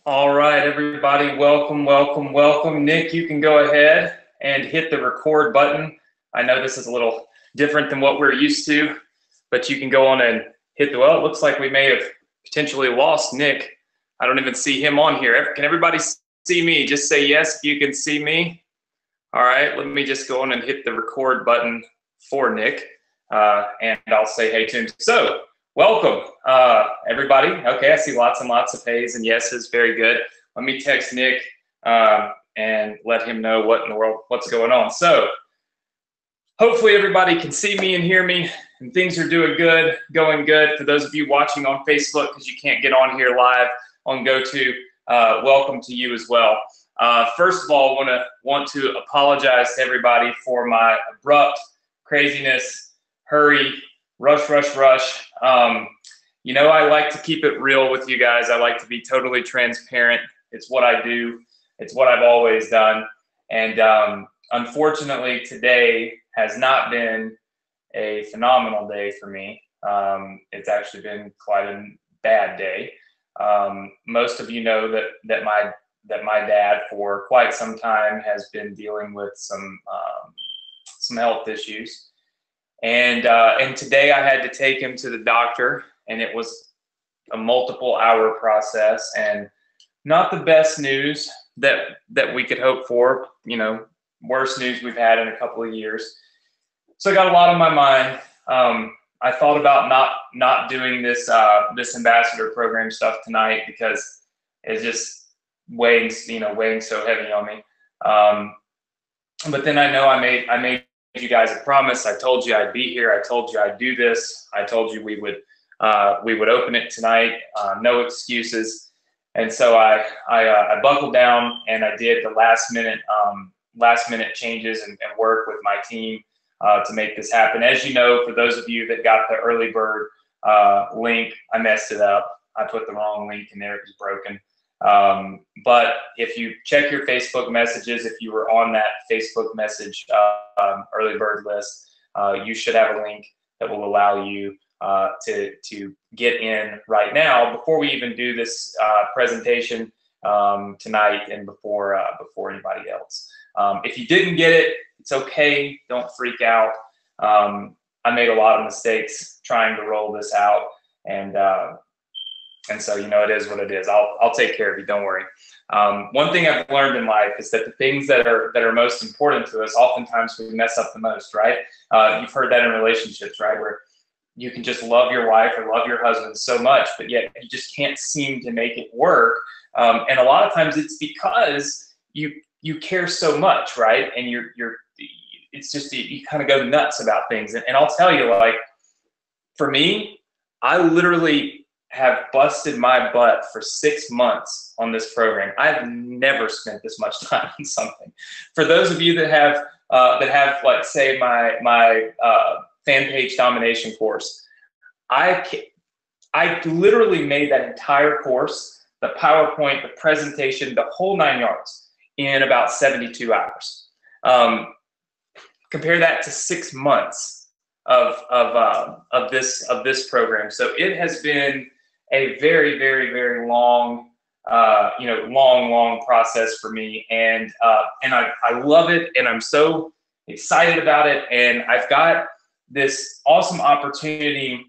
All right, everybody, welcome, welcome, welcome. Nick, you can go ahead and hit the record button. I know this is a little different than what we're used to, but you can go on and hit the, well, it looks like we may have potentially lost Nick. I don't even see him on here. Can everybody see me? Just say yes if you can see me. All right, let me just go on and hit the record button for Nick, and I'll say hey to him. So, welcome, everybody. Okay, I see lots and lots of hays and yeses. Very good. Let me text Nick and let him know what in the world, what's going on. So, hopefully everybody can see me and hear me, and things are doing good, going good. For those of you watching on Facebook, because you can't get on here live on GoTo, welcome to you as well. First of all, want to apologize to everybody for my abrupt craziness, hurry, rush. You know, I like to keep it real with you guys. I like to be totally transparent. It's what I do. It's what I've always done. And unfortunately, today has not been a phenomenal day for me. It's actually been quite a bad day. Most of you know that my dad for quite some time has been dealing with some health issues. And today I had to take him to the doctor, and it was a multiple-hour process, and not the best news that we could hope for. You know, worst news we've had in a couple of years. So I got a lot on my mind. I thought about not doing this ambassador program stuff tonight because it's just weighing so heavy on me. But then I know I made you guys a promise. I told you I'd be here. I told you I'd do this. I told you we would open it tonight. No excuses. And so I buckled down and I did the last minute changes and work with my team to make this happen. As you know, for those of you that got the early bird link, I messed it up. I put the wrong link in there. It was broken. But if you check your Facebook messages, if you were on that Facebook message early bird list, you should have a link that will allow you to get in right now before we even do this presentation tonight and before anybody else. If you didn't get it, it's okay. Don't freak out. I made a lot of mistakes trying to roll this out, and so, you know, it is what it is. I'll take care of you. Don't worry. One thing I've learned in life is that the things that are most important to us, oftentimes we mess up the most, right? You've heard that in relationships, right? Where you can just love your wife or love your husband so much, but yet you just can't seem to make it work. And a lot of times it's because you care so much, right? And it's just, you kind of go nuts about things. And I'll tell you, like, for me, I literally have busted my butt for 6 months on this program. I've never spent this much time on something. For those of you that have like, say, my fan page domination course, I literally made that entire course, the PowerPoint, the presentation, the whole 9 yards in about 72 hours. Compare that to 6 months of this program. So it has been a very, very, very long, long process for me, and I love it, and I'm so excited about it, and I've got this awesome opportunity,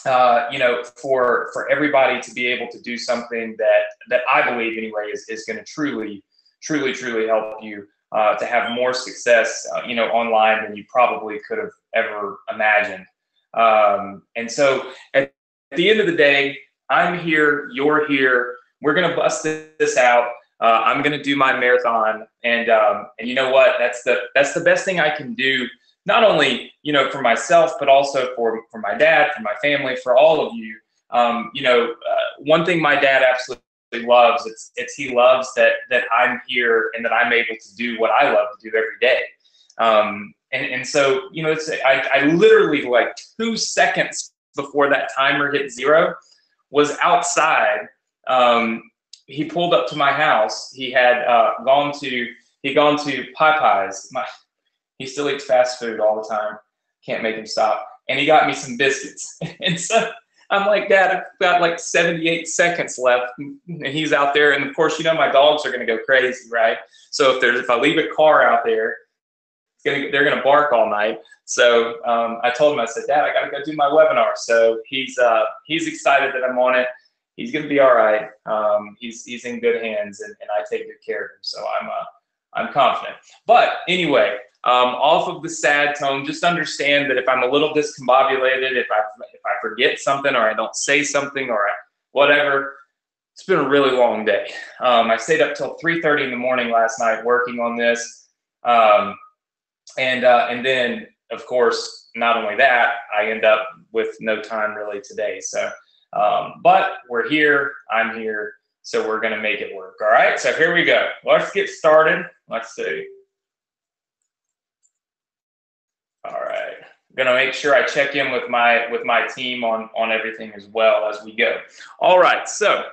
for everybody to be able to do something that I believe anyway is going to truly help you to have more success, online than you probably could have ever imagined. And so at the end of the day, I'm here, you're here. We're gonna bust this out. I'm gonna do my marathon, and you know what? That's the best thing I can do. Not only for myself, but also for my dad, for my family, for all of you. One thing my dad absolutely loves, he loves that I'm here and that I'm able to do what I love to do every day. And so I literally, like, 2 seconds before that timer hit 0, was outside. He pulled up to my house. He had gone to Popeyes. He still eats fast food all the time. Can't make him stop. And he got me some biscuits. And so I'm like, Dad, I've got like 78 seconds left. And he's out there. And of course, you know, my dogs are going to go crazy, right? So if I leave a car out there, they're going to bark all night. So I told him, I said, Dad, I got to go do my webinar. So he's excited that I'm on it. He's going to be all right. He's in good hands, and I take good care of him. So I'm confident. But anyway, off of the sad tone, just understand that if I'm a little discombobulated, if I forget something or I don't say something or whatever, it's been a really long day. I stayed up till 3:30 in the morning last night working on this. And then, of course, not only that, I end up with no time really today. So, but we're here, I'm here, so we're gonna make it work. All right, so here we go. Let's get started. Let's see. All right, I'm gonna make sure I check in with my team on everything as well as we go. All right, so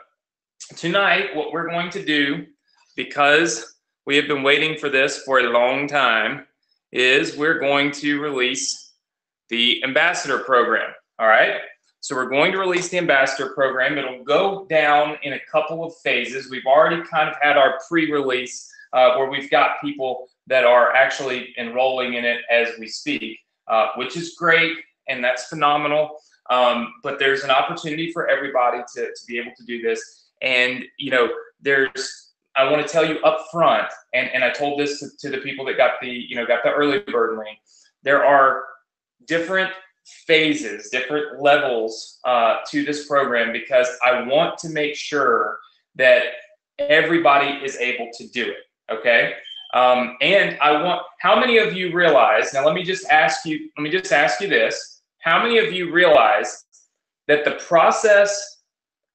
tonight what we're going to do, because we have been waiting for this for a long time, is we're going to release the ambassador program. All right, so we're going to release the ambassador program. It'll go down in a couple of phases. We've already kind of had our pre-release where we've got people that are actually enrolling in it as we speak, which is great, and that's phenomenal. But there's an opportunity for everybody to be able to do this. And, you know, I want to tell you up front, and I told this to the people that got the early bird link, there are different phases, different levels to this program, because I want to make sure that everybody is able to do it, okay? And how many of you realize, now let me just ask you this, how many of you realize that the process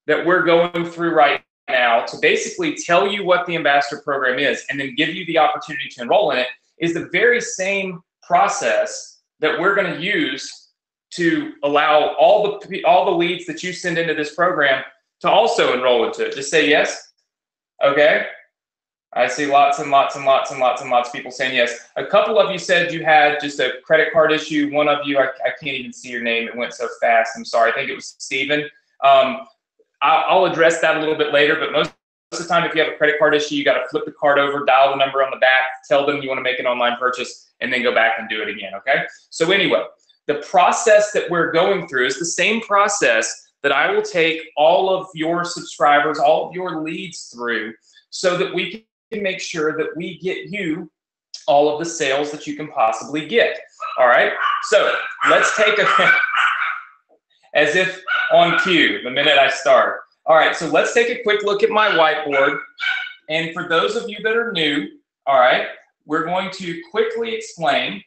that we're going through right now to basically tell you what the ambassador program is and then give you the opportunity to enroll in it is the very same process that we're going to use to allow all the leads that you send into this program to also enroll into it? Just say yes. Okay. I see lots and lots and lots and lots and lots of people saying yes. A couple of you said you had just a credit card issue. One of you, I can't even see your name. It went so fast. I'm sorry. I think it was Steven. I'll address that a little bit later, but most of the time, if you have a credit card issue, you got to flip the card over, dial the number on the back, tell them you want to make an online purchase, and then go back and do it again, okay? So anyway, the process that we're going through is the same process that I will take all of your subscribers, all of your leads through, so that we can make sure that we get you all of the sales that you can possibly get, all right? So let's take as if on cue, the minute I start. All right, so let's take a quick look at my whiteboard. And for those of you that are new, all right, we're going to quickly explain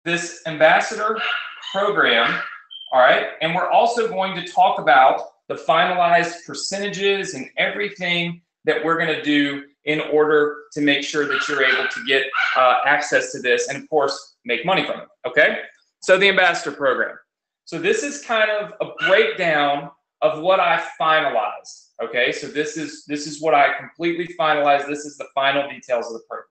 this ambassador program, all right? And we're also going to talk about the finalized percentages and everything that we're gonna do in order to make sure that you're able to get access to this and, of course, make money from it, okay? So the ambassador program. So this is kind of a breakdown of what I finalized, okay? So this is what I completely finalized. This is the final details of the program,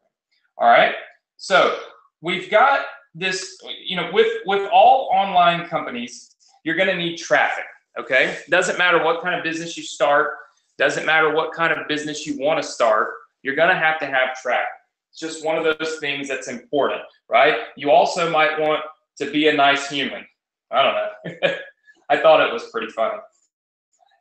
all right? So we've got this, you know, with all online companies, you're gonna need traffic, okay? Doesn't matter what kind of business you start, doesn't matter what kind of business you wanna start, you're gonna have to have traffic. It's just one of those things that's important, right? You also might want to be a nice human. I don't know. I thought it was pretty funny.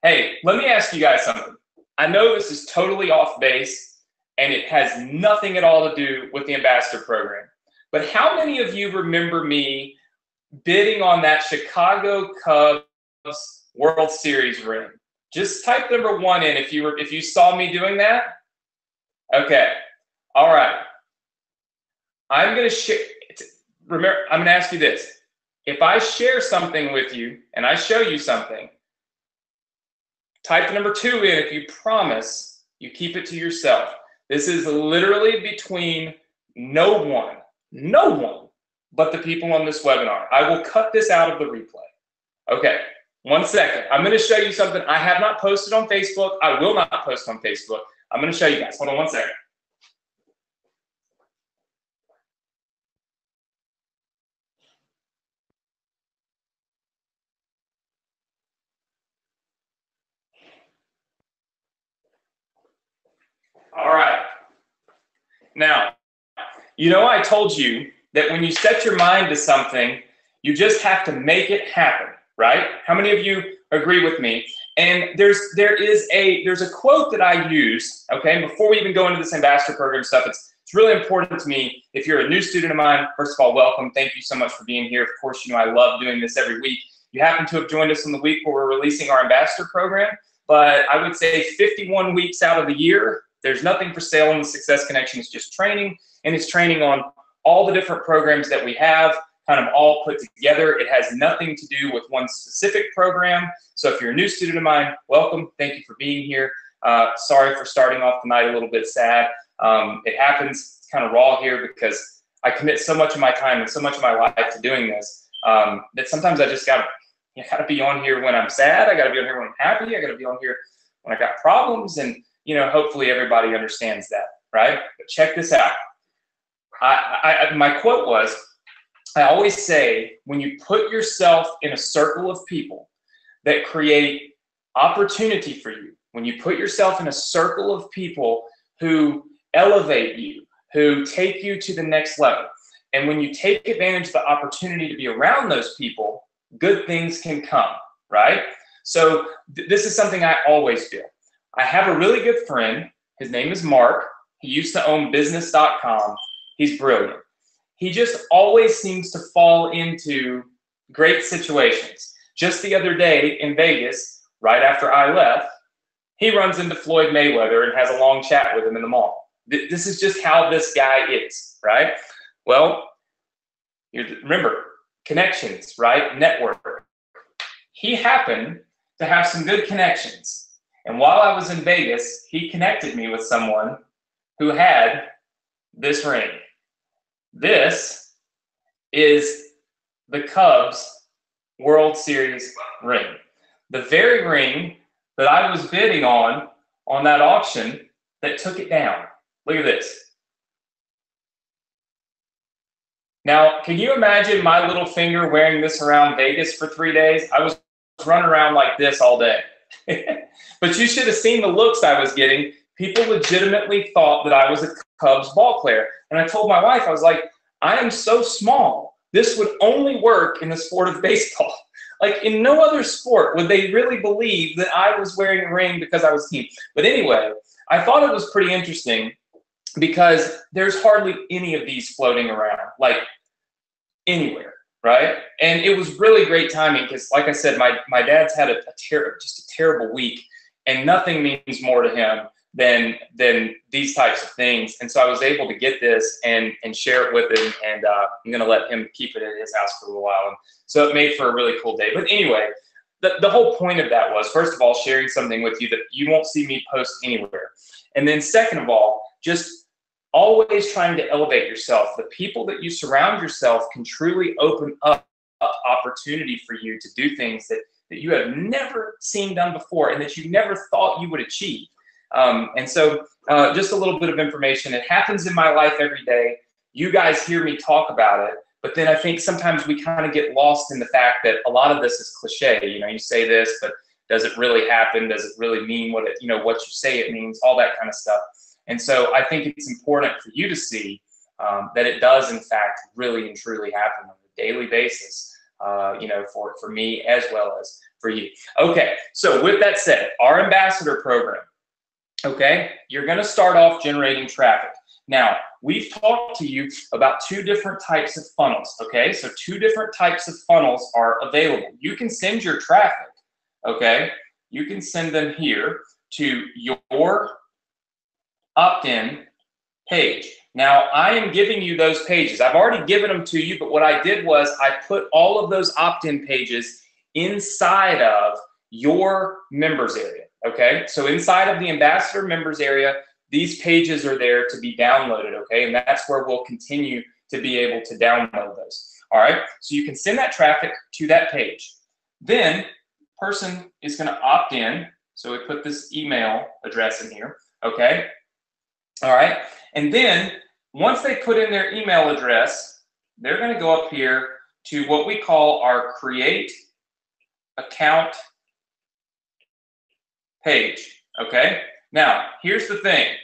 Hey, let me ask you guys something. I know this is totally off base and it has nothing at all to do with the ambassador program, but how many of you remember me bidding on that Chicago Cubs World Series ring? Just type number 1 in if you saw me doing that. Okay. All right. I'm going to share. Remember, I'm going to ask you this. If I share something with you and I show you something, type the number 2 in if you promise you keep it to yourself. This is literally between no one but the people on this webinar. I will cut this out of the replay. Okay, 1 second. I'm going to show you something I have not posted on Facebook. I will not post on Facebook. I'm going to show you guys. Hold on 1 second. Now, you know, I told you that when you set your mind to something, you just have to make it happen, right? How many of you agree with me? And there's a quote that I use, okay? Before we even go into this ambassador program stuff, it's really important to me. If you're a new student of mine, first of all, welcome. Thank you so much for being here. Of course, you know I love doing this every week. You happen to have joined us in the week where we're releasing our ambassador program, but I would say 51 weeks out of the year, there's nothing for sale in the Success Connection. It's just training, and it's training on all the different programs that we have, kind of all put together. It has nothing to do with one specific program. So if you're a new student of mine, welcome. Thank you for being here. Sorry for starting off the night a little bit sad. It happens. It's kind of raw here because I commit so much of my time and so much of my life to doing this that sometimes I just gotta be on here when I'm sad. I gotta be on here when I'm happy. I gotta be on here when I got problems, and you know, hopefully everybody understands that, right? But check this out. My quote was, I always say, when you put yourself in a circle of people that create opportunity for you, when you put yourself in a circle of people who elevate you, who take you to the next level, and when you take advantage of the opportunity to be around those people, good things can come, right? So this is something I always feel. I have a really good friend. His name is Mark. He used to own business.com. He's brilliant. He just always seems to fall into great situations. Just the other day in Vegas, right after I left, he runs into Floyd Mayweather and has a long chat with him in the mall. This is just how this guy is, right? Well, remember, connections, right? Network. He happened to have some good connections. And while I was in Vegas, he connected me with someone who had this ring. This is the Cubs World Series ring. The very ring that I was bidding on that auction that took it down. Look at this. Now, can you imagine my little finger wearing this around Vegas for 3 days? I was running around like this all day. But you should have seen the looks I was getting. People legitimately thought that I was a Cubs ball player. And I told my wife, I was like, I am so small. This would only work in the sport of baseball. Like in no other sport would they really believe that I was wearing a ring because I was team. But anyway, I thought it was pretty interesting because there's hardly any of these floating around, like anywhere, right? And it was really great timing because, like I said, my dad's had just a terrible week, and nothing means more to him than these types of things. And so I was able to get this and share it with him, and I'm gonna let him keep it at his house for a little while. And so it made for a really cool day. But anyway, the whole point of that was, first of all, sharing something with you that you won't see me post anywhere. And then second of all, just always trying to elevate yourself. The people that you surround yourself can truly open up opportunity for you to do things that you have never seen done before and that you never thought you would achieve. And so just a little bit of information. It happens in my life every day. You guys hear me talk about it, but then I think sometimes we kind of get lost in the fact that a lot of this is cliche. You know, you say this, but does it really happen? Does it really mean what what you say it means? All that kind of stuff. And so I think it's important for you to see that it does, in fact, really and truly happen on a daily basis, for me as well as for you. Okay, so with that said, our ambassador program, okay, you're going to start off generating traffic. Now, we've talked to you about 2 different types of funnels, okay? So 2 different types of funnels are available. You can send your traffic, okay? You can send them here to your opt-in page. Now, I am giving you those pages. I've already given them to you, but what I did was I put all of those opt-in pages inside of your members area, okay? So inside of the ambassador members area, these pages are there to be downloaded, okay? And that's where we'll continue to be able to download those, all right? So you can send that traffic to that page. Then person is gonna opt in. So we put this email address in here, okay? All right, and then once they put in their email address, they're going to go up here to what we call our create account page, okay? Now, here's the thing.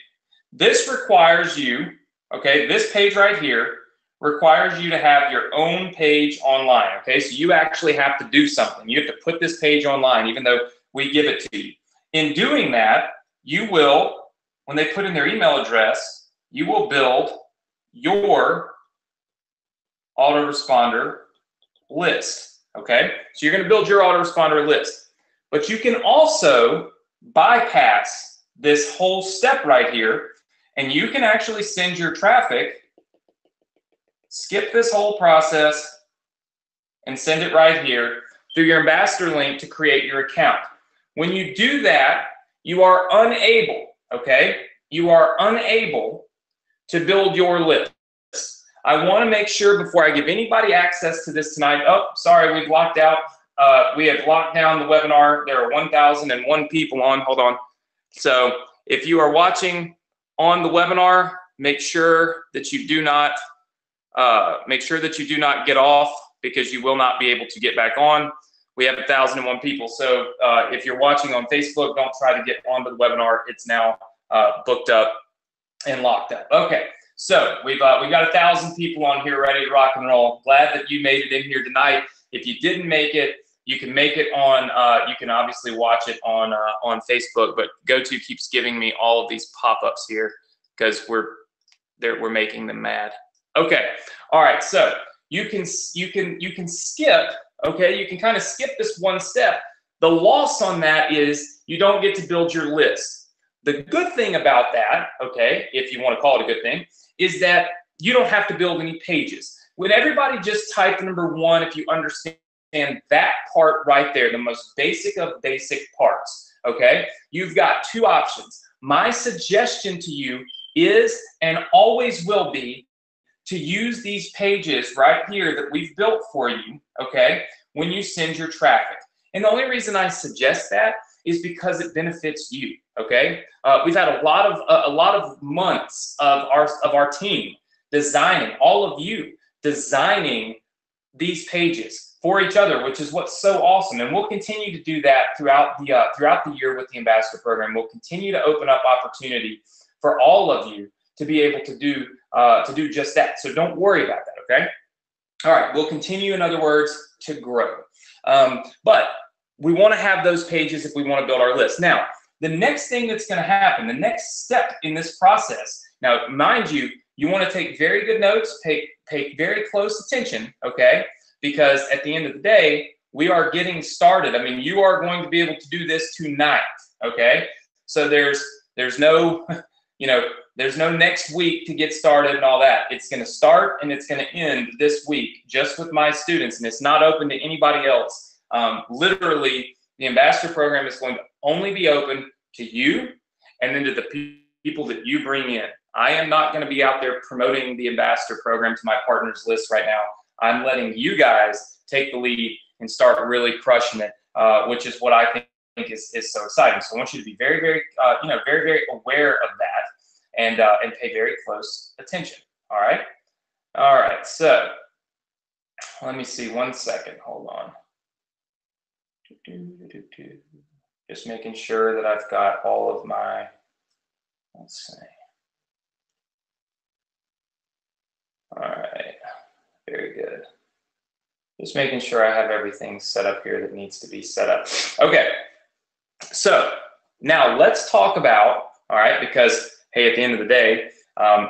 This requires you okay, this page right here requires you to have your own page online, okay? So you actually have to do something. You have to put this page online, even though we give it to you. In doing that, you will, when they put in their email address, you will build your autoresponder list, okay? So you're gonna build your autoresponder list. But you can also bypass this whole step right here, and you can actually send your traffic, skip this whole process, and send it right here through your ambassador link to create your account. When you do that, you are unable, okay? You are unable to build your list. I want to make sure before I give anybody access to this tonight. Oh, sorry, we've locked out. We have locked down the webinar. There are 1,001 people on. Hold on. So if you are watching on the webinar, make sure that you do not get off, because you will not be able to get back on. We have 1,001 people. So if you're watching on Facebook, don't try to get onto the webinar. It's now booked up and locked up. Okay. So we've got 1,000 people on here ready to rock and roll. Glad that you made it in here tonight. If you didn't make it, you can make it on. You can obviously watch it on Facebook. But GoTo keeps giving me all of these pop-ups here because we're making them mad. Okay. All right. So you can skip. Okay. You can kind of skip this one step. The loss on that is you don't get to build your list. The good thing about that, okay, if you want to call it a good thing, is that you don't have to build any pages. When everybody just type number one, if you understand that part right there, the most basic of basic parts, okay, you've got two options. My suggestion to you is, and always will be, to use these pages right here that we've built for you, okay, when you send your traffic. And the only reason I suggest that is because it benefits you, okay? We've had a lot of months of our team designing, all of you designing these pages for each other, which is what's so awesome. And we'll continue to do that throughout the year with the Ambassador Program. We'll continue to open up opportunity for all of you to be able to do just that. So don't worry about that, okay? All right, we'll continue, in other words, to grow. But we want to have those pages if we want to build our list. Now, the next thing that's going to happen, the next step in this process, now, mind you, you want to take very good notes, pay very close attention, okay? Because at the end of the day, we are getting started. I mean, you are going to be able to do this tonight, okay? So there's no, there's no next week to get started and all that. It's going to start and it's going to end this week just with my students, and it's not open to anybody else. Literally, the Ambassador Program is going to only be open to you and then to the people that you bring in. I am not going to be out there promoting the Ambassador Program to my partners list right now. I'm letting you guys take the lead and start really crushing it, which is what I think is so exciting. So I want you to be very, very, very, very aware of that and pay very close attention. All right. All right. So let me see 1 second. Hold on. Just making sure that I've got all of my, let's see. All right, very good. Just making sure I have everything set up here that needs to be set up. Okay, so now let's talk about, all right, because, hey, at the end of the day,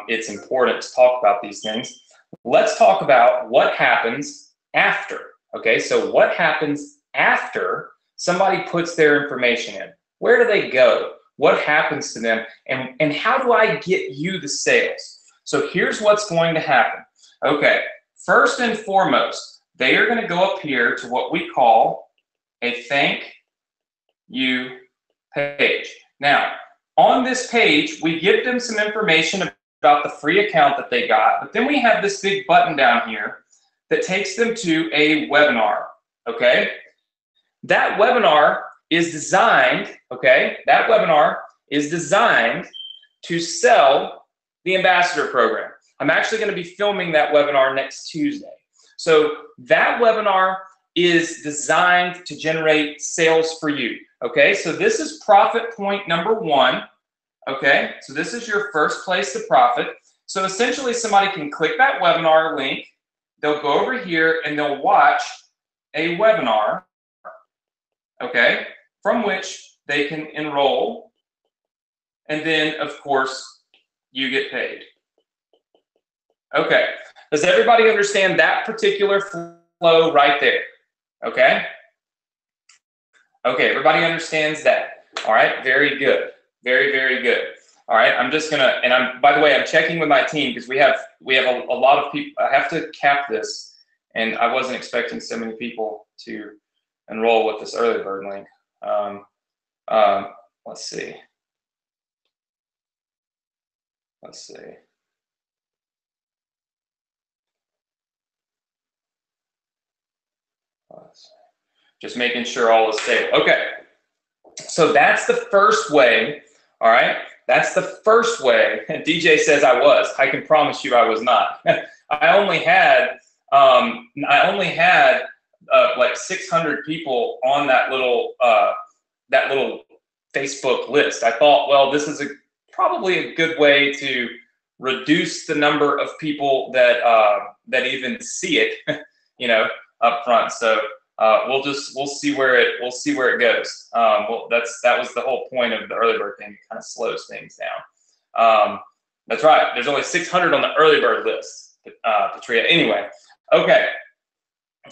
it's important to talk about these things. Let's talk about what happens after, okay? So what happens after somebody puts their information in? Where do they go? What happens to them? And how do I get you the sales? So here's what's going to happen. Okay, first and foremost, they are going to go up here to what we call a thank you page. Now, on this page, we give them some information about the free account that they got, but then we have this big button down here that takes them to a webinar, okay? That webinar is designed, okay? That webinar is designed to sell the Ambassador Program. I'm actually going to be filming that webinar next Tuesday. So that webinar is designed to generate sales for you, okay? So this is profit point number one, okay? So this is your first place to profit. So essentially somebody can click that webinar link, they'll go over here and they'll watch a webinar, okay, from which they can enroll, and then of course you get paid. Okay, does everybody understand that particular flow right there? Okay? Okay, everybody understands that. All right, very good. Very, very good. All right, I'm just gonna, and by the way, I'm checking with my team because we have a lot of people. I have to cap this, and I wasn't expecting so many people to enroll with this early bird link. Let's see. Let's see. Just making sure all is stable. Okay, so that's the first way. All right, that's the first way. And DJ says I was. I can promise you I was not. I only had like 600 people on that little Facebook list. I thought, well, this is probably a good way to reduce the number of people that even see it, you know, up front. So we'll see where it goes. Well, that was the whole point of the early bird thing. It kind of slows things down. That's right. There's only 600 on the early bird list, Patria. Anyway, okay.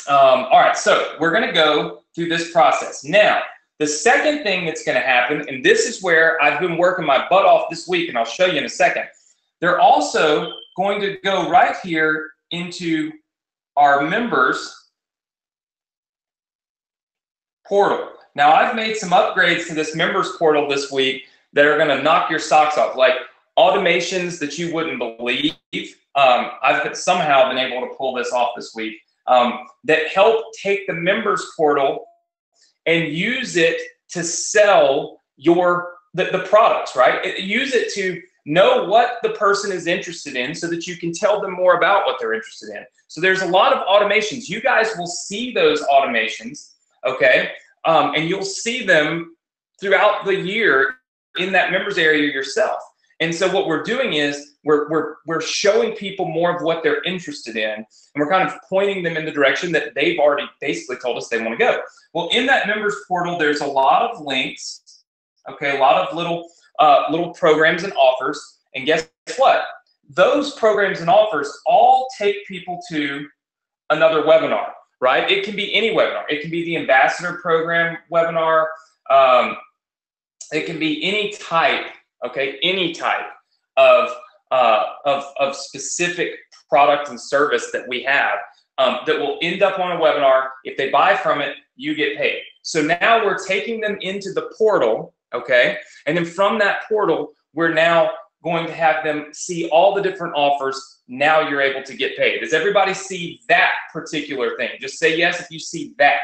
All right. So we're going to go through this process now. The second thing that's going to happen, and this is where I've been working my butt off this week, and I'll show you in a second. They're also going to go right here into our members portal. Now, I've made some upgrades to this members portal this week that are going to knock your socks off, like automations that you wouldn't believe. I've somehow been able to pull this off this week that help take the members portal and use it to sell the products, right? Use it to know what the person is interested in so that you can tell them more about what they're interested in. So there's a lot of automations. You guys will see those automations, okay? And you'll see them throughout the year in that members area yourself. And so what we're doing is we're showing people more of what they're interested in, and we're kind of pointing them in the direction that they've already basically told us they want to go. Well, in that members portal, there's a lot of links, okay, a lot of little programs and offers. And guess what? Those programs and offers all take people to another webinar, right? It can be any webinar. It can be the ambassador program webinar. It can be any type, okay, any type of specific product and service that we have that will end up on a webinar. If they buy from it, you get paid. So now we're taking them into the portal, okay? And then from that portal, we're now going to have them see all the different offers. Now you're able to get paid. Does everybody see that particular thing? Just say yes if you see that,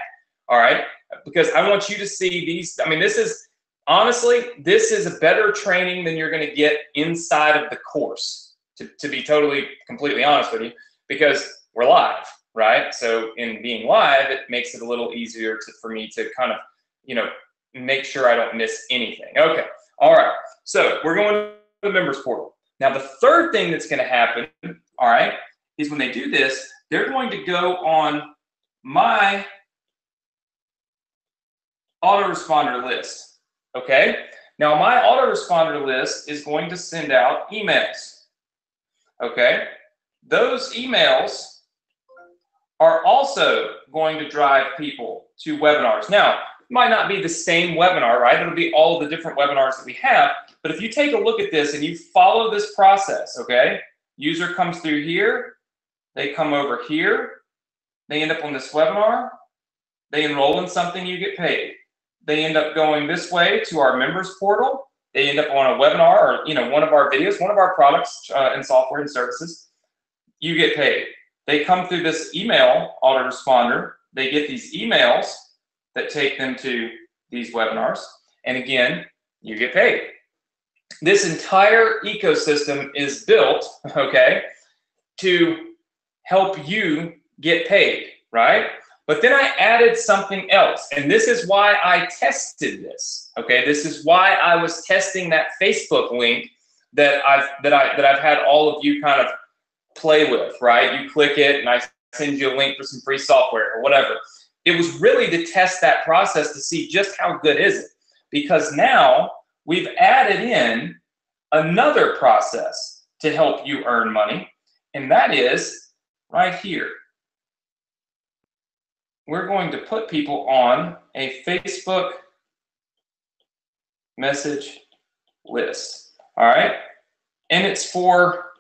all right? Because I want you to see these. I mean, this is, honestly, this is a better training than you're going to get inside of the course, to be completely honest with you, because we're live, right? So in being live, it makes it a little easier for me to kind of, you know, make sure I don't miss anything. Okay, all right. So we're going to the members portal. Now, the third thing that's going to happen, all right, is when they do this, they're going to go on my autoresponder list. Okay, now my autoresponder list is going to send out emails. Okay, those emails are also going to drive people to webinars. Now, it might not be the same webinar, right? It'll be all of the different webinars that we have. But if you take a look at this and you follow this process, okay, user comes through here, they come over here, they end up on this webinar, they enroll in something, you get paid. They end up going this way to our members portal. They end up on a webinar or, you know, one of our videos, one of our products and software and services. You get paid. They come through this email autoresponder. They get these emails that take them to these webinars. And again, you get paid. This entire ecosystem is built, okay, to help you get paid, right? But then I added something else, and this is why I tested this, okay? This is why I was testing that Facebook link that I've had all of you kind of play with, right? You click it and I send you a link for some free software or whatever. It was really to test that process to see just how good is it. Because now we've added in another process to help you earn money, and that is right here. We're going to put people on a Facebook message list, all right? And it's for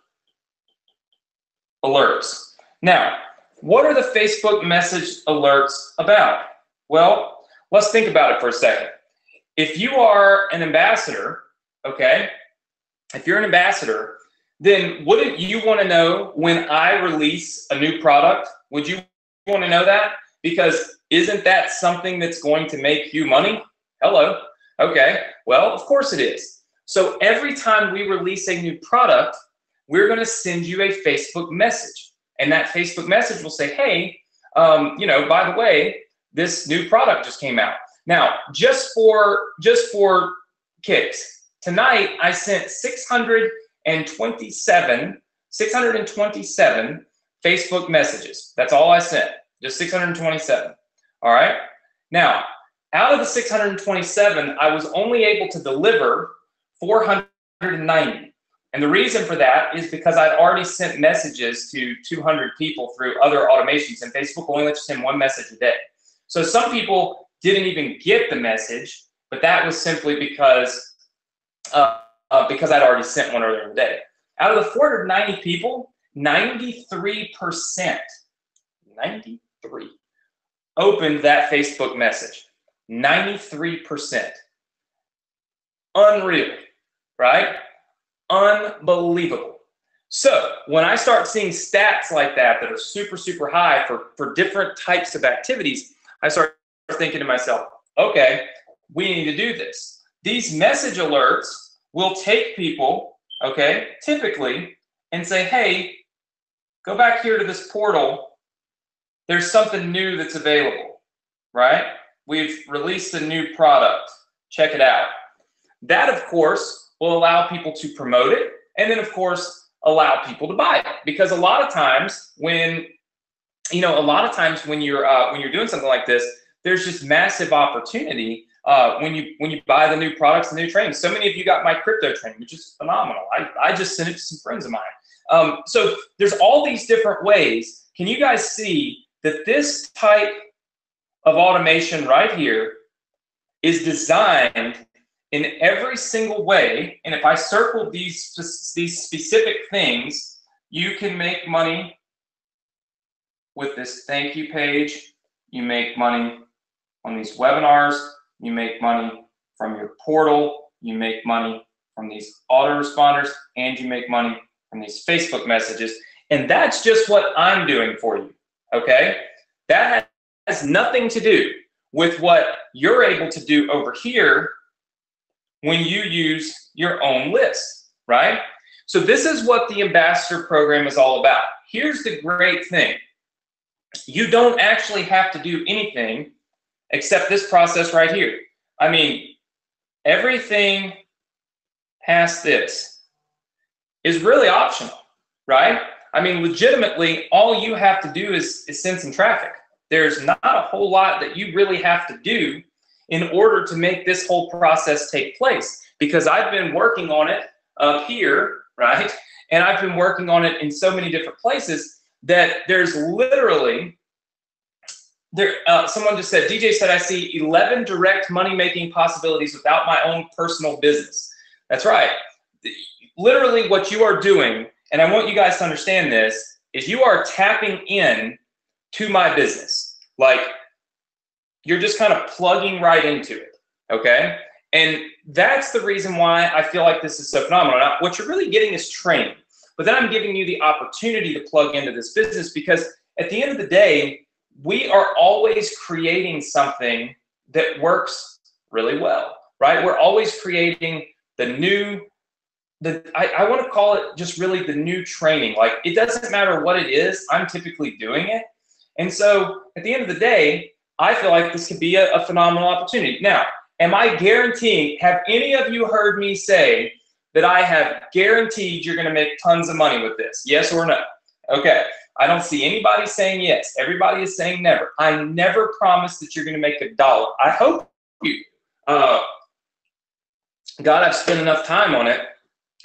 alerts. Now, what are the Facebook message alerts about? Well, let's think about it for a second. If you are an ambassador, okay, if you're an ambassador, then wouldn't you want to know when I release a new product? Would you want to know that? Because isn't that something that's going to make you money? Hello. Okay. Well, of course it is. So every time we release a new product, we're going to send you a Facebook message. And that Facebook message will say, hey, you know, by the way, this new product just came out. Now, just for kicks, tonight I sent 627 Facebook messages. That's all I sent, just 627. All right. Now, out of the 627, I was only able to deliver 490. And the reason for that is because I'd already sent messages to 200 people through other automations, and Facebook only lets you send one message a day. So some people didn't even get the message, but that was simply because I'd already sent one earlier in the day. Out of the 490 people, 93%, 93, opened that Facebook message. 93%. Unreal, right? Unbelievable. So when I start seeing stats like that are super, super high for different types of activities, I start thinking to myself, okay, we need to do this. These message alerts will take people, okay, typically, and say, hey, go back here to this portal. There's something new that's available, right? We've released a new product. Check it out. That, of course, will allow people to promote it, and then, of course, allow people to buy it. Because a lot of times when you're doing something like this, there's just massive opportunity when you buy the new products and new trainings. So many of you got my crypto training, which is phenomenal. I just sent it to some friends of mine. So there's all these different ways. Can you guys see that this type of automation right here is designed in every single way? And if I circle these specific things, you can make money with this thank you page. You make money on these webinars. You make money from your portal. You make money from these autoresponders, and you make money from these Facebook messages. And that's just what I'm doing for you, okay? That has nothing to do with what you're able to do over here when you use your own list, right? So this is what the ambassador program is all about. Here's the great thing. You don't actually have to do anything except this process right here. I mean, everything past this is really optional, right? I mean, legitimately, all you have to do is send some traffic. There's not a whole lot that you really have to do in order to make this whole process take place, because I've been working on it up here, right? And I've been working on it in so many different places that there's literally, someone just said, DJ said, I see 11 direct money-making possibilities without my own personal business. That's right. Literally what you are doing, and I want you guys to understand this, is you are tapping in to my business. Like, you're just kind of plugging right into it, okay? And that's the reason why I feel like this is so phenomenal. Now, what you're really getting is training, but then I'm giving you the opportunity to plug into this business, because at the end of the day, we are always creating something that works really well, right? We're always creating the new, I want to call it just really the new training. Like, it doesn't matter what it is, I'm typically doing it. And so at the end of the day, I feel like this could be a phenomenal opportunity. Now, am I guaranteeing, have any of you heard me say that I have guaranteed you're going to make tons of money with this? Yes or no? Okay. I don't see anybody saying yes. Everybody is saying never. I never promise that you're going to make $1. I hope you. God, I've spent enough time on it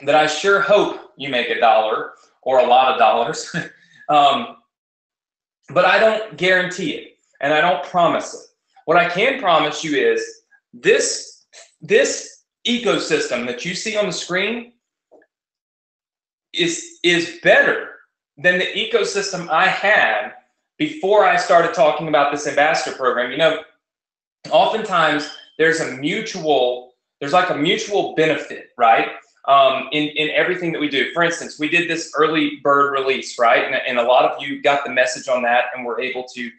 that I sure hope you make $1 or a lot of dollars. But I don't guarantee it, and I don't promise it. What I can promise you is this ecosystem that you see on the screen is better than the ecosystem I had before I started talking about this ambassador program. You know, oftentimes there's like a mutual benefit, right? In everything that we do. For instance, we did this early bird release, right? And a lot of you got the message on that and were able to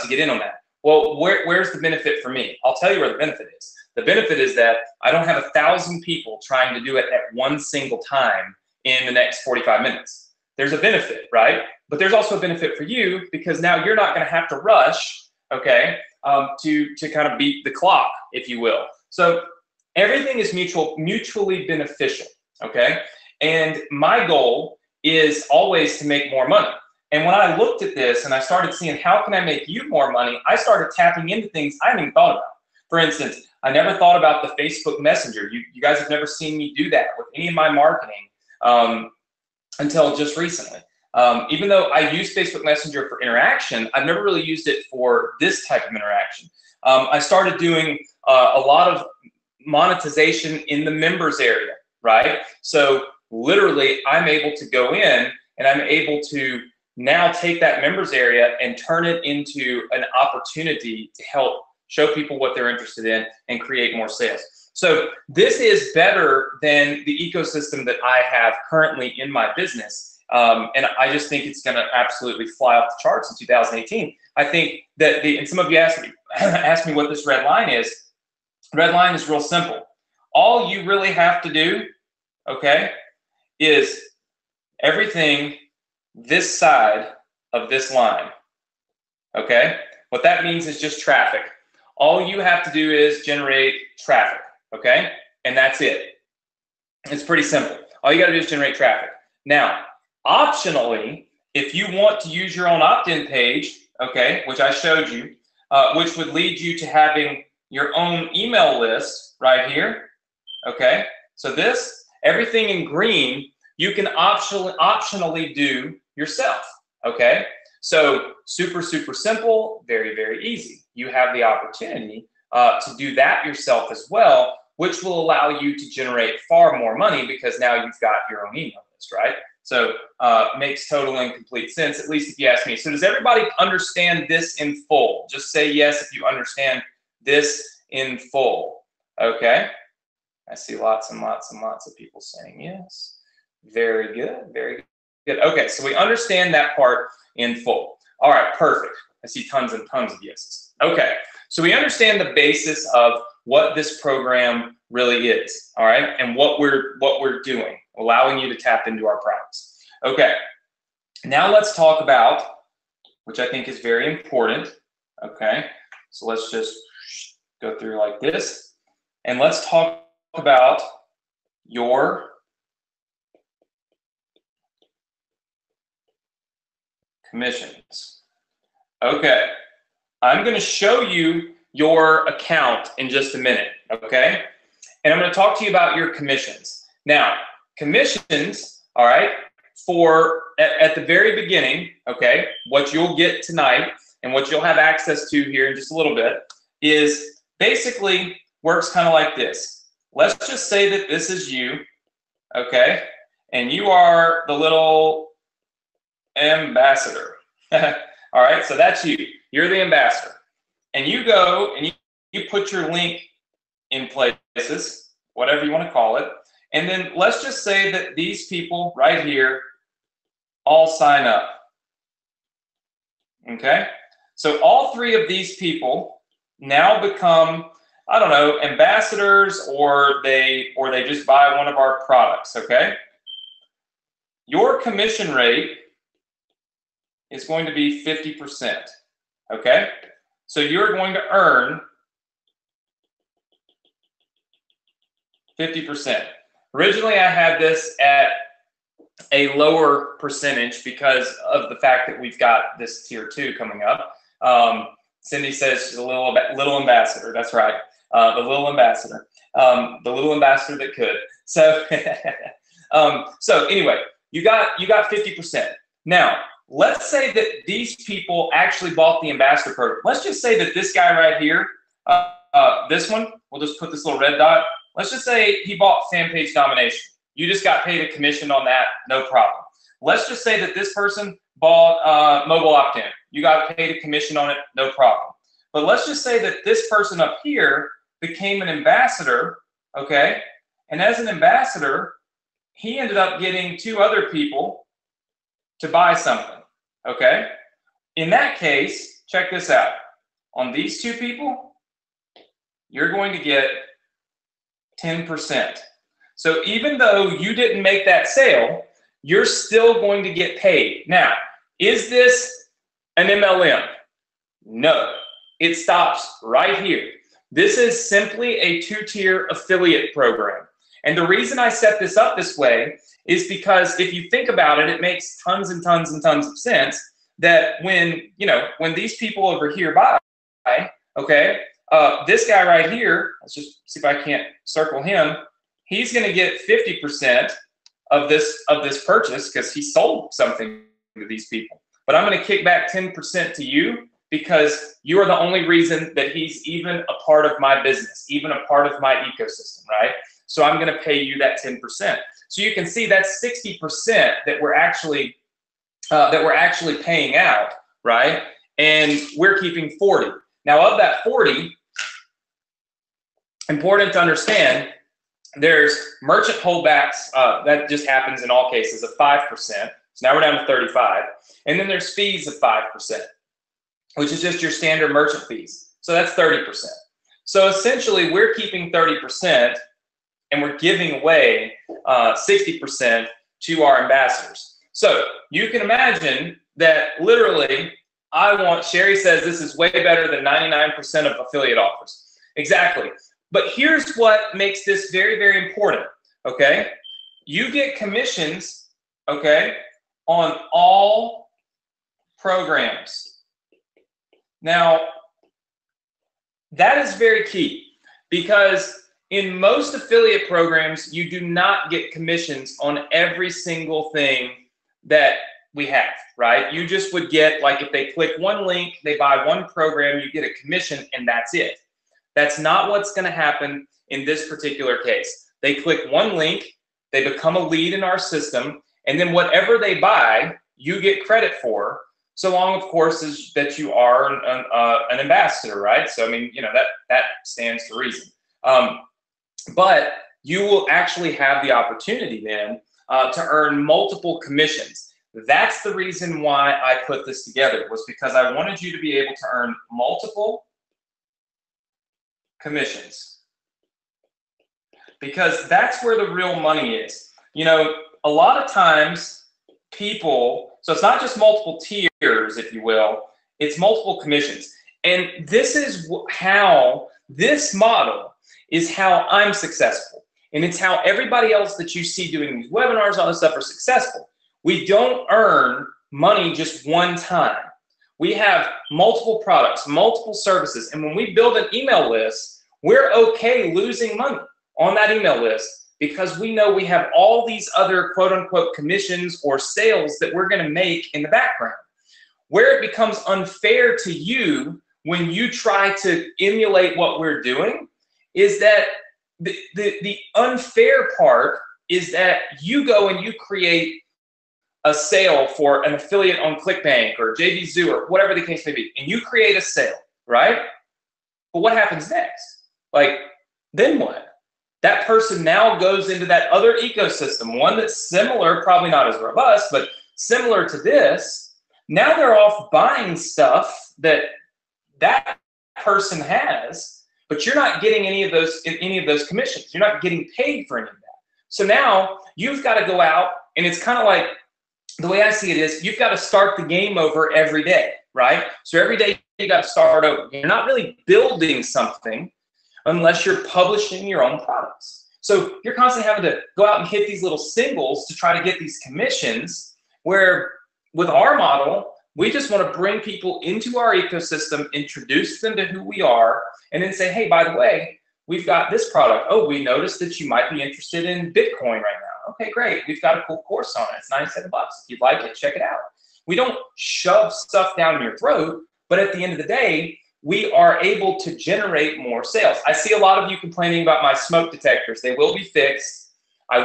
get in on that. Well, where's the benefit for me? I'll tell you where the benefit is. The benefit is that I don't have 1,000 people trying to do it at one single time in the next 45 minutes. There's a benefit, right? But there's also a benefit for you because now you're not going to have to rush, okay, to kind of beat the clock, if you will. So everything is mutually beneficial, okay? And my goal is always to make more money. And when I looked at this and I started seeing how can I make you more money, I started tapping into things I hadn't even thought about. For instance, I never thought about the Facebook Messenger. You guys have never seen me do that with any of my marketing until just recently. Even though I use Facebook Messenger for interaction, I've never really used it for this type of interaction. I started doing a lot of monetization in the members area, right? So literally I'm able to go in and I'm able to now take that members area and turn it into an opportunity to help show people what they're interested in and create more sales. So this is better than the ecosystem that I have currently in my business. And I just think it's going to absolutely fly off the charts in 2018. I think that and some of you asked me what this red line is. Red line is real simple. All you really have to do, okay, is everything this side of this line, okay? What that means is just traffic. All you have to do is generate traffic, okay? And that's it. It's pretty simple. All you got to do is generate traffic. Now, optionally, if you want to use your own opt-in page, okay, which I showed you, which would lead you to having your own email list right here, okay? So this, everything in green, you can optionally do yourself, okay? So super, super simple, very, very easy. You have the opportunity to do that yourself as well, which will allow you to generate far more money because now you've got your own email list, right? So makes total and complete sense, at least if you ask me. So does everybody understand this in full? Just say yes if you understand this in full, okay? I see lots and lots and lots of people saying yes. Very good, very good. Okay, so we understand that part in full. All right, perfect. I see tons and tons of yeses. Okay, so we understand the basis of what this program really is, all right, and what we're doing, allowing you to tap into our products. Okay, now let's talk about, which I think is very important, okay, so let's just go through like this, and let's talk about your commissions. Okay, I'm going to show you your account in just a minute, okay? And I'm going to talk to you about your commissions. Now, commissions, all right, at the very beginning, okay, what you'll get tonight and what you'll have access to here in just a little bit is basically works kind of like this. Let's just say that this is you, okay, and you are the little ambassador. All right, so that's you. You're the ambassador. And you go and you put your link in places, whatever you want to call it. And then let's just say that these people right here all sign up. Okay? So all three of these people now become, I don't know, ambassadors, or they just buy one of our products, okay? Your commission rate is going to be 50%, okay? So you're going to earn 50%. Originally, I had this at a lower percentage because of the fact that we've got this tier 2 coming up. Cindy says she's a little ambassador. That's right. The little ambassador. The little ambassador that could. So, so anyway, you got 50%. Now, let's say that these people actually bought the ambassador program. Let's just say that this guy right here, this one, we'll just put this little red dot. Let's just say he bought fan page domination. You just got paid a commission on that, no problem. Let's just say that this person bought mobile opt-in. You got paid a commission on it, no problem. But let's just say that this person up here became an ambassador, okay? And as an ambassador, he ended up getting 2 other people to buy something, okay? In that case, check this out. On these 2 people, you're going to get 10%. So even though you didn't make that sale, you're still going to get paid. Now, is this an MLM? No, it stops right here. This is simply a 2-tier affiliate program. And the reason I set this up this way is because if you think about it, it makes tons and tons and tons of sense that when these people over here buy, okay, this guy right here, let's just see if I can't circle him. He's going to get 50% of this purchase because he sold something to these people. But I'm going to kick back 10% to you because you are the only reason that he's even a part of my business, even a part of my ecosystem, right? So I'm going to pay you that 10%. So you can see that's 60% that we're actually paying out, right? And we're keeping 40. Now of that 40, important to understand, there's merchant holdbacks, that just happens in all cases, of 5%. So now we're down to 35. And then there's fees of 5%, which is just your standard merchant fees. So that's 30%. So essentially we're keeping 30% and we're giving away 60% to our ambassadors. So you can imagine that literally Sherry says this is way better than 99% of affiliate offers. Exactly. But here's what makes this very, very important, okay? You get commissions, okay, on all programs. Now, that is very key because in most affiliate programs, you do not get commissions on every single thing that we have, right? You just would get, like, if they click one link, they buy one program, you get a commission, and that's it. That's not what's going to happen in this particular case. They click one link, they become a lead in our system, and then whatever they buy, you get credit for, so long, of course, as that you are an ambassador, right? So, I mean, that stands to reason. But you will actually have the opportunity then to earn multiple commissions. That's the reason why I put this together, was because I wanted you to be able to earn multiple commissions, because that's where the real money is. A lot of times people, so it's not just multiple tiers, if you will, it's multiple commissions. And this is how, this model is how I'm successful. And it's how everybody else that you see doing these webinars, all this stuff, are successful. We don't earn money just one time. We have multiple products, multiple services. And when we build an email list, we're okay losing money on that email list because we know we have all these other quote unquote commissions or sales that we're going to make in the background. Where it becomes unfair to you when you try to emulate what we're doing is that the unfair part is that you go and you create a sale for an affiliate on ClickBank or JVZoo or whatever the case may be, and you create a sale, right? But what happens next? Like, then what? That person now goes into that other ecosystem, one that's similar, probably not as robust, but similar to this. Now they're off buying stuff that person has, but you're not getting any of those commissions. You're not getting paid for any of that. So now you've got to go out, and it's kind of like, the way I see it is, you've got to start the game over every day, right? So every day you got to start over. You're not really building something unless you're publishing your own products. So you're constantly having to go out and hit these little singles to try to get these commissions, where with our model, we just want to bring people into our ecosystem, introduce them to who we are, and then say, hey, by the way, we've got this product. Oh, we noticed that you might be interested in Bitcoin right now. Okay, great. We've got a cool course on it. It's $97. If you'd like it, check it out. We don't shove stuff down your throat, but at the end of the day, we are able to generate more sales. I see a lot of you complaining about my smoke detectors. They will be fixed. I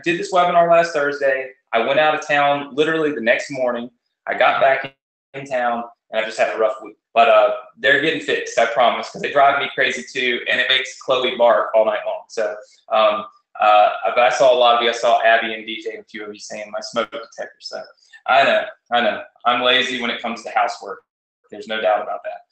did this webinar last Thursday. I went out of town literally the next morning. I got back in town, and I just had a rough week. But they're getting fixed, I promise, because they drive me crazy too, and it makes Chloe bark all night long. So, but I saw a lot of you. I saw Abby and DJ and a few of you saying my smoke detector. So I know. I'm lazy when it comes to housework. There's no doubt about that.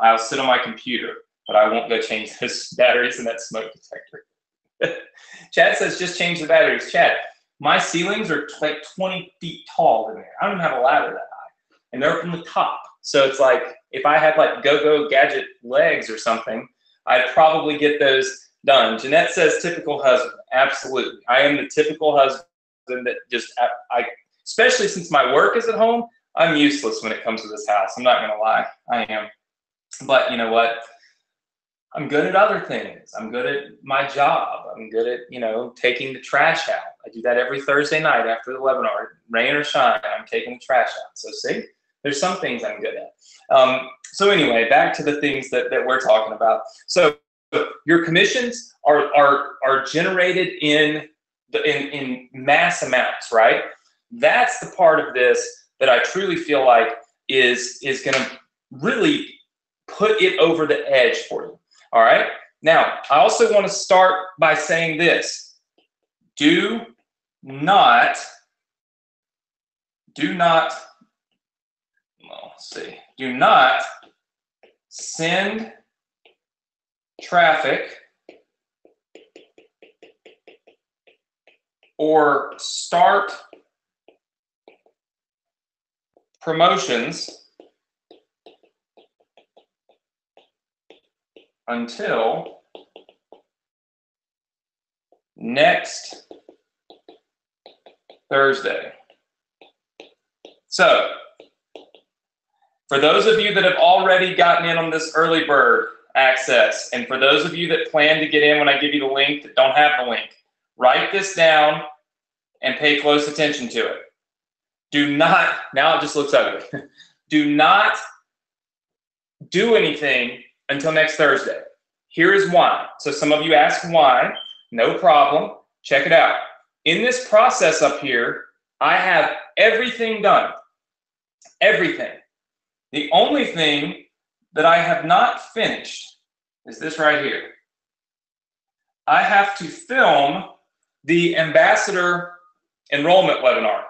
I'll sit on my computer, but I won't go change those batteries in that smoke detector. Chad says, just change the batteries. Chad, my ceilings are like 20 feet tall in there. I don't even have a ladder that high, and they're from the top. So it's like, if I had like go-go gadget legs or something, I'd probably get those done. Jeanette says, typical husband. Absolutely. I am the typical husband that just, especially since my work is at home, I'm useless when it comes to this house. I'm not going to lie. I am. But you know what? I'm good at other things. I'm good at my job. I'm good at, taking the trash out. I do that every Thursday night after the webinar. Rain or shine, I'm taking the trash out. So see, there's some things I'm good at. So anyway, back to the things that we're talking about. So your commissions are generated in mass amounts, right? That's the part of this that I truly feel like is going to really put it over the edge for you. All right. Now, I also want to start by saying this. Do not, well, let's see. Do not send traffic or start promotions until next Thursday. So, for those of you that have already gotten in on this early bird access, and for those of you that plan to get in when I give you the link that don't have the link, write this down and pay close attention to it. Do not, now it just looks ugly. Do not do anything until next Thursday. Here is why. So some of you ask why. No problem. Check it out. In this process up here, I have everything done. Everything. The only thing that I have not finished is this right here. I have to film the ambassador enrollment webinar.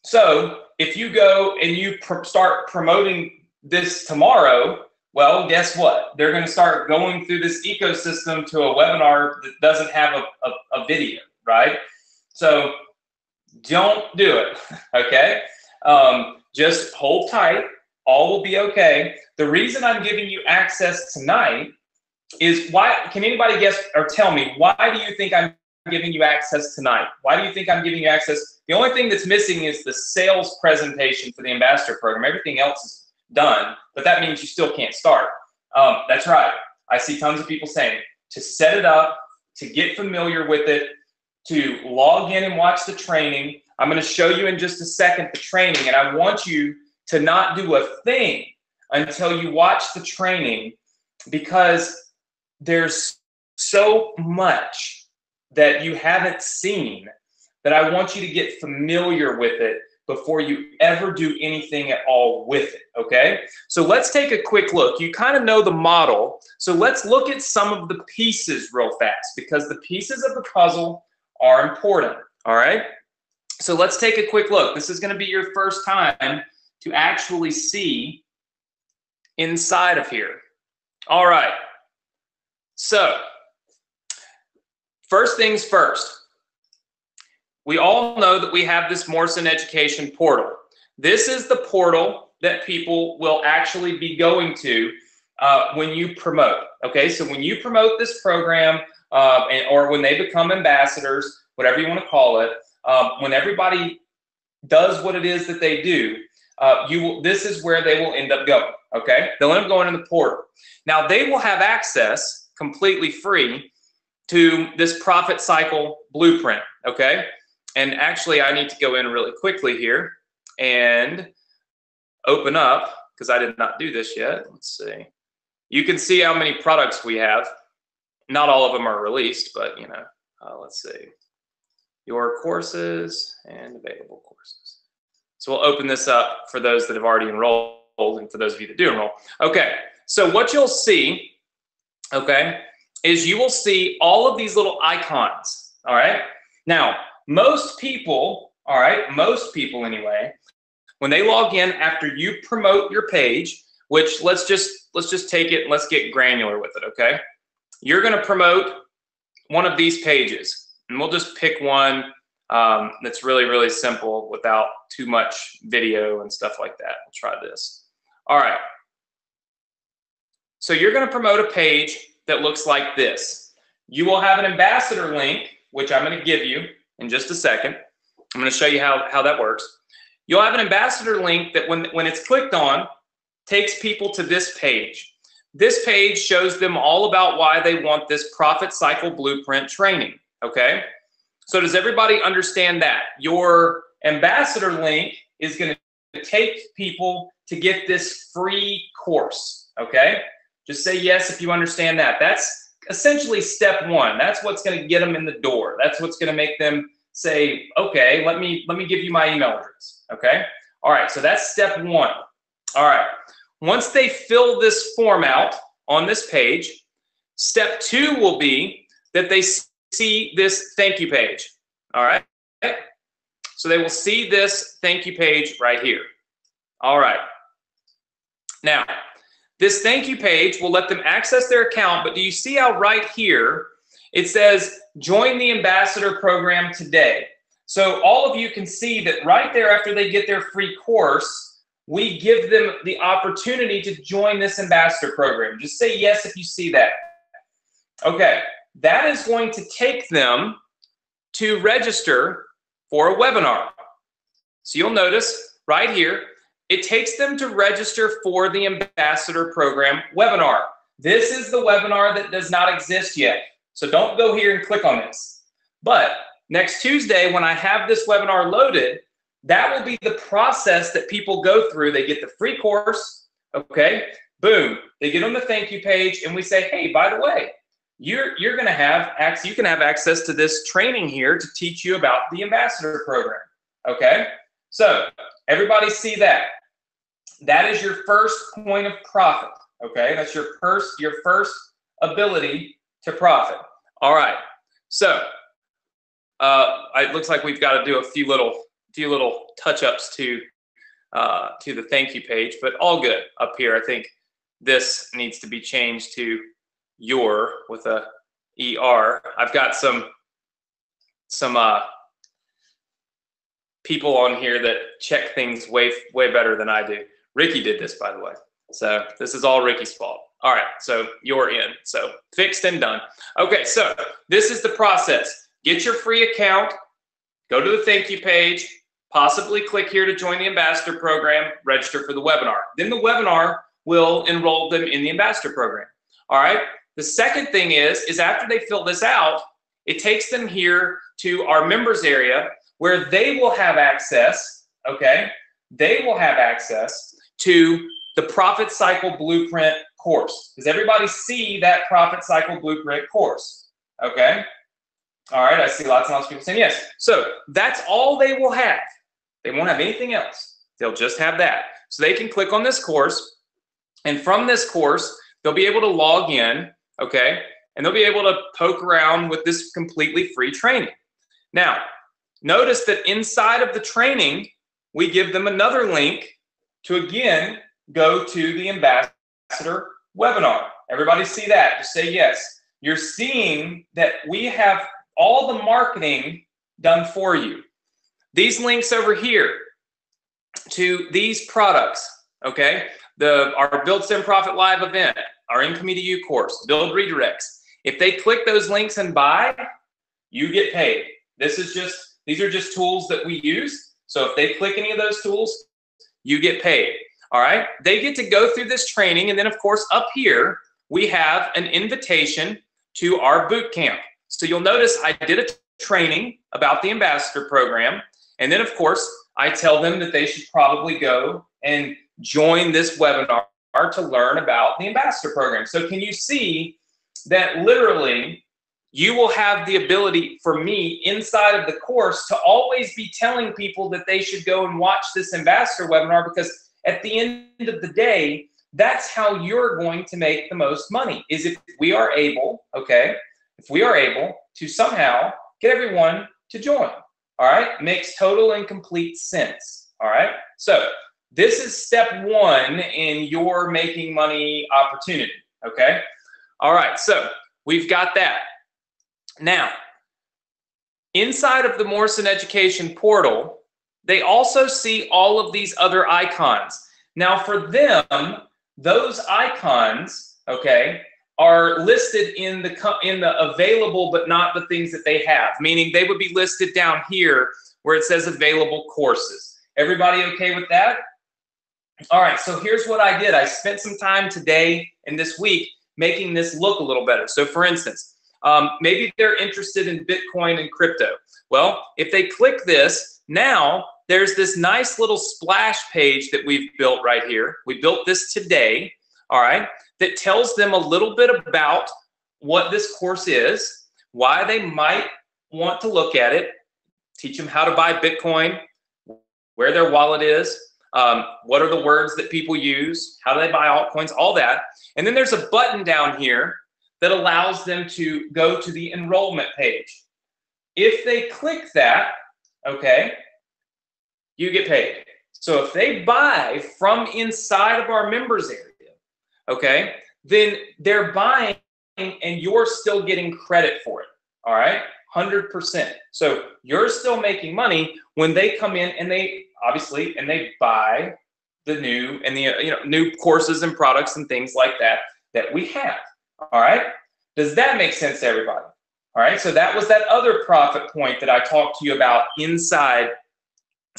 So if you go and you start promoting this tomorrow, well, guess what? They're going to start going through this ecosystem to a webinar that doesn't have a video, right? So don't do it, okay? Just hold tight. All will be okay. The reason I'm giving you access tonight is why, can anybody guess or tell me, why do you think I'm giving you access tonight? Why do you think I'm giving you access? The only thing that's missing is the sales presentation for the ambassador program. Everything else is done, but that means you still can't start. That's right. I see tons of people saying to set it up, to get familiar with it, to log in and watch the training. I'm going to show you in just a second the training, and I want you to not do a thing until you watch the training, because there's so much that you haven't seen that I want you to get familiar with it before you ever do anything at all with it, okay? So let's take a quick look. You kind of know the model, so let's look at some of the pieces real fast, because the pieces of the puzzle are important, all right? So let's take a quick look. This is going to be your first time to actually see inside of here. All right. So first things first. We all know that we have this Morrison Education portal. This is the portal that people will actually be going to when you promote. Okay, so when you promote this program, or when they become ambassadors, whatever you want to call it, when everybody does what it is that they do, this is where they will end up going. Okay, they'll end up going in the portal. Now they will have access completely free to this profit cycle blueprint. Okay, and actually I need to go in really quickly here and open up, because I did not do this yet. Let's see. You can see how many products we have. Not all of them are released, but you know, let's see. Your courses and available courses. So we'll open this up for those that have already enrolled and for those of you that do enroll. Okay, so what you'll see, okay, is you will see all of these little icons, all right? Now, most people, all right, most people anyway, when they log in after you promote your page, which let's just take it and let's get granular with it, okay? You're gonna promote one of these pages, and we'll just pick one that's really, really simple without too much video and stuff like that. We'll try this. All right. So you're gonna promote a page that looks like this. You will have an ambassador link, which I'm gonna give you in just a second. I'm gonna show you how that works. You'll have an ambassador link that when it's clicked on, takes people to this page. This page shows them all about why they want this profit cycle blueprint training, okay? So does everybody understand that? Your ambassador link is gonna take people to get this free course, okay? Just say yes if you understand that. That's essentially step one. That's what's gonna get them in the door. That's what's gonna make them say, okay, let me give you my email address, okay? All right, so that's step one. All right, once they fill this form out on this page, step two will be that they see this thank you page, all right? So they will see this thank you page right here. All right. Now, this thank you page will let them access their account, but do you see how right here it says join the ambassador program today? So all of you can see that right there after they get their free course, we give them the opportunity to join this ambassador program. Just say yes if you see that. Okay, that is going to take them to register for a webinar. So you'll notice right here, it takes them to register for the ambassador program webinar. This is the webinar that does not exist yet. So don't go here and click on this. But next Tuesday, when I have this webinar loaded, that will be the process that people go through. They get the free course, okay? Boom, they get on the thank you page and we say, hey, by the way, you're gonna have access, you can have access to this training here to teach you about the ambassador program, okay? So everybody see that. That is your first point of profit, okay? That's your first ability to profit. All right, so it looks like we've got to do a few little touch-ups to the thank you page, but all good up here. I think this needs to be changed to your with a ER. I've got some people on here that check things way better than I do. Ricky did this, by the way. So this is all Ricky's fault. All right, so you're in. So fixed and done. Okay, so this is the process. Get your free account, go to the thank you page, possibly click here to join the ambassador program, register for the webinar. Then the webinar will enroll them in the ambassador program. All right, the second thing is after they fill this out, it takes them here to our members area where they will have access, okay? They will have access to the Profit Cycle Blueprint course. Does everybody see that Profit Cycle Blueprint course? Okay. All right, I see lots and lots of people saying yes. So that's all they will have. They won't have anything else. They'll just have that. So they can click on this course, and from this course, they'll be able to log in, okay? And they'll be able to poke around with this completely free training. Now, notice that inside of the training, we give them another link to, again, go to the ambassador webinar. Everybody see that? Just say yes. You're seeing that we have all the marketing done for you. These links over here to these products, okay? our Build Sim Profit Live event, our Income to You course, Build Redirects. If they click those links and buy, you get paid. These are just tools that we use. So if they click any of those tools, you get paid. All right. They get to go through this training. And then, of course, up here, we have an invitation to our boot camp. So you'll notice I did a training about the ambassador program. And then, of course, I tell them that they should probably go and join this webinar to learn about the ambassador program. So can you see that literally you will have the ability for me inside of the course to always be telling people that they should go and watch this ambassador webinar, because at the end of the day, that's how you're going to make the most money, is if we are able, okay, if we are able to somehow get everyone to join. All right, makes total and complete sense. All right, so this is step one in your making money opportunity. Okay, all right, so we've got that. Now, inside of the Morrison Education portal, they also see all of these other icons. Now, for them, those icons, okay, are listed in the available, but not the things that they have, meaning they would be listed down here where it says available courses. Everybody okay with that? All right, so here's what I did. I spent some time today and this week making this look a little better. So for instance, maybe they're interested in Bitcoin and crypto. Well, if they click this, now there's this nice little splash page that we've built right here. We built this today, all right, that tells them a little bit about what this course is, why they might want to look at it, teach them how to buy Bitcoin, where their wallet is, what are the words that people use, how do they buy altcoins, all that. And then there's a button down here that allows them to go to the enrollment page. If they click that, okay, you get paid. So if they buy from inside of our members area, okay, then they're buying and you're still getting credit for it, all right, 100%. So you're still making money when they come in and they obviously, and they buy the new and the new courses and products and things like that that we have, all right? Does that make sense to everybody? All right, so that was that other profit point that I talked to you about inside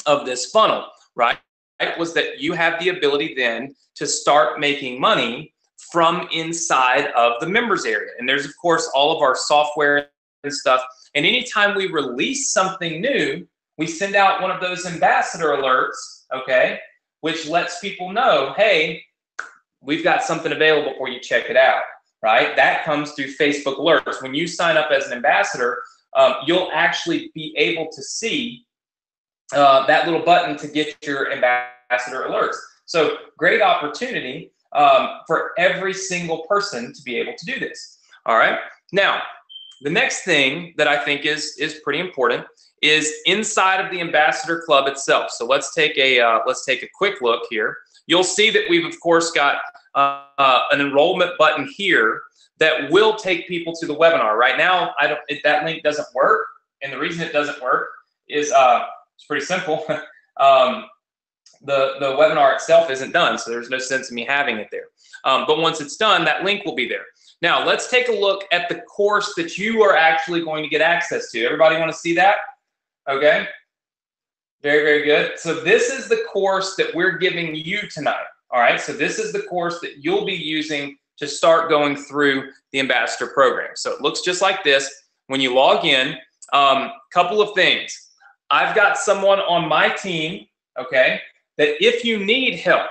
of this funnel, right? It was that you have the ability then to start making money from inside of the members area. And there's, of course, all of our software and stuff. And anytime we release something new, we send out one of those ambassador alerts, okay, which lets people know, hey, we've got something available for you, check it out, right? That comes through Facebook alerts. When you sign up as an ambassador, you'll actually be able to see that little button to get your ambassador alerts. So great opportunity for every single person to be able to do this. All right. Now, the next thing that I think is pretty important is inside of the ambassador club itself. So let's take a quick look here. You'll see that we've of course got an enrollment button here that will take people to the webinar. Right now, that link doesn't work, and the reason it doesn't work is it's pretty simple. The webinar itself isn't done, so there's no sense in me having it there. But once it's done, that link will be there. Now, let's take a look at the course that you are actually going to get access to. Everybody want to see that? Okay. Very, very good. So this is the course that we're giving you tonight. All right. So this is the course that you'll be using to start going through the ambassador program. So it looks just like this. When you log in, couple of things. I've got someone on my team, okay, that if you need help,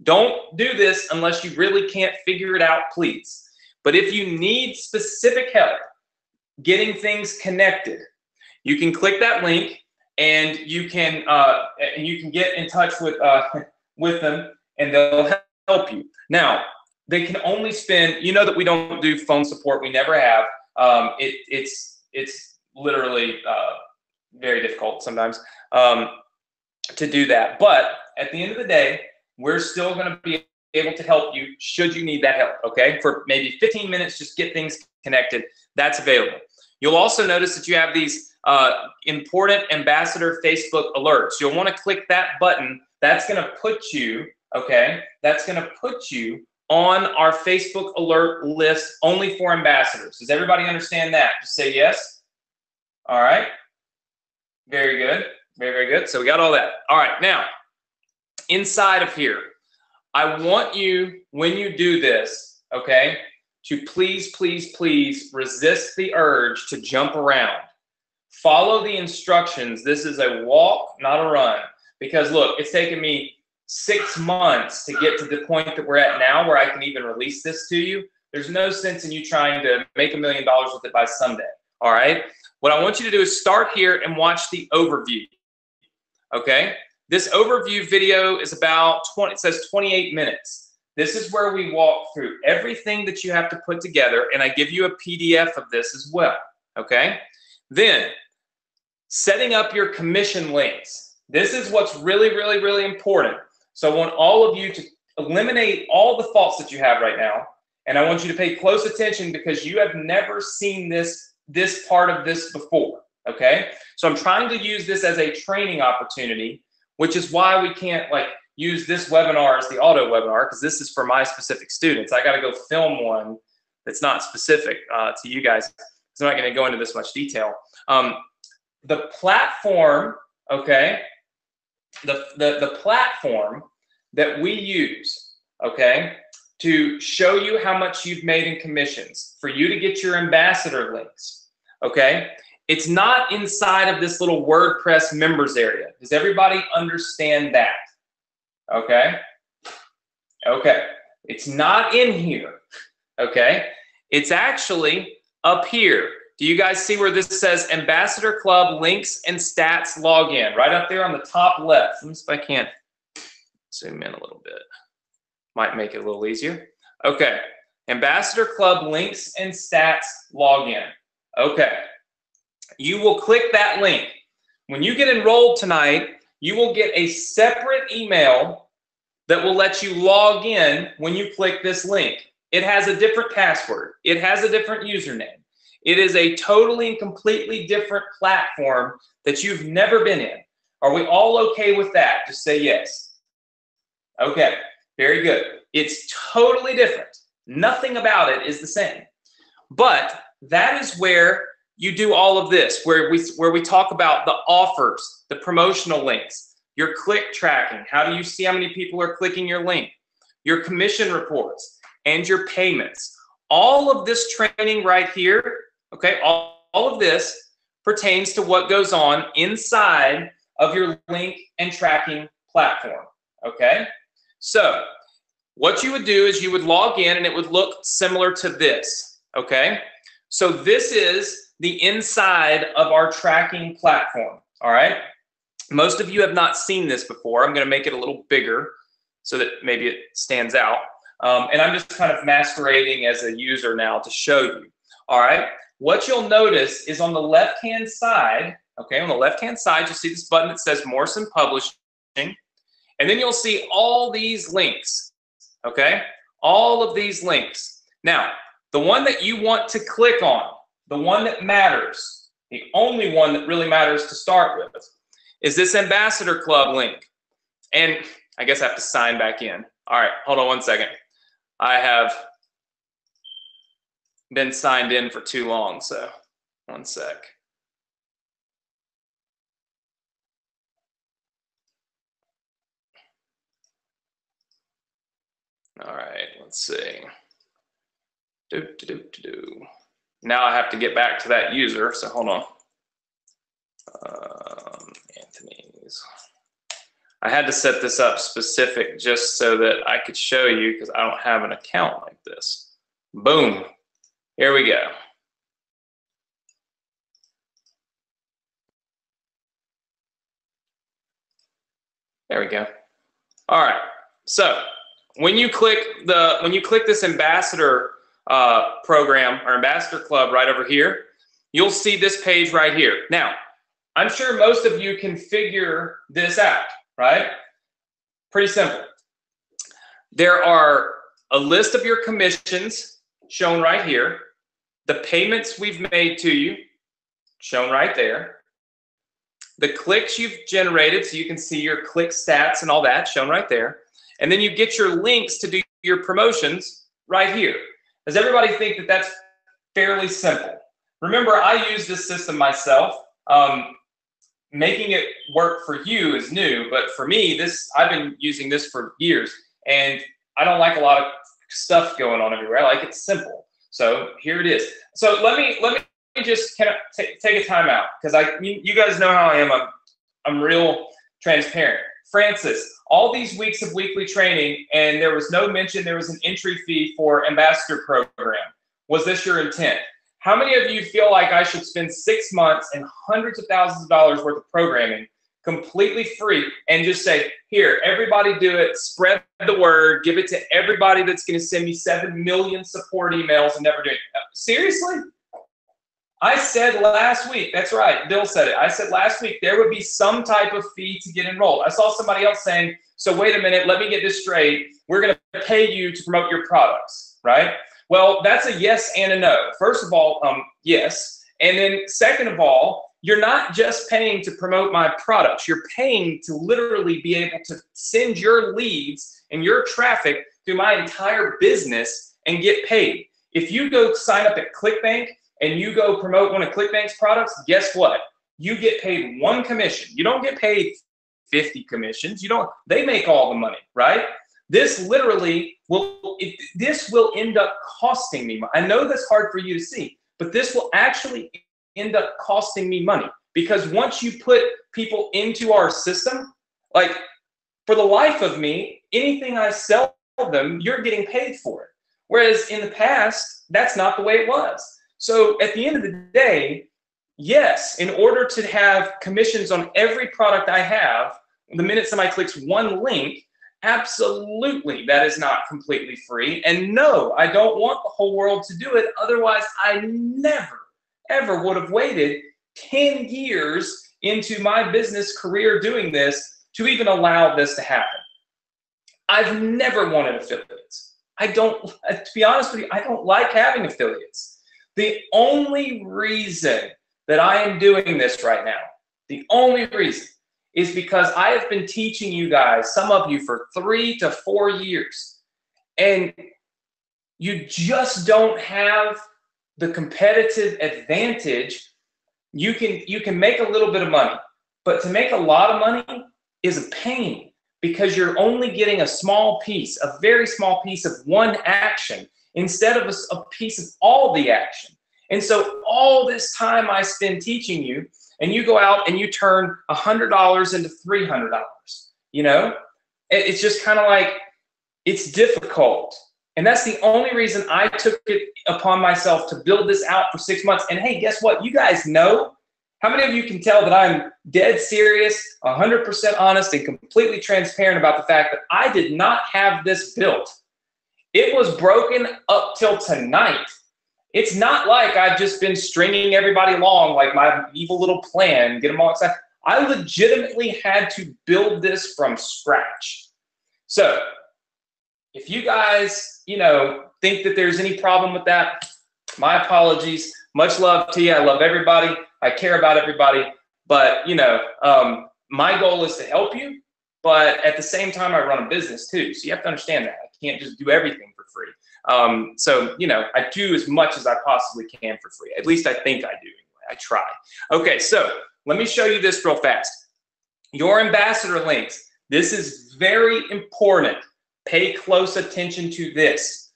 don't do this unless you really can't figure it out, please. But if you need specific help getting things connected, you can click that link and you can get in touch with them and they'll help you. Now, they can only spend, you know that we don't do phone support, we never have. It's literally very difficult sometimes to do that. But at the end of the day, we're still going to be able to help you should you need that help, okay? For maybe 15 minutes, just get things connected. That's available. You'll also notice that you have these important ambassador Facebook alerts. You'll want to click that button. That's going to put you, okay, that's going to put you on our Facebook alert list only for ambassadors. Does everybody understand that? Just say yes. All right. Very good. Very, very good. So we got all that. All right. Now, inside of here, I want you, when you do this, okay, to please, please, please resist the urge to jump around. Follow the instructions. This is a walk, not a run. Because look, it's taken me 6 months to get to the point that we're at now where I can even release this to you. There's no sense in you trying to make $1 million with it by Sunday. All right. What I want you to do is start here and watch the overview. Okay. This overview video is about it says 28 minutes. This is where we walk through everything that you have to put together, and I give you a PDF of this as well. Okay. Then setting up your commission links. This is what's really, really, really important. So I want all of you to eliminate all the thoughts that you have right now. And I want you to pay close attention because you have never seen this part of this before. Okay. So I'm trying to use this as a training opportunity, which is why we can't use this webinar as the auto webinar, because this is for my specific students. I got to go film one that's not specific to you guys. So I'm not going to go into this much detail. The platform, okay, the platform that we use, okay, to show you how much you've made in commissions, for you to get your ambassador links, okay, it's not inside of this little WordPress members area. Does everybody understand that? Okay. Okay. It's not in here. Okay. It's actually up here. Do you guys see where this says Ambassador Club links and stats login? Right up there on the top left. Let me see if I can't zoom in a little bit. Might make it a little easier. Okay. Ambassador Club links and stats login. Okay. You will click that link. When you get enrolled tonight, you will get a separate email that will let you log in when you click this link. It has a different password. It has a different username. It is a totally and completely different platform that you've never been in. Are we all okay with that? Just say yes. Okay, very good. It's totally different. Nothing about it is the same. But that is where you do all of this, where we talk about the offers, the promotional links, your click tracking. How do you see how many people are clicking your link? Your commission reports and your payments. All of this training right here, okay, all of this pertains to what goes on inside of your link and tracking platform, okay? So what you would do is you would log in and it would look similar to this, okay? So this is the inside of our tracking platform, all right? Most of you have not seen this before. I'm going to make it a little bigger so that maybe it stands out. And I'm just kind of masquerading as a user now to show you, all right? What you'll notice is on the left-hand side, okay, on the left-hand side, you'll see this button that says Morrison Publishing, and then you'll see all these links, okay? All of these links. Now, the one that you want to click on, the one that matters, the only one that really matters to start with, is this Ambassador Club link. And I guess I have to sign back in. All right, hold on one second. I have been signed in for too long, so one sec. All right, let's see. Now I have to get back to that user, so hold on. Anthony's. I had to set this up specific just so that I could show you because I don't have an account like this. Boom. Here we go. There we go. All right. So when you click this ambassador program or ambassador club right over here, you'll see this page right here. Now, I'm sure most of you can figure this out, right? Pretty simple. There are a list of your commissions shown right here, the payments we've made to you shown right there, the clicks you've generated, so you can see your click stats and all that shown right there, And then you get your links to do your promotions right here. Does everybody think that that's fairly simple? Remember, I use this system myself. Making it work for you is new, but for me, I've been using this for years, and I don't like a lot of stuff going on everywhere. I like it simple. So here it is. So let me just kind of take a time out, because you guys know how I am. I'm real transparent. Francis, all these weeks of weekly training, and there was no mention there was an entry fee for ambassador program. Was this your intent? How many of you feel like I should spend 6 months and hundreds of thousands of dollars worth of programming completely free and just say, here, everybody do it, spread the word, give it to everybody that's going to send me 7 million support emails and never do it? Seriously? I said last week, that's right, Bill said it. I said last week there would be some type of fee to get enrolled. I saw somebody else saying, so wait a minute, let me get this straight. We're going to pay you to promote your products, right? Well, that's a yes and a no. First of all, yes. And then second of all, you're not just paying to promote my products. You're paying to literally be able to send your leads and your traffic through my entire business and get paid. If you go sign up at ClickBank and you go promote one of ClickBank's products, guess what? You get paid 1 commission. You don't get paid 50 commissions. They make all the money, right? This literally this will end up costing me money. I know that's hard for you to see, but this will actually end up costing me money, because once you put people into our system, like for the life of me, anything I sell them, you're getting paid for it. Whereas in the past, that's not the way it was. So at the end of the day, yes, in order to have commissions on every product I have, the minute somebody clicks one link, absolutely, that is not completely free. And no, I don't want the whole world to do it. Otherwise, I never, ever would have waited 10 years into my business career doing this to even allow this to happen. I've never wanted affiliates. To be honest with you, I don't like having affiliates. The only reason that I am doing this right now, the only reason, is because I have been teaching you guys, some of you, for 3 to 4 years. And you just don't have the competitive advantage. You can make a little bit of money, but to make a lot of money is a pain, because you're only getting a small piece, a very small piece of one action, instead of a piece of all the action. And so all this time I spend teaching you, and you go out and you turn $100 into $300, it's just kind of like, it's difficult. And that's the only reason I took it upon myself to build this out for 6 months. And hey, guess what? You guys know, how many of you can tell that I'm dead serious, 100% honest, and completely transparent about the fact that I did not have this built? It was broken up till tonight. It's not like I've just been stringing everybody along like my evil little plan, get them all excited. I legitimately had to build this from scratch. So if you guys, think that there's any problem with that, my apologies. Much love to you. I love everybody. I care about everybody. But, my goal is to help you. But at the same time, I run a business too. So you have to understand that. I can't just do everything for free. I do as much as I possibly can for free. At least I think I do anyway. I try. Okay, so let me show you this real fast. Your ambassador links. This is very important. Pay close attention to this.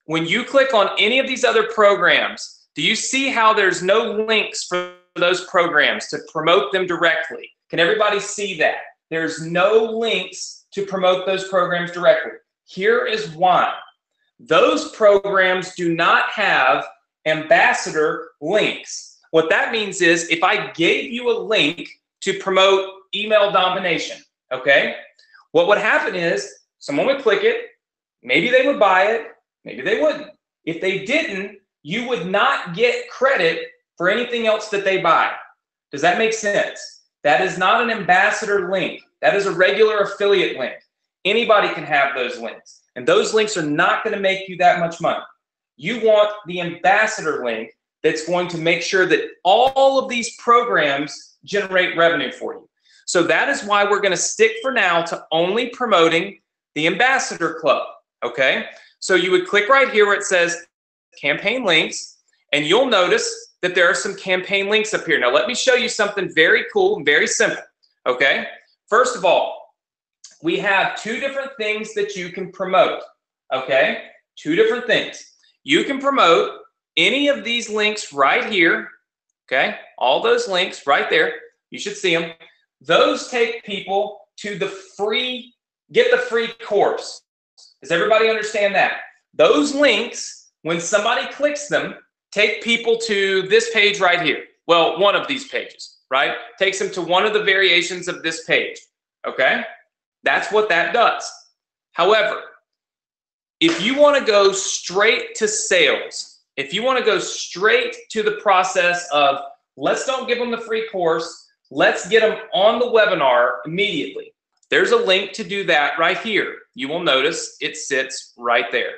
When you click on any of these other programs, do you see how there's no links for those programs to promote them directly? Can everybody see that? There's no links to promote those programs directly. Here is why. Those programs do not have ambassador links. What that means is, if I gave you a link to promote email domination, okay, what would happen is someone would click it, maybe they would buy it, maybe they wouldn't. If they didn't, you would not get credit for anything else that they buy. Does that make sense? That is not an ambassador link. That is a regular affiliate link. Anybody can have those links. And those links are not going to make you that much money. You want the ambassador link that's going to make sure that all of these programs generate revenue for you. So that is why we're going to stick for now to only promoting the Ambassador Club, okay? So you would click right here where it says campaign links, and you'll notice that there are some campaign links up here. Now, let me show you something very cool and very simple, okay? First of all, we have two different things that you can promote, okay? Two different things. You can promote any of these links right here, okay? All those links right there. You should see them. Those take people to the free, get the free course. Does everybody understand that? Those links, when somebody clicks them, take people to this page right here. Well, one of these pages, right? Takes them to one of the variations of this page, okay? That's what that does. However, if you want to go straight to sales, if you want to go straight to the process of let's don't give them the free course, let's get them on the webinar immediately. There's a link to do that right here. You will notice it sits right there.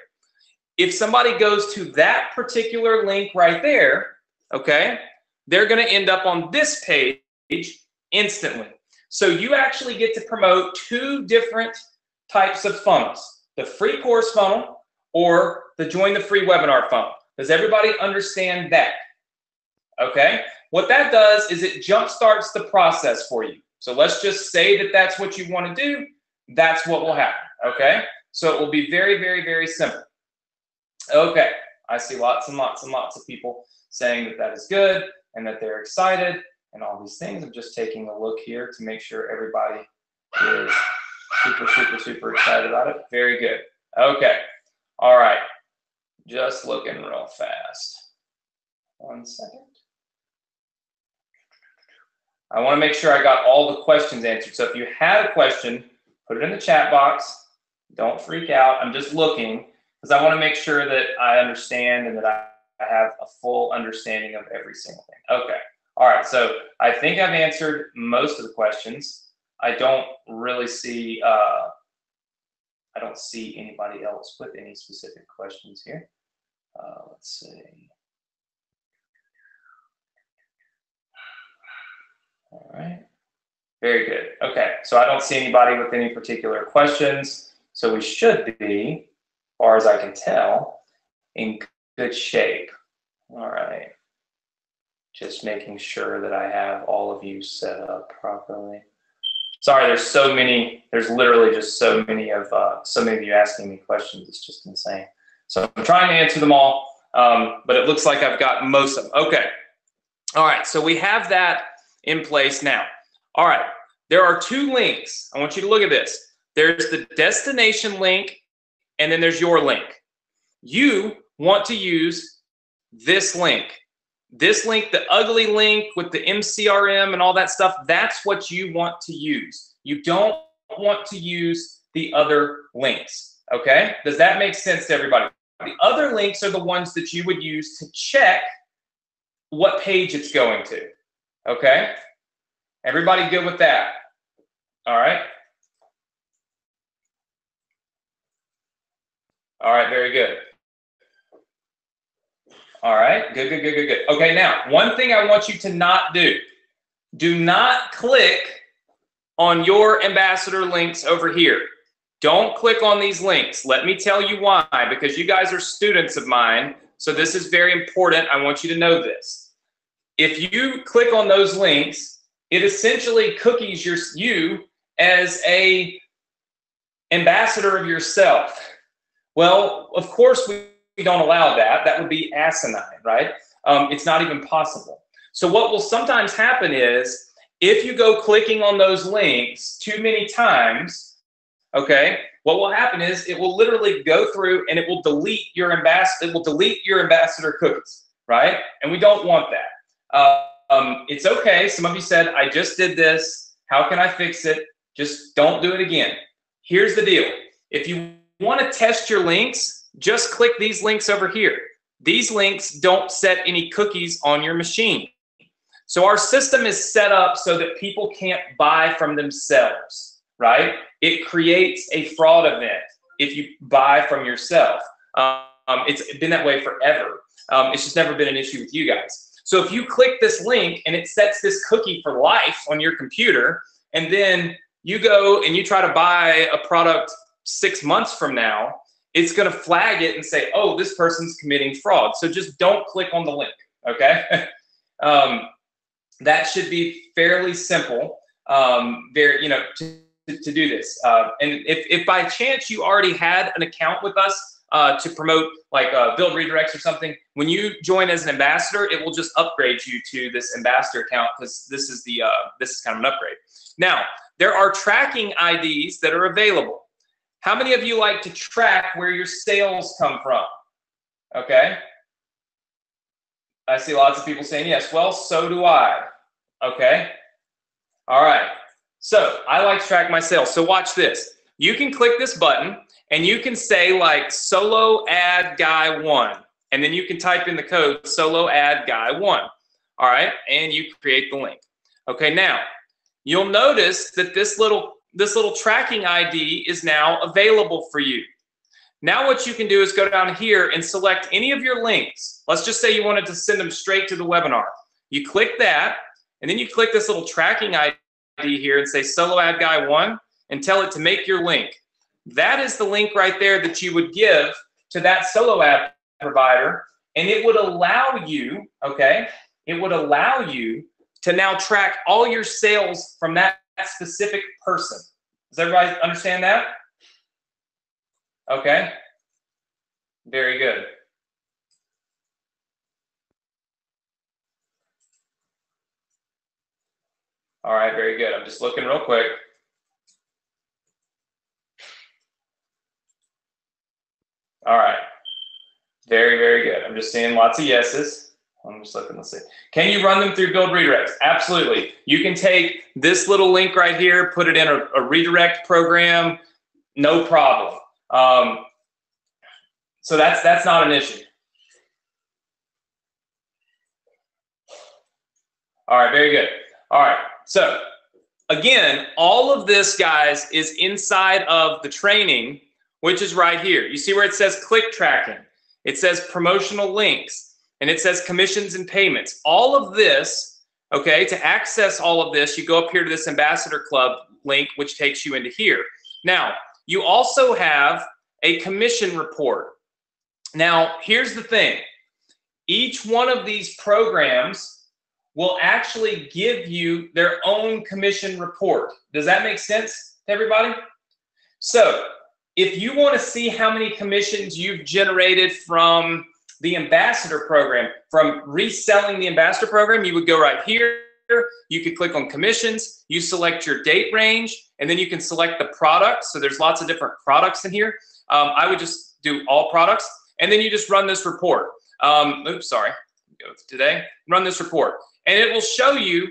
If somebody goes to that particular link right there, okay, they're going to end up on this page instantly. So you actually get to promote two different types of funnels, the free course funnel or the join the free webinar funnel. Does everybody understand that? Okay. What that does is it jumpstarts the process for you. So let's just say that that's what you want to do. That's what will happen. Okay. So it will be very, very, very simple. Okay. I see lots and lots and lots of people saying that that is good and that they're excited and all these things. I'm just taking a look here to make sure everybody is super, super, super excited about it. Very good. Okay. All right. Just looking real fast. 1 second. I want to make sure I got all the questions answered. So if you had a question, put it in the chat box. Don't freak out. I'm just looking because I want to make sure that I understand and that I have a full understanding of every single thing. Okay. All right. So I think I've answered most of the questions. I don't really see, I don't see anybody else with any specific questions here. Let's see. All right. Very good. Okay. So I don't see anybody with any particular questions. So we should be, as far as I can tell, in good shape. All right. Just making sure that I have all of you set up properly. Sorry, there's so many. There's literally just so many of you asking me questions. It's just insane. So I'm trying to answer them all, but it looks like I've got most of them. Okay. All right. So we have that in place now. All right. There are two links. I want you to look at this. There's the destination link, and then there's your link. You want to use this link. This link, the ugly link with the MCRM and all that stuff, that's what you want to use. You don't want to use the other links, okay? Does that make sense to everybody? The other links are the ones that you would use to check what page it's going to, okay? Everybody good with that? All right. All right, very good. All right, good, good, good, good, good. Okay, now, one thing I want you to not do not click on your ambassador links over here. Don't click on these links. Let me tell you why, because you guys are students of mine, so this is very important. I want you to know this. If you click on those links, it essentially cookies you as a ambassador of yourself. Well, of course, we don't allow that. That would be asinine, right? It's not even possible. So what will sometimes happen is if you go clicking on those links too many times, okay, what will happen is it will literally go through and it will delete your ambassador cookies, right? And we don't want that. It's okay. Some of you said, I just did this. How can I fix it? Just don't do it again. Here's the deal. If you want to test your links, just click these links over here. These links don't set any cookies on your machine. So our system is set up so that people can't buy from themselves, right? It creates a fraud event if you buy from yourself. It's been that way forever. It's just never been an issue with you guys. So if you click this link and it sets this cookie for life on your computer, and then you go and you try to buy a product 6 months from now, it's going to flag it and say, oh, this person's committing fraud. So just don't click on the link, okay? That should be fairly simple, to do this. And if by chance you already had an account with us to promote like build redirects or something, when you join as an ambassador, it will just upgrade you to this ambassador account, because this is kind of an upgrade. Now, there are tracking IDs that are available. How many of you like to track where your sales come from? Okay. I see lots of people saying yes. Well, so do I. Okay. All right. So I like to track my sales. So watch this. You can click this button and you can say like solo ad guy 1. And then you can type in the code solo ad guy 1. All right. And you create the link. Okay. Now you'll notice that this little tracking ID is now available for you. Now what you can do is go down here and select any of your links. Let's just say you wanted to send them straight to the webinar. You click that, and then you click this little tracking ID here and say solo ad guy 1 and tell it to make your link. That is the link right there that you would give to that solo ad provider, and it would allow you, okay, it would allow you to now track all your sales from that specific person. Does everybody understand that? Okay. Very good. All right, very good. I'm just looking real quick. All right. Very, very good. I'm just seeing lots of yeses. I'm just looking, let's see. Can you run them through build redirects? Absolutely. You can take this little link right here, put it in a redirect program, no problem. So that's not an issue. All right, very good. All right, so again, all of this, guys, is inside of the training, which is right here. You see where it says click tracking, it says promotional links, and it says commissions and payments. All of this, okay, to access all of this, you go up here to this Ambassador Club link, which takes you into here. Now, you also have a commission report. Now, here's the thing. Each one of these programs will actually give you their own commission report. Does that make sense to everybody? So, if you want to see how many commissions you've generated from the Ambassador program, from reselling the Ambassador program, you would go right here. You could click on commissions, you select your date range, and then you can select the products. So there's lots of different products in here. I would just do all products, and then you just run this report. Oops, sorry. Go to today. Run this report, and it will show you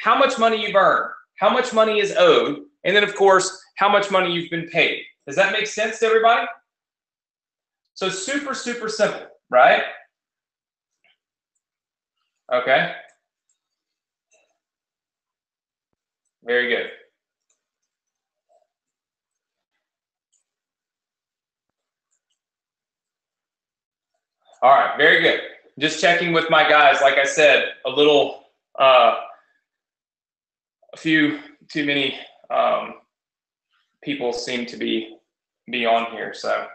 how much money you've earned, how much money is owed, and then, of course, how much money you've been paid. Does that make sense to everybody? So super, super simple, right? Okay. Very good. All right, very good. Just checking with my guys. Like I said, a few too many people seem to be on here. So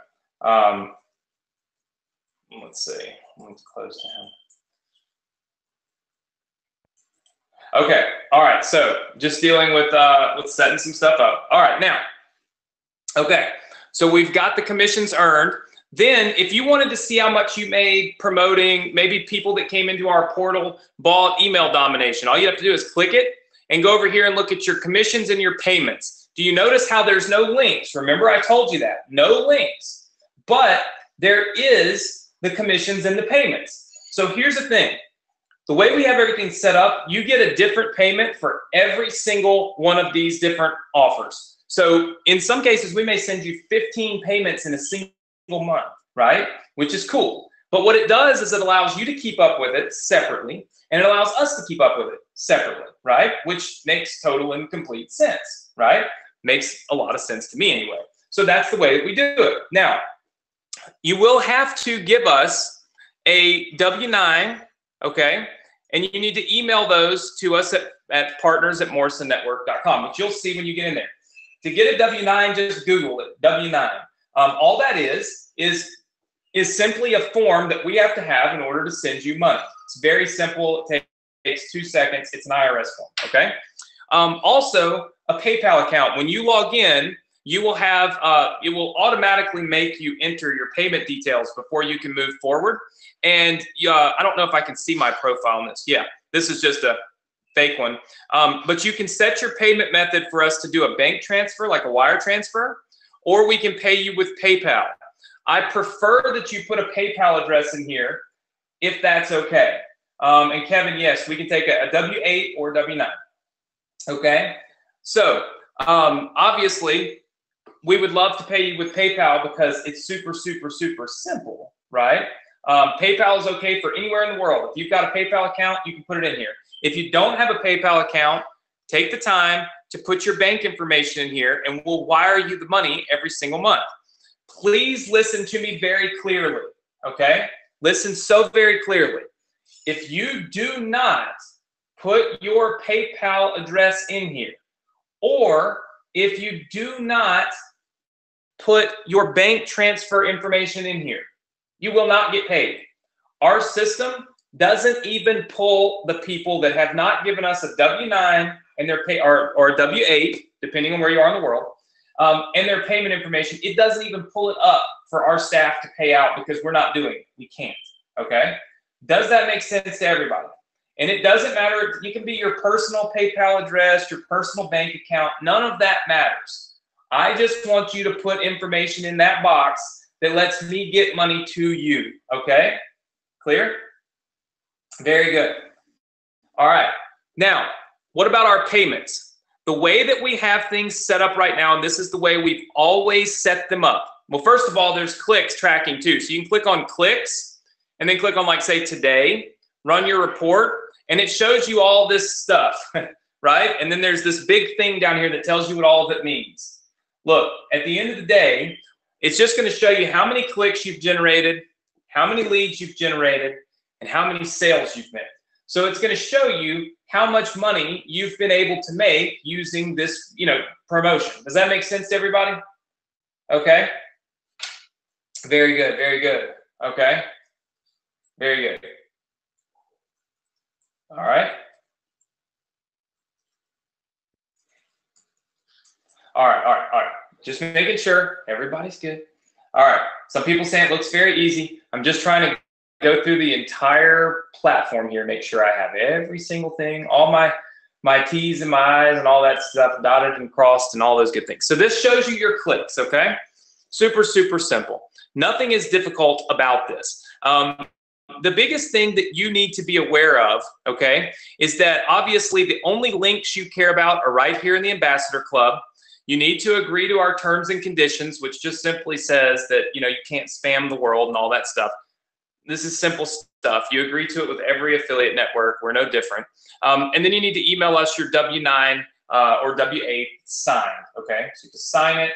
let's see. Let's close down. Okay. All right. So just dealing with setting some stuff up. All right. Now, okay. So we've got the commissions earned. Then if you wanted to see how much you made promoting, maybe people that came into our portal bought email domination, all you have to do is click it and go over here and look at your commissions and your payments. Do you notice how there's no links? Remember, I told you that. No links. But there is the commissions and the payments. So here's the thing. The way we have everything set up, you get a different payment for every single one of these different offers. So in some cases, we may send you 15 payments in a single month, right? Which is cool. But what it does is it allows you to keep up with it separately, and it allows us to keep up with it separately, right? Which makes total and complete sense, right? Makes a lot of sense to me anyway. So that's the way that we do it. Now, you will have to give us a W-9, okay? And you need to email those to us at partners@morrisonnetwork.com, which you'll see when you get in there. To get a W-9, just Google it, W-9. All that is simply a form that we have to have in order to send you money. It's very simple. It takes 2 seconds. It's an IRS form, okay? Also, a PayPal account. When you log in, you will have, it will automatically make you enter your payment details before you can move forward. And I don't know if I can see my profile on this. Yeah, this is just a fake one. But you can set your payment method for us to do a bank transfer, like a wire transfer, or we can pay you with PayPal. I prefer that you put a PayPal address in here, if that's okay. And Kevin, yes, we can take a W-8 or W-9. Okay, so obviously, we would love to pay you with PayPal because it's super, super, super simple, right? PayPal is okay for anywhere in the world. If you've got a PayPal account, you can put it in here. If you don't have a PayPal account, take the time to put your bank information in here and we'll wire you the money every single month. Please listen to me very clearly, okay? Listen so very clearly. If you do not put your PayPal address in here, or if you do not put your bank transfer information in here, you will not get paid. Our system doesn't even pull the people that have not given us a W-9 and their pay or a W-8, depending on where you are in the world, and their payment information. It doesn't even pull it up for our staff to pay out because we're not doing it. We can't, okay? Does that make sense to everybody? And it doesn't matter. You can be your personal PayPal address, your personal bank account. None of that matters. I just want you to put information in that box that lets me get money to you, okay? Clear? Very good. All right. Now, what about our payments? The way that we have things set up right now, and this is the way we've always set them up. Well, first of all, there's clicks tracking too. So you can click on clicks and then click on, like, say, today, run your report, and it shows you all this stuff, right? And then there's this big thing down here that tells you what all of it means. Look, at the end of the day, it's just going to show you how many clicks you've generated, how many leads you've generated, and how many sales you've made. So it's going to show you how much money you've been able to make using this, promotion. Does that make sense to everybody? Okay. Very good. Very good. Okay. Very good. All right. All right. Just making sure everybody's good. All right. Some people say it looks very easy. I'm just trying to go through the entire platform here, make sure I have every single thing, all my T's and my I's and all that stuff dotted and crossed and all those good things. So this shows you your clicks, okay? Super, super simple. Nothing is difficult about this. The biggest thing that you need to be aware of, okay, is that obviously the only links you care about are right here in the Ambassador Club. You need to agree to our terms and conditions, which just simply says that, you can't spam the world and all that stuff. This is simple stuff. You agree to it with every affiliate network. We're no different. And then you need to email us your W-9 or W-8 signed, okay? So you just sign it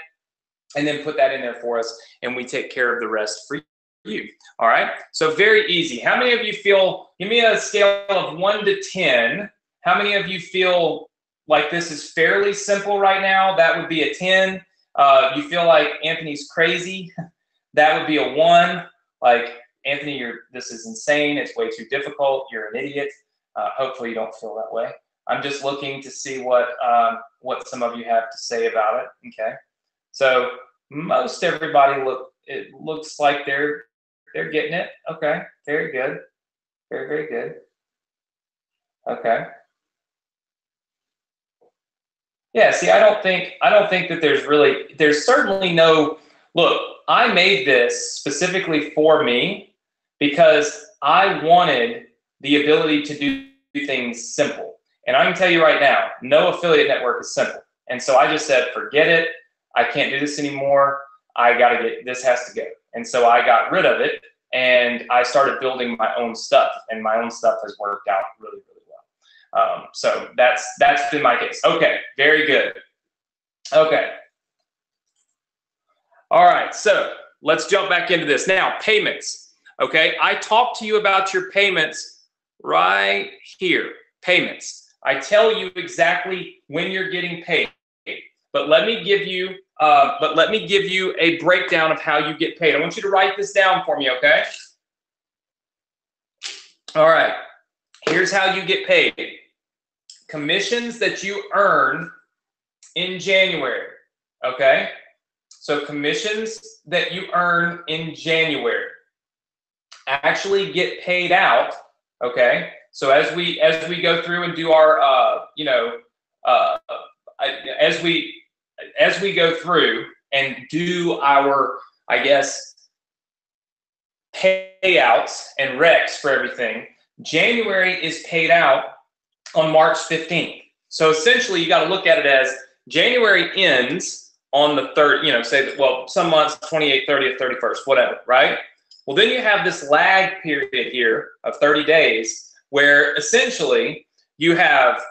and then put that in there for us, and we take care of the rest for you. All right? So very easy. How many of you feel, give me a scale of 1 to 10, how many of you feel like this is fairly simple right now? That would be a 10. You feel like Anthony's crazy? That would be a 1. Like, Anthony, this is insane. It's way too difficult. You're an idiot. Hopefully you don't feel that way. I'm just looking to see what some of you have to say about it. Okay. So most everybody it looks like they're getting it. Okay. Very good. Very, very good. Okay. Yeah, see, I don't think that there's certainly no, look, I made this specifically for me because I wanted the ability to do things simple. And I can tell you right now, no affiliate network is simple. And so I just said, forget it. I can't do this anymore. This has to go. And so I got rid of it and I started building my own stuff, and my own stuff has worked out really, really well. So that's been my case. Okay, very good. Okay. All right, so let's jump back into this. Now, payments, okay? I talked to you about your payments right here, payments. I tell you exactly when you're getting paid. But let me give you a breakdown of how you get paid. I want you to write this down for me, okay? All right. Here's how you get paid. Commissions that you earn in January, okay? So commissions that you earn in January actually get paid out, okay? So as we go through and do our, as we go through and do our, I guess, payouts and recs for everything, January is paid out on March 15th. So essentially, you got to look at it as January ends on the 3rd, say that, well, some months, 28th, 30th, 31st, whatever, right? Well, then you have this lag period here of 30 days where essentially you have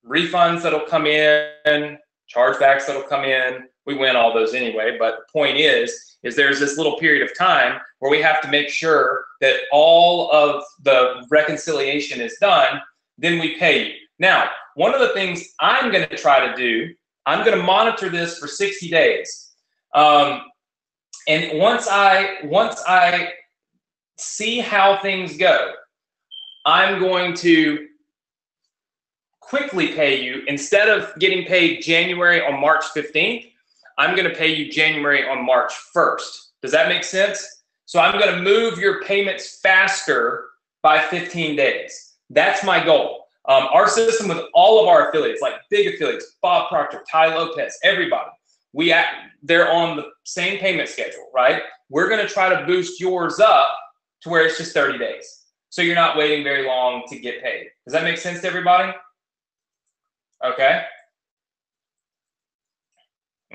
refunds that'll come in, chargebacks that'll come in. We win all those anyway, but the point is there's this little period of time where we have to make sure that all of the reconciliation is done, then we pay you. Now, one of the things I'm going to try to do, I'm going to monitor this for 60 days. And once I see how things go, I'm going to quickly pay you. Instead of getting paid January on March 15th, I'm going to pay you January on March 1st. Does that make sense? So I'm going to move your payments faster by 15 days. That's my goal. Our system with all of our affiliates, like big affiliates, Bob Proctor, Ty Lopez, everybody, they're on the same payment schedule, right? We're going to try to boost yours up to where it's just 30 days. So you're not waiting very long to get paid. Does that make sense to everybody? Okay.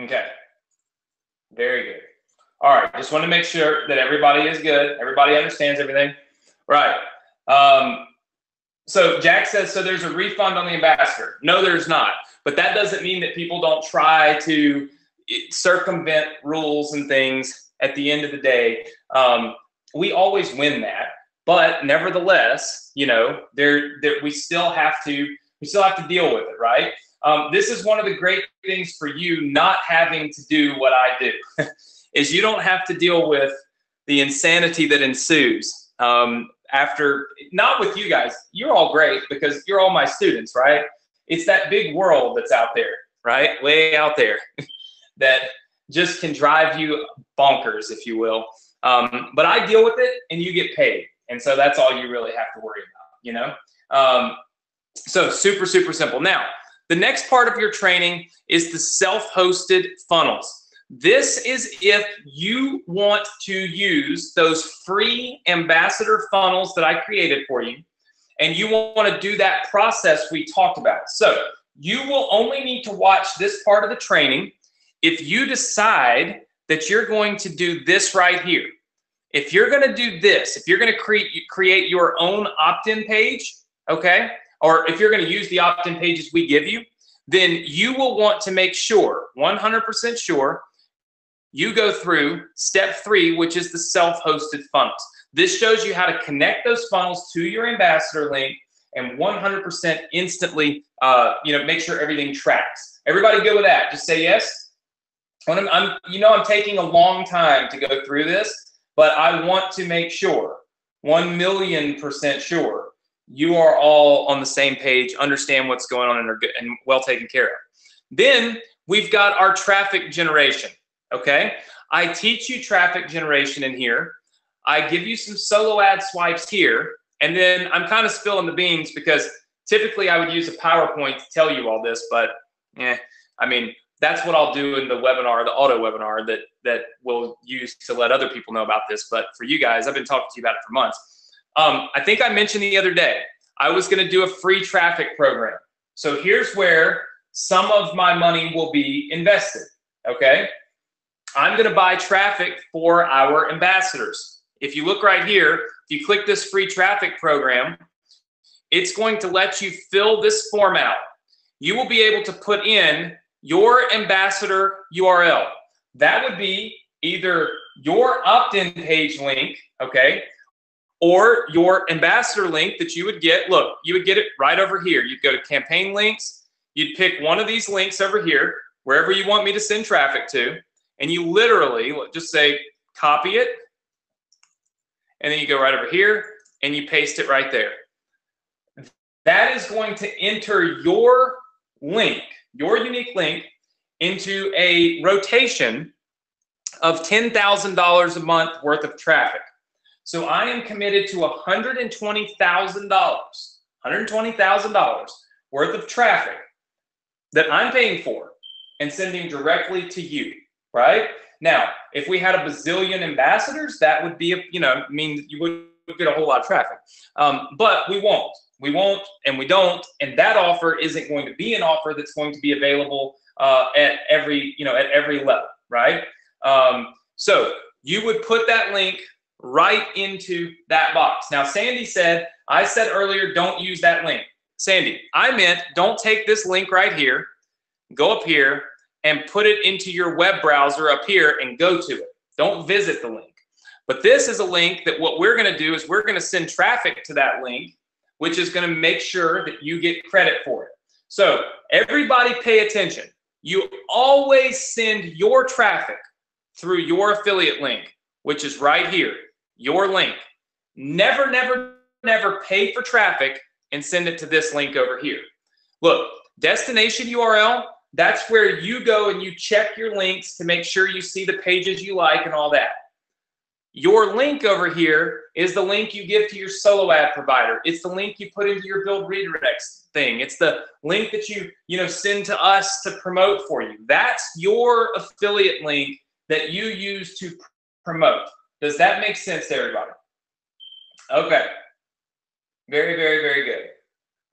Okay. Very good. All right. Just want to make sure that everybody is good. Everybody understands everything. Right. So Jack says, so there's a refund on the ambassador. No, there's not. But that doesn't mean that people don't try to circumvent rules and things at the end of the day. We always win that. But nevertheless, we still have to deal with it, right? This is one of the great things for you not having to do what I do, is you don't have to deal with the insanity that ensues after, not with you guys. You're all great because you're all my students, right? It's that big world that's out there, right? Way out there that just can drive you bonkers, if you will. But I deal with it and you get paid. And so that's all you really have to worry about, So super, super simple. Now, the next part of your training is the self-hosted funnels. This is if you want to use those free ambassador funnels that I created for you, and you want to do that process we talked about. So you will only need to watch this part of the training if you decide that you're going to do this right here. If you're going to do this, if you're going to create your own opt-in page, okay, or if you're going to use the opt-in pages we give you, then you will want to make sure, 100% sure, you go through step 3, which is the self-hosted funnels. This shows you how to connect those funnels to your ambassador link and 100% instantly, make sure everything tracks. Everybody good with that? Just say yes. I'm taking a long time to go through this, but I want to make sure, 1,000,000% sure, you are all on the same page, understand what's going on, and are good and well taken care of. Then we've got our traffic generation, okay? I teach you traffic generation in here. I give you some solo ad swipes here, and then I'm kind of spilling the beans because typically I would use a PowerPoint to tell you all this, but that's what I'll do in the webinar, the auto webinar that we'll use to let other people know about this. But for you guys, I've been talking to you about it for months. I think I mentioned the other day, I was going to do a free traffic program. So here's where some of my money will be invested, okay? I'm going to buy traffic for our ambassadors. If you look right here, if you click this free traffic program, it's going to let you fill this form out. You will be able to put in your ambassador URL. That would be either your opt-in page link, okay, or your ambassador link that you would get. Look, you would get it right over here. You'd go to campaign links. You'd pick one of these links over here. wherever you want me to send traffic to, and you literally just say, copy it, and then you go right over here and you paste it right there. That is going to enter your link, your unique link, into a rotation of $10,000 a month worth of traffic. So I am committed to $120,000 worth of traffic that I'm paying for and sending directly to you, right? Now, if we had a bazillion ambassadors, that would be, mean you would get a whole lot of traffic. But we won't. We won't, and we don't, and that offer isn't going to be an offer that's going to be available at every level, right? So you would put that link right into that box. Now, Sandy said, I said earlier, don't use that link. Sandy, I meant don't take this link right here, go up here, and put it into your web browser up here and go to it. Don't visit the link. But this is a link that what we're going to do is we're going to send traffic to that link, which is going to make sure that you get credit for it. So everybody pay attention. You always send your traffic through your affiliate link, which is right here, your link. Never, never, never pay for traffic and send it to this link over here. Look, destination URL, that's where you go and you check your links to make sure you see the pages you like and all that. Your link over here is the link you give to your solo ad provider. It's the link you put into your build redirects thing. It's the link that you send to us to promote for you. That's your affiliate link that you use to promote. Does that make sense to everybody? Okay. Very, very, very good.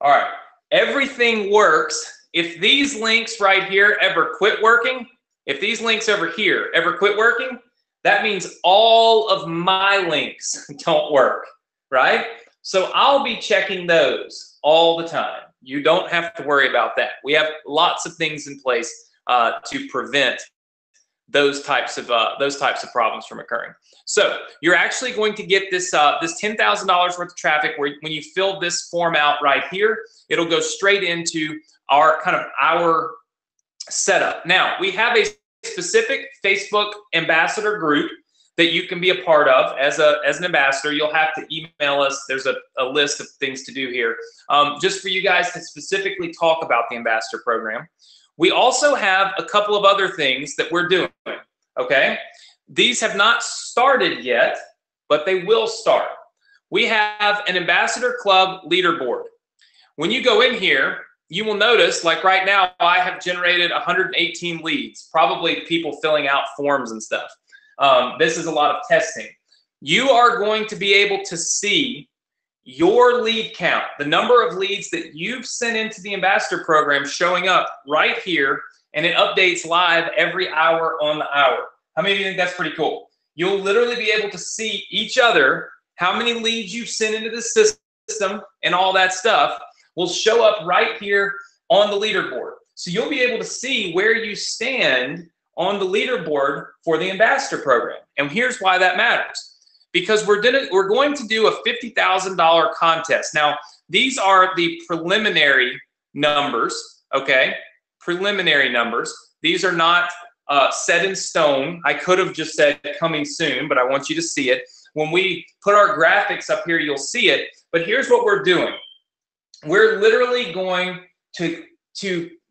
All right. Everything works. If these links right here ever quit working, if these links over here ever quit working, that means all of my links don't work, right? So I'll be checking those all the time. You don't have to worry about that. We have lots of things in place to prevent those types of problems from occurring. So you're actually going to get this this $10,000 worth of traffic where when you fill this form out right here, it'll go straight into our setup. Now we have a specific Facebook ambassador group that you can be a part of as an ambassador. You'll have to email us. There's a list of things to do here just for you guys to specifically talk about the ambassador program. We also have a couple of other things that we're doing, okay? These have not started yet, but they will start. We have an ambassador club leaderboard. When you go in here, you will notice, like right now, I have generated 118 leads, probably people filling out forms and stuff. This is a lot of testing. You are going to be able to see your lead count, the number of leads that you've sent into the ambassador program showing up right here, and it updates live every hour on the hour. How many of you think that's pretty cool? You'll literally be able to see each other, how many leads you've sent into the system, and all that stuff will show up right here on the leaderboard. So you'll be able to see where you stand on the leaderboard for the ambassador program. And here's why that matters. Because we're going to do a $50,000 contest. Now, these are the preliminary numbers, okay? Preliminary numbers. These are not set in stone. I could have just said coming soon, but I want you to see it. When we put our graphics up here, you'll see it. But here's what we're doing. We're literally going to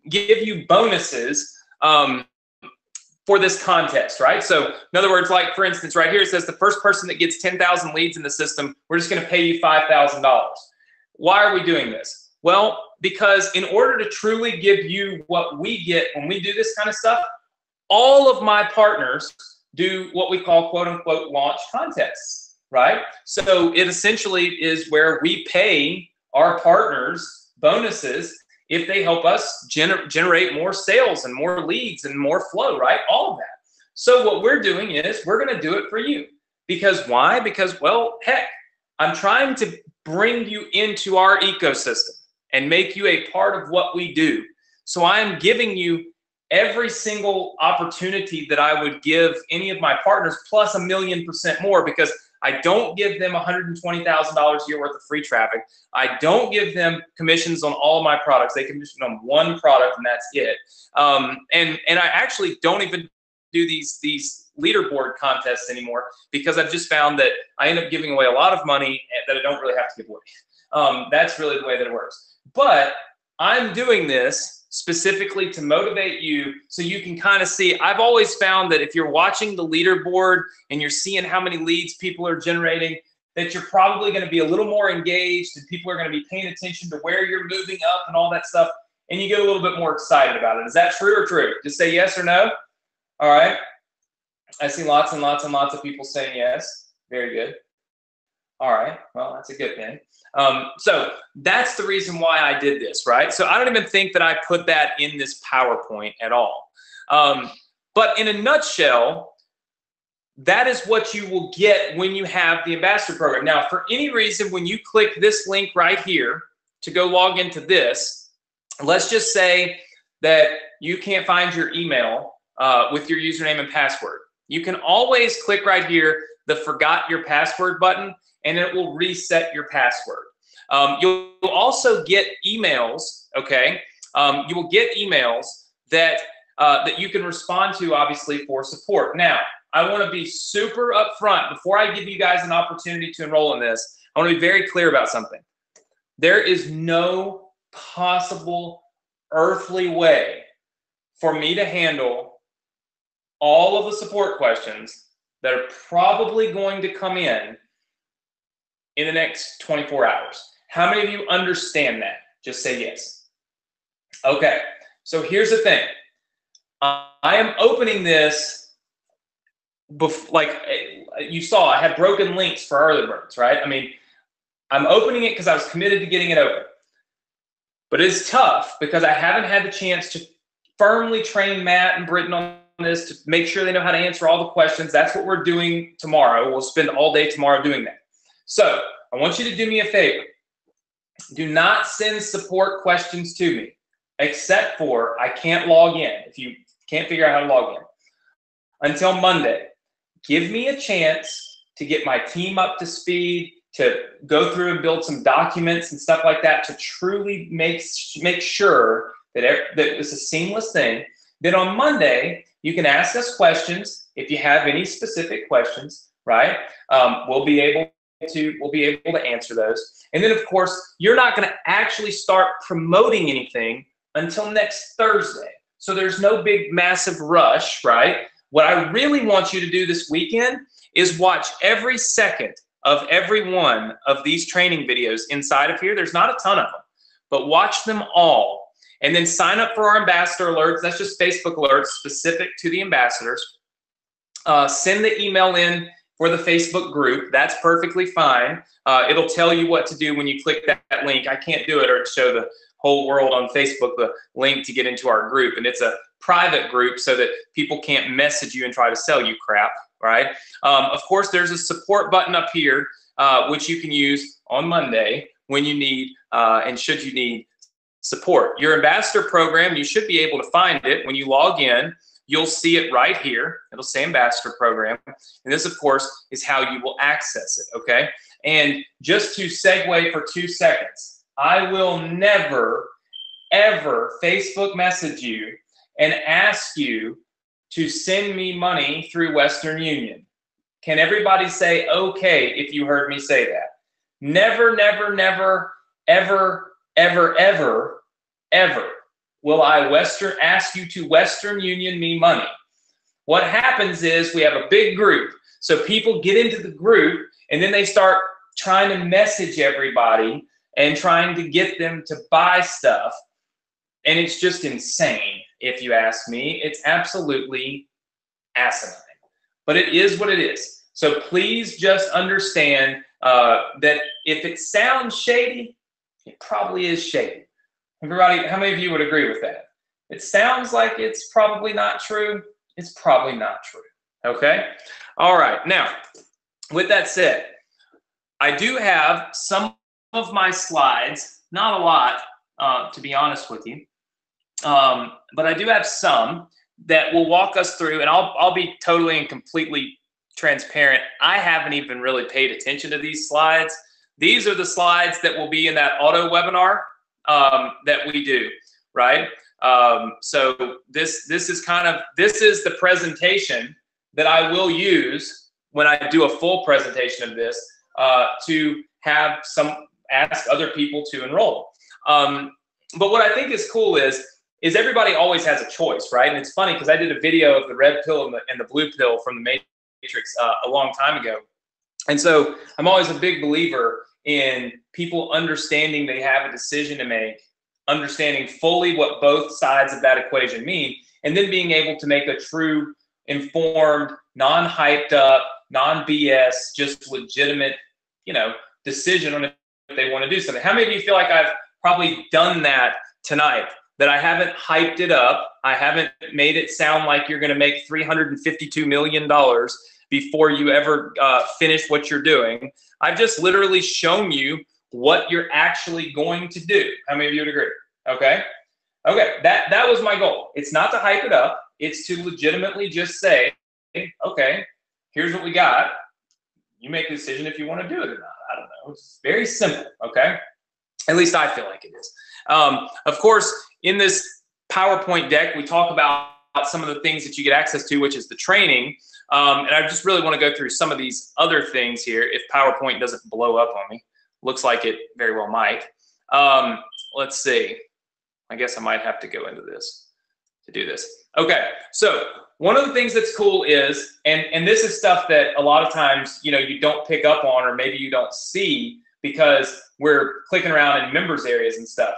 give you bonuses for this contest, right? So in other words, like for instance, right here, it says the first person that gets 10,000 leads in the system, we're just gonna pay you $5,000. Why are we doing this? Well, because in order to truly give you what we get when we do this kind of stuff, all of my partners do what we call quote unquote launch contests, right? So it essentially is where we pay our partners bonuses if they help us generate more sales and more leads and more flow, right? All of that. So what we're doing is we're going to do it for you. Because why? Because, well, heck, I'm trying to bring you into our ecosystem and make you a part of what we do. So I'm giving you every single opportunity that I would give any of my partners plus 1,000,000% more, because I don't give them $120,000 a year worth of free traffic. I don't give them commissions on all of my products. They commission on one product and that's it. And I actually don't even do these leaderboard contests anymore because I've just found that I end up giving away a lot of money that I don't really have to give away. That's really the way that it works. But I'm doing this specifically to motivate you so you can kind of see. I've always found that if you're watching the leaderboard and you're seeing how many leads people are generating, that you're probably going to be a little more engaged and people are going to be paying attention to where you're moving up and all that stuff, and you get a little bit more excited about it. Is that true or true? Just say yes or no. All right. I see lots and lots and lots of people saying yes. Very good. All right. Well, that's a good thing. So that's the reason why I did this, right? So I don't even think that I put that in this PowerPoint at all. But in a nutshell, that is what you will get when you have the ambassador program. Now, for any reason, when you click this link right here to go log into this, let's just say that you can't find your email with your username and password. You can always click right here, the forgot your password button, and it will reset your password. You'll also get emails, okay? You will get emails that you can respond to, obviously, for support. Now, I want to be super upfront. Before I give you guys an opportunity to enroll in this, I want to be very clear about something. There is no possible earthly way for me to handle all of the support questions that are probably going to come in the next 24 hours. How many of you understand that? Just say yes. Okay, so here's the thing. I am opening this, like you saw, I had broken links for early birds, right? I mean, I'm opening it because I was committed to getting it open. But it's tough because I haven't had the chance to firmly train Matt and Britton on this to make sure they know how to answer all the questions. That's what we're doing tomorrow. We'll spend all day tomorrow doing that. So I want you to do me a favor. Do not send support questions to me, except for I can't log in. If you can't figure out how to log in until Monday, give me a chance to get my team up to speed, to go through and build some documents and stuff like that to truly make sure that it's a seamless thing. Then on Monday, you can ask us questions if you have any specific questions, right? We'll be able to answer those. And then, of course, you're not going to actually start promoting anything until next Thursday. So there's no big, massive rush, right? What I really want you to do this weekend is watch every second of every one of these training videos inside of here. There's not a ton of them, but watch them all. And then sign up for our ambassador alerts. That's just Facebook alerts specific to the ambassadors. Send the email in for the Facebook group. That's perfectly fine. It'll tell you what to do when you click that link. I can't do it or show the whole world on Facebook the link to get into our group. And it's a private group so that people can't message you and try to sell you crap, right? Of course, there's a support button up here, which you can use on Monday when you need and should you need support. Your ambassador program, you should be able to find it. When you log in, you'll see it right here. It'll say ambassador program. And this, of course, is how you will access it, okay? And just to segue for 2 seconds, I will never, ever Facebook message you and ask you to send me money through Western Union. Can everybody say okay if you heard me say that? Never, never, never, ever, ever, ever, ever will I ask you to Western Union me money. What happens is we have a big group. So people get into the group and then they start trying to message everybody and trying to get them to buy stuff. And it's just insane, if you ask me. It's absolutely asinine. But it is what it is. So please just understand that if it sounds shady, it probably is shady. Everybody, how many of you would agree with that? It sounds like it's probably not true. It's probably not true. Okay? All right. Now, with that said, I do have some of my slides, not a lot, to be honest with you, but I do have some that will walk us through, and I'll be totally and completely transparent, I haven't even really paid attention to these slides. These are the slides that will be in that auto webinar that we do, right? So this is the presentation that I will use when I do a full presentation of this to have ask other people to enroll. But what I think is cool is everybody always has a choice, right? And it's funny because I did a video of the red pill and the blue pill from the Matrix a long time ago. And so I'm always a big believer in people understanding they have a decision to make, understanding fully what both sides of that equation mean, and then being able to make a true, informed, non-hyped up, non-BS, just legitimate, decision on if they want to do something. How many of you feel like I've probably done that tonight? That I haven't hyped it up, I haven't made it sound like you're going to make $352 million before you ever finish what you're doing. I've just literally shown you what you're actually going to do. How many of you would agree? Okay. Okay. That was my goal. It's not to hype it up. It's to legitimately just say, okay, here's what we got. You make a decision if you want to do it or not. I don't know. It's very simple. Okay. At least I feel like it is. Of course, in this PowerPoint deck, we talk about some of the things that you get access to, which is the training. And I just really want to go through some of these other things here if PowerPoint doesn't blow up on me. Looks like it very well might. Let's see. I guess I might have to go into this to do this. Okay, so one of the things that's cool is, and this is stuff that a lot of times, you don't pick up on or maybe you don't see because we're clicking around in members areas and stuff.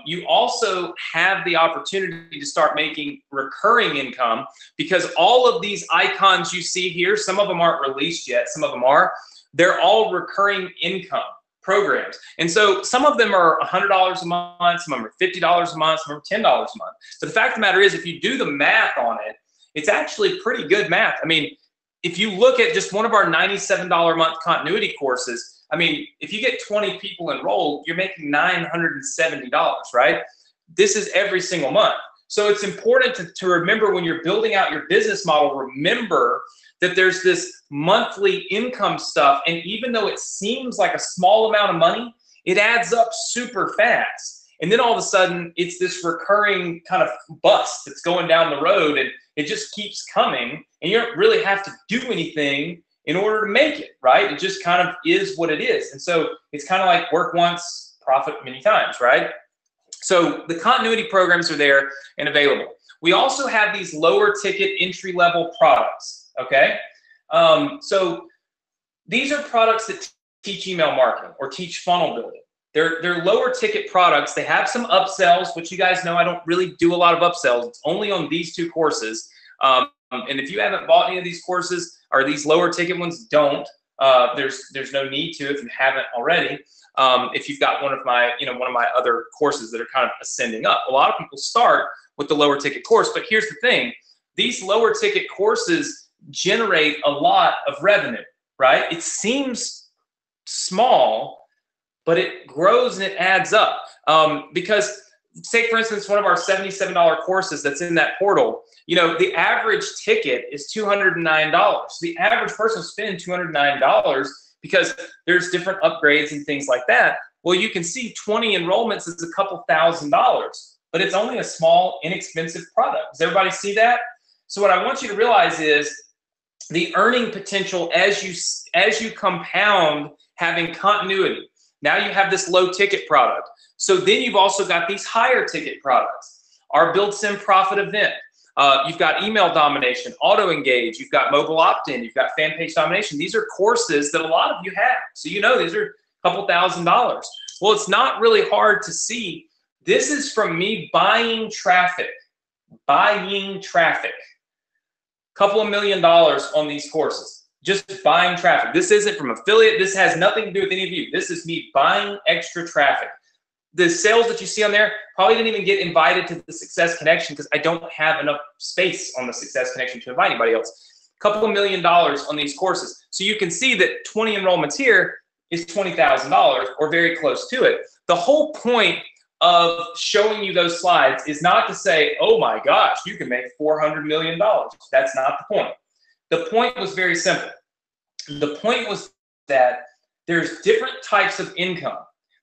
You also have the opportunity to start making recurring income because all of these icons you see here, some of them aren't released yet, some of them are. They're all recurring income programs. And so some of them are $100 a month, some of them are $50 a month, some of them are $10 a month. But the fact of the matter is, if you do the math on it, it's actually pretty good math. I mean, if you look at just one of our $97 a month continuity courses, I mean, if you get 20 people enrolled, you're making $970, right? This is every single month. So it's important to remember when you're building out your business model, remember that there's this monthly income stuff. And even though it seems like a small amount of money, it adds up super fast. And then all of a sudden, it's this recurring kind of bust that's going down the road, and it just keeps coming. And you don't really have to do anything in order to make it, right? It just kind of is what it is. And so it's kind of like work once, profit many times, right? So the continuity programs are there and available. We also have these lower ticket entry level products, okay? So these are products that teach email marketing or teach funnel building. They're lower ticket products. They have some upsells, which you guys know I don't really do a lot of upsells. It's only on these two courses. And if you haven't bought any of these courses or these lower ticket ones, don't. There's no need to if you haven't already. If you've got one of my other courses that are kind of ascending up. A lot of people start with the lower ticket course, but here's the thing. These lower ticket courses generate a lot of revenue, right? It seems small, but it grows and it adds up. Because say, for instance, one of our $77 courses that's in that portal, the average ticket is $209. The average person will spend $209 because there's different upgrades and things like that. Well, you can see 20 enrollments is a couple $1,000s, but it's only a small, inexpensive product. Does everybody see that? So what I want you to realize is the earning potential as you compound having continuity. Now you have this low ticket product. So then you've also got these higher ticket products. Our Build Sim Profit event. You've got email domination, auto engage, you've got mobile opt-in, you've got fan page domination. These are courses that a lot of you have. So these are a couple $1,000. Well, it's not really hard to see. This is from me buying traffic. Couple of $1 million on these courses. Just buying traffic. This isn't from affiliate. This has nothing to do with any of you. This is me buying extra traffic. The sales that you see on there probably didn't even get invited to the Success Connection because I don't have enough space on the Success Connection to invite anybody else. A couple of $1 million on these courses. So you can see that 20 enrollments here is $20,000 or very close to it. The whole point of showing you those slides is not to say, oh my gosh, you can make $400 million. That's not the point. The point was very simple. The point was that there's different types of income.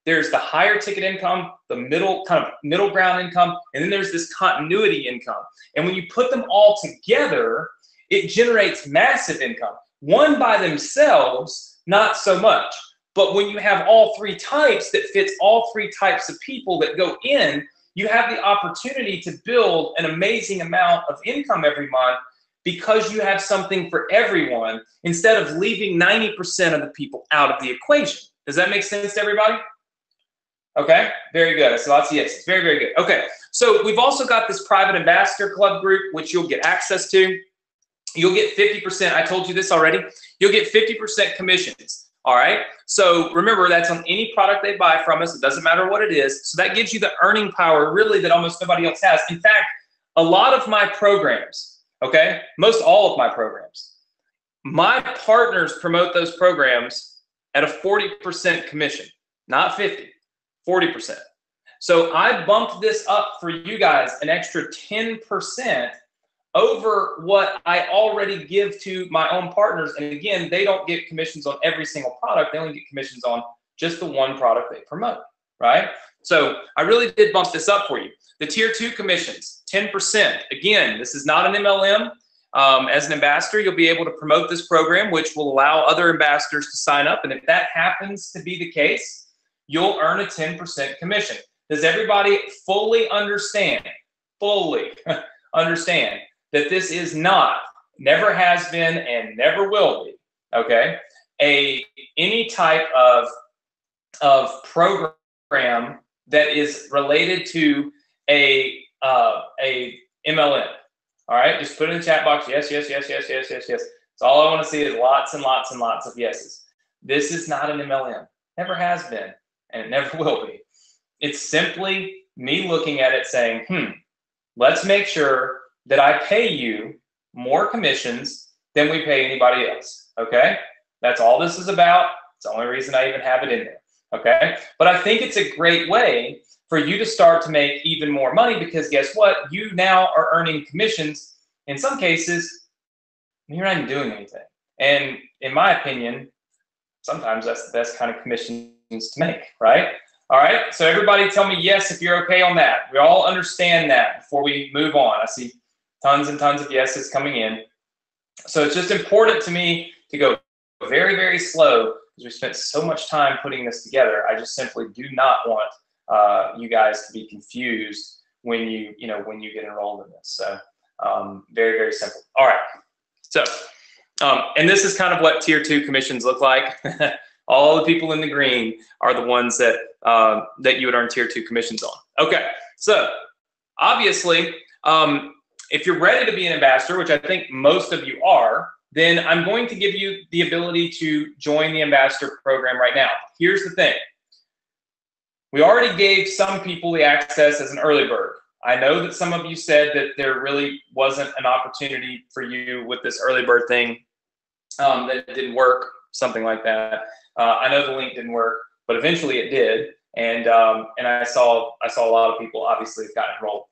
There's the higher ticket income, the middle ground income, and then there's this continuity income. And when you put them all together, it generates massive income. One by themselves, not so much. But when you have all three types that fits all three types of people that go in, you have the opportunity to build an amazing amount of income every month because you have something for everyone instead of leaving 90% of the people out of the equation. Does that make sense to everybody? Okay, very good. I see lots of yeses. Very, very good. Okay, so we've also got this private ambassador club group, which you'll get access to. You'll get 50%. I told you this already. You'll get 50% commissions. All right. So remember, that's on any product they buy from us. It doesn't matter what it is. So that gives you the earning power really that almost nobody else has. In fact, a lot of my programs, okay, most all of my programs, my partners promote those programs at a 40% commission, not 50, 40%. So I bumped this up for you guys an extra 10% over what I already give to my own partners. And again, they don't get commissions on every single product. They only get commissions on just the one product they promote, right? So I really did bump this up for you. The tier 2 commissions, 10%. Again, this is not an MLM. As an ambassador, you'll be able to promote this program, which will allow other ambassadors to sign up. And if that happens to be the case, you'll earn a 10% commission. Does everybody fully understand that this is not, never has been, and never will be, okay, any type of program that is related to a MLM? All right, just put it in the chat box. Yes, yes, yes, yes, yes, yes, yes. So all I want to see is lots and lots and lots of yeses. This is not an MLM. Never has been, and it never will be. It's simply me looking at it saying, let's make sure that I pay you more commissions than we pay anybody else, okay? That's all this is about. It's the only reason I even have it in there, okay? But I think it's a great way for you to start to make even more money because guess what? You now are earning commissions. In some cases, you're not even doing anything. And in my opinion, sometimes that's the best kind of commissions to make, right? All right, so everybody tell me yes if you're okay on that. We all understand that before we move on. I see tons and tons of yeses coming in. So it's just important to me to go very, very slow because we spent so much time putting this together. I just simply do not want you guys to be confused when you get enrolled in this. So very, very simple. All right. So, and this is kind of what tier 2 commissions look like. All the people in the green are the ones that that you would earn tier 2 commissions on. Okay. So obviously, if you're ready to be an ambassador, which I think most of you are, then I'm going to give you the ability to join the ambassador program right now. Here's the thing. We already gave some people the access as an early bird. I know that some of you said that there really wasn't an opportunity for you with this early bird thing, that it didn't work, something like that. I know the link didn't work, but eventually it did. And I saw a lot of people obviously have gotten enrolled.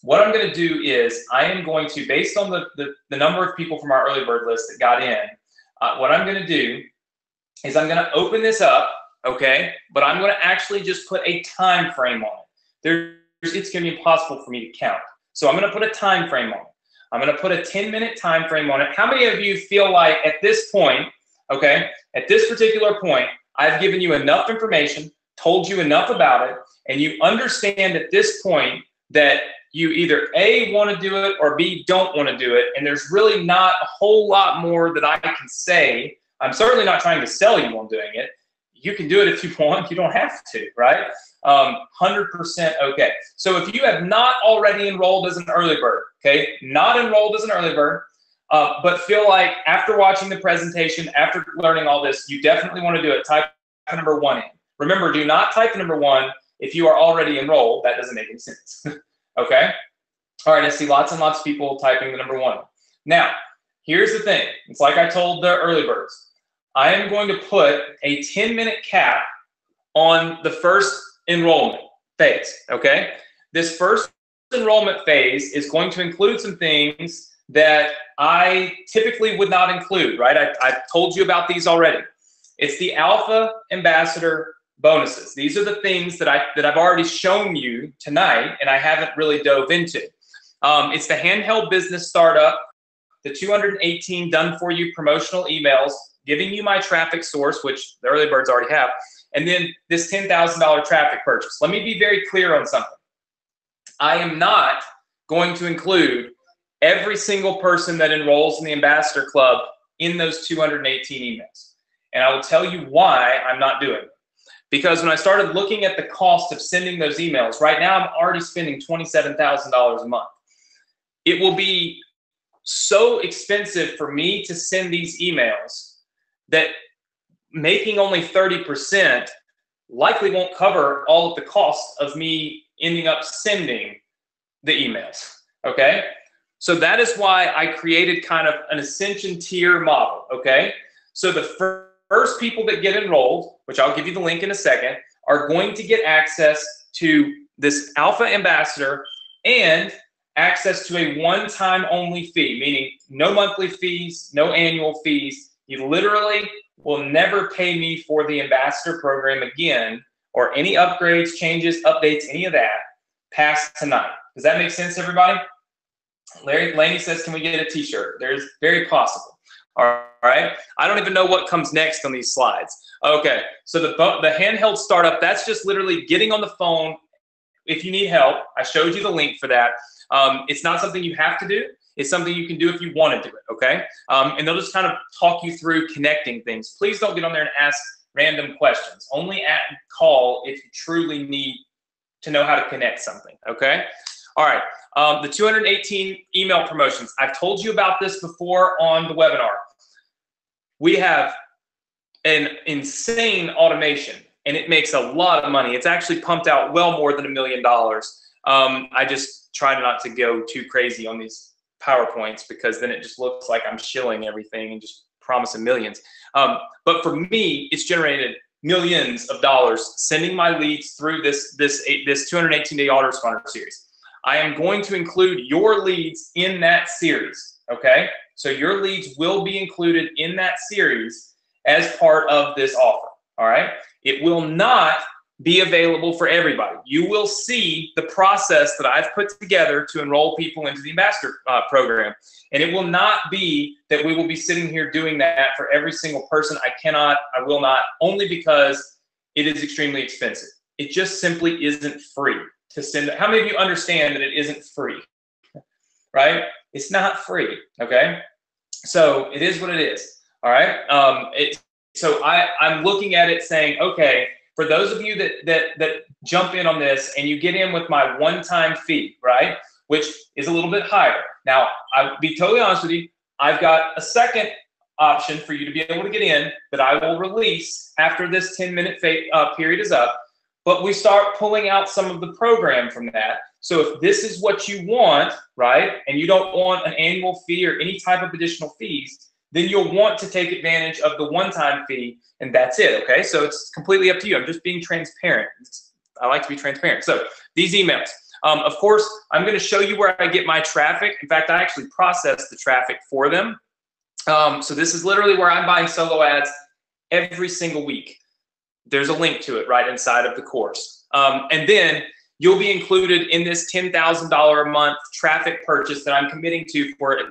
What I'm going to do is I am going to, based on the number of people from our early bird list that got in, what I'm going to do is I'm going to open this up, okay? But I'm going to actually just put a time frame on it. It's going to be impossible for me to count. So I'm going to put a time frame on it. I'm going to put a 10-minute time frame on it. How many of you feel like at this point, okay, at this particular point, I've given you enough information, told you enough about it, and you understand at this point that you either A, want to do it, or B, don't want to do it, and there's really not a whole lot more that I can say. I'm certainly not trying to sell you on doing it. You can do it if you want. You don't have to, right? 100% okay. So if you have not already enrolled as an early bird, okay, not enrolled as an early bird, but feel like after watching the presentation, after learning all this, you definitely want to do it, type number 1 in. Remember, do not type number 1 if you are already enrolled. That doesn't make any sense. Okay? All right, I see lots and lots of people typing the number 1. Now, here's the thing. It's like I told the early birds. I am going to put a 10-minute cap on the first enrollment phase, okay? This first enrollment phase is going to include some things that I typically would not include, right? I've told you about these already. It's the Alpha Ambassador bonuses. These are the things that I've already shown you tonight and I haven't really dove into. It's the handheld business startup, the 218 done for you promotional emails, giving you my traffic source, which the early birds already have, and then this $10,000 traffic purchase. Let me be very clear on something. I am not going to include every single person that enrolls in the Ambassador Club in those 218 emails. And I will tell you why I'm not doing it. Because when I started looking at the cost of sending those emails, right now I'm already spending $27,000 a month. It will be so expensive for me to send these emails that making only 30% likely won't cover all of the cost of me ending up sending the emails, okay? So that is why I created kind of an ascension tier model, okay? So the first people that get enrolled, which I'll give you the link in a second, are going to get access to this Alpha Ambassador and access to a one-time only fee, meaning no monthly fees, no annual fees. You literally will never pay me for the Ambassador program again, or any upgrades, changes, updates, any of that, past tonight. Does that make sense, everybody? Laney says, can we get a t-shirt? There's very possible. All right. I don't even know what comes next on these slides. Okay. So the handheld startup, that's just literally getting on the phone. If you need help, I showed you the link for that. It's not something you have to do. It's something you can do if you want to do it. Okay. And they'll just kind of talk you through connecting things. Please don't get on there and ask random questions. Only call if you truly need to know how to connect something. Okay. All right. The 218 email promotions. I've told you about this before on the webinar. We have an insane automation and it makes a lot of money. It's actually pumped out well more than $1 million. I just try not to go too crazy on these PowerPoints because then it just looks like I'm shilling everything and just promising millions. But for me, it's generated millions of dollars sending my leads through this 218-day autoresponder series. I am going to include your leads in that series, okay? So your leads will be included in that series as part of this offer, all right? It will not be available for everybody. You will see the process that I've put together to enroll people into the Ambassador program. And it will not be that we will be sitting here doing that for every single person. I will not, only because it is extremely expensive. It just simply isn't free to send. How many of you understand that it isn't free, right? It's not free, okay? So it is what it is, all right? So I'm looking at it saying, okay, for those of you that jump in on this and you get in with my one-time fee, right, which is a little bit higher. Now, I'll be totally honest with you, I've got a second option for you to be able to get in that I will release after this 10-minute period is up. But we start pulling out some of the program from that. So if this is what you want, right, and you don't want an annual fee or any type of additional fees, then you'll want to take advantage of the one-time fee, and that's it, okay? So it's completely up to you. I'm just being transparent. I like to be transparent. So these emails. Of course, I'm going to show you where I get my traffic. In fact, I actually process the traffic for them. So this is literally where I'm buying solo ads every single week. There's a link to it right inside of the course. And then you'll be included in this $10,000 a month traffic purchase that I'm committing to for at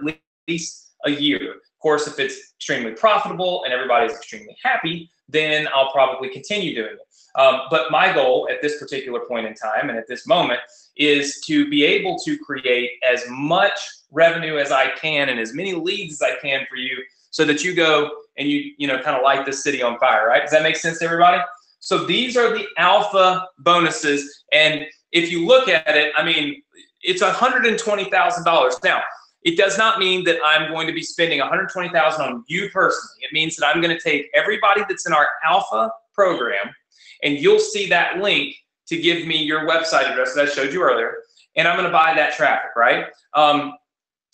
least a year. Of course, if it's extremely profitable and everybody's extremely happy, then I'll probably continue doing it. But my goal at this particular point in time and at this moment is to be able to create as much revenue as I can and as many leads as I can for you so that you go and you know, kind of light this city on fire, right? Does that make sense to everybody? So these are the alpha bonuses. And if you look at it, I mean, it's $120,000. Now, it does not mean that I'm going to be spending $120,000 on you personally. It means that I'm going to take everybody that's in our alpha program, and you'll see that link to give me your website address that I showed you earlier, and I'm going to buy that traffic, right?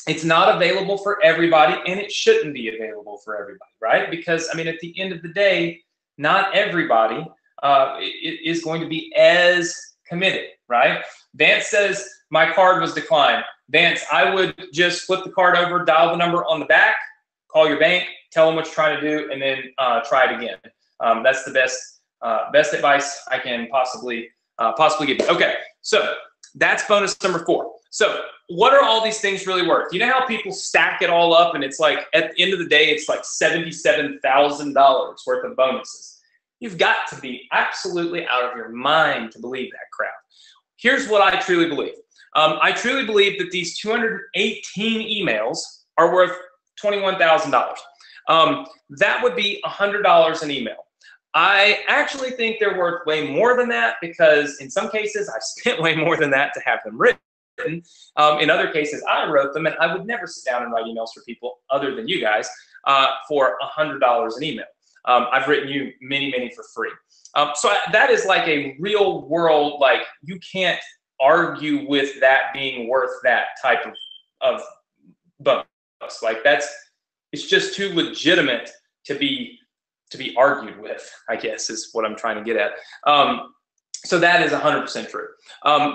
It's not available for everybody, and it shouldn't be available for everybody, right? Because, I mean, at the end of the day, not everybody is going to be as committed, right? Vance says, my card was declined. Vance, I would just flip the card over, dial the number on the back, call your bank, tell them what you're trying to do, and then try it again. That's the best advice I can possibly give you. Okay, so that's bonus number 4. So what are all these things really worth? You know how people stack it all up and it's like at the end of the day, it's like $77,000 worth of bonuses. You've got to be absolutely out of your mind to believe that crap. Here's what I truly believe. I truly believe that these 218 emails are worth $21,000. That would be $100 an email. I actually think they're worth way more than that because in some cases I've spent way more than that to have them written. In other cases I wrote them, and I would never sit down and write emails for people other than you guys for $100 an email. I've written you many for free. So that is like a real world, like you can't argue with that being worth that type of bonus. Like it's just too legitimate to be argued with, I guess is what I'm trying to get at. So that is 100% true.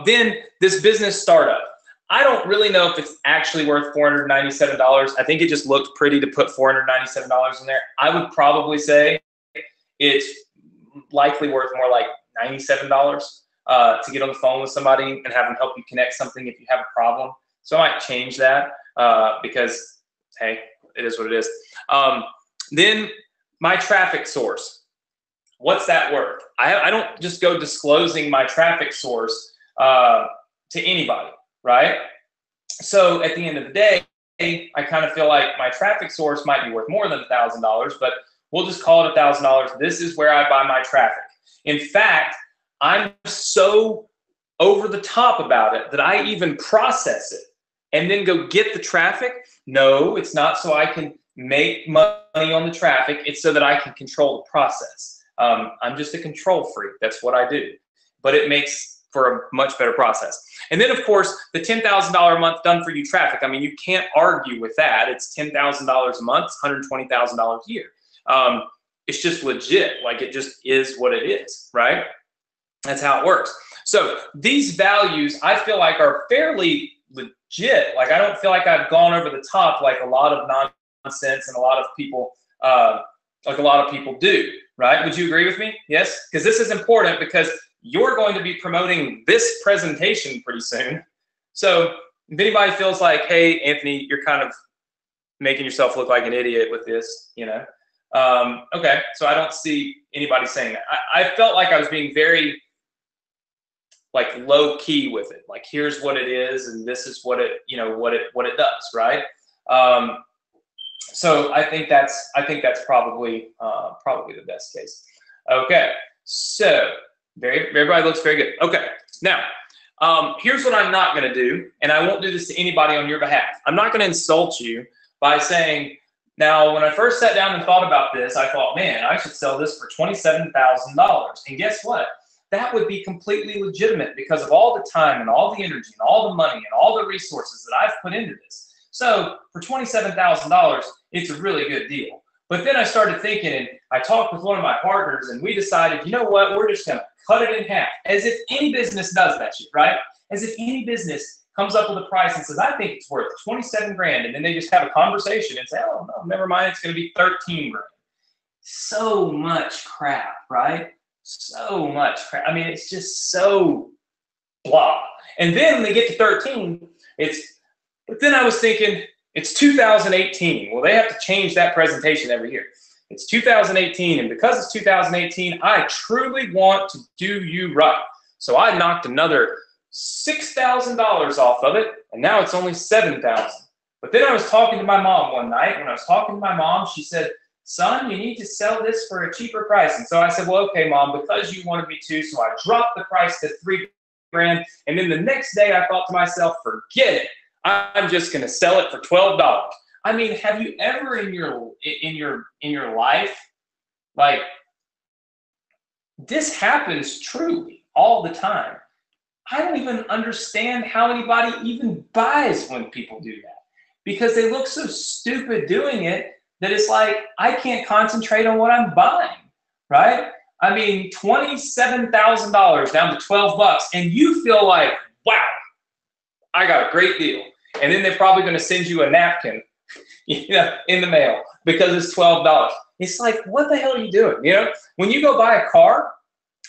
Then this business startup. I don't really know if it's actually worth $497. I think it just looked pretty to put $497 in there. I would probably say it's likely worth more like $97 to get on the phone with somebody and have them help you connect something if you have a problem. So I might change that because, hey, it is what it is. Then my traffic source. What's that worth? I don't just go disclosing my traffic source to anybody, right? So at the end of the day, I kind of feel like my traffic source might be worth more than $1,000, but we'll just call it $1,000. This is where I buy my traffic. In fact, I'm so over the top about it that I even process it and then go get the traffic. No, it's not so I can make money on the traffic. It's so that I can control the process. I'm just a control freak. That's what I do. But it makes for a much better process. And then, of course, the $10,000 a month done for you traffic. I mean, you can't argue with that. It's $10,000 a month, $120,000 a year. It's just legit. Like it just is what it is, right? That's how it works. So these values, I feel like are fairly legit. Like I don't feel like I've gone over the top like a lot of nonsense and a lot of people do, right? Would you agree with me? Yes? Because this is important because you're going to be promoting this presentation pretty soon. So if anybody feels like, hey, Anthony, you're kind of making yourself look like an idiot with this, you know? Okay, so I don't see anybody saying that. I felt like I was being very like low key with it. Like here's what it is, and this is what it, you know, what it does, right? So I think that's probably the best case. Okay, so everybody looks very good. Okay, now here's what I'm not going to do, and I won't do this to anybody on your behalf. I'm not going to insult you by saying. Now, when I first sat down and thought about this, I thought, man, I should sell this for $27,000. And guess what? That would be completely legitimate because of all the time and all the energy and all the money and all the resources that I've put into this. So for $27,000, it's a really good deal. But then I started thinking, and I talked with one of my partners, and we decided, you know what? We're just going to cut it in half. As if any business does that shit, right? As if any business comes up with a price and says, I think it's worth 27 grand. And then they just have a conversation and say, oh, no, never mind. It's going to be 13 grand. So much crap, right? So much crap. I mean, it's just so blah. And then when they get to 13, but then I was thinking, it's 2018. Well, they have to change that presentation every year. It's 2018. And because it's 2018, I truly want to do you right. So I knocked another $6,000 off of it, and now it's only $7,000. But then I was talking to my mom one night. When I was talking to my mom, she said, son, you need to sell this for a cheaper price. And so I said, well, okay, Mom, because you wanted me to. So I dropped the price to $3 grand. And then the next day I thought to myself, forget it. I'm just going to sell it for $12. I mean, have you ever in your life, like, this happens truly all the time. I don't even understand how anybody even buys when people do that, because they look so stupid doing it that it's like I can't concentrate on what I'm buying, right? I mean, $27,000 down to 12 bucks, and you feel like, wow, I got a great deal. And then they're probably going to send you a napkin, in the mail because it's $12. It's like, what the hell are you doing? When you go buy a car,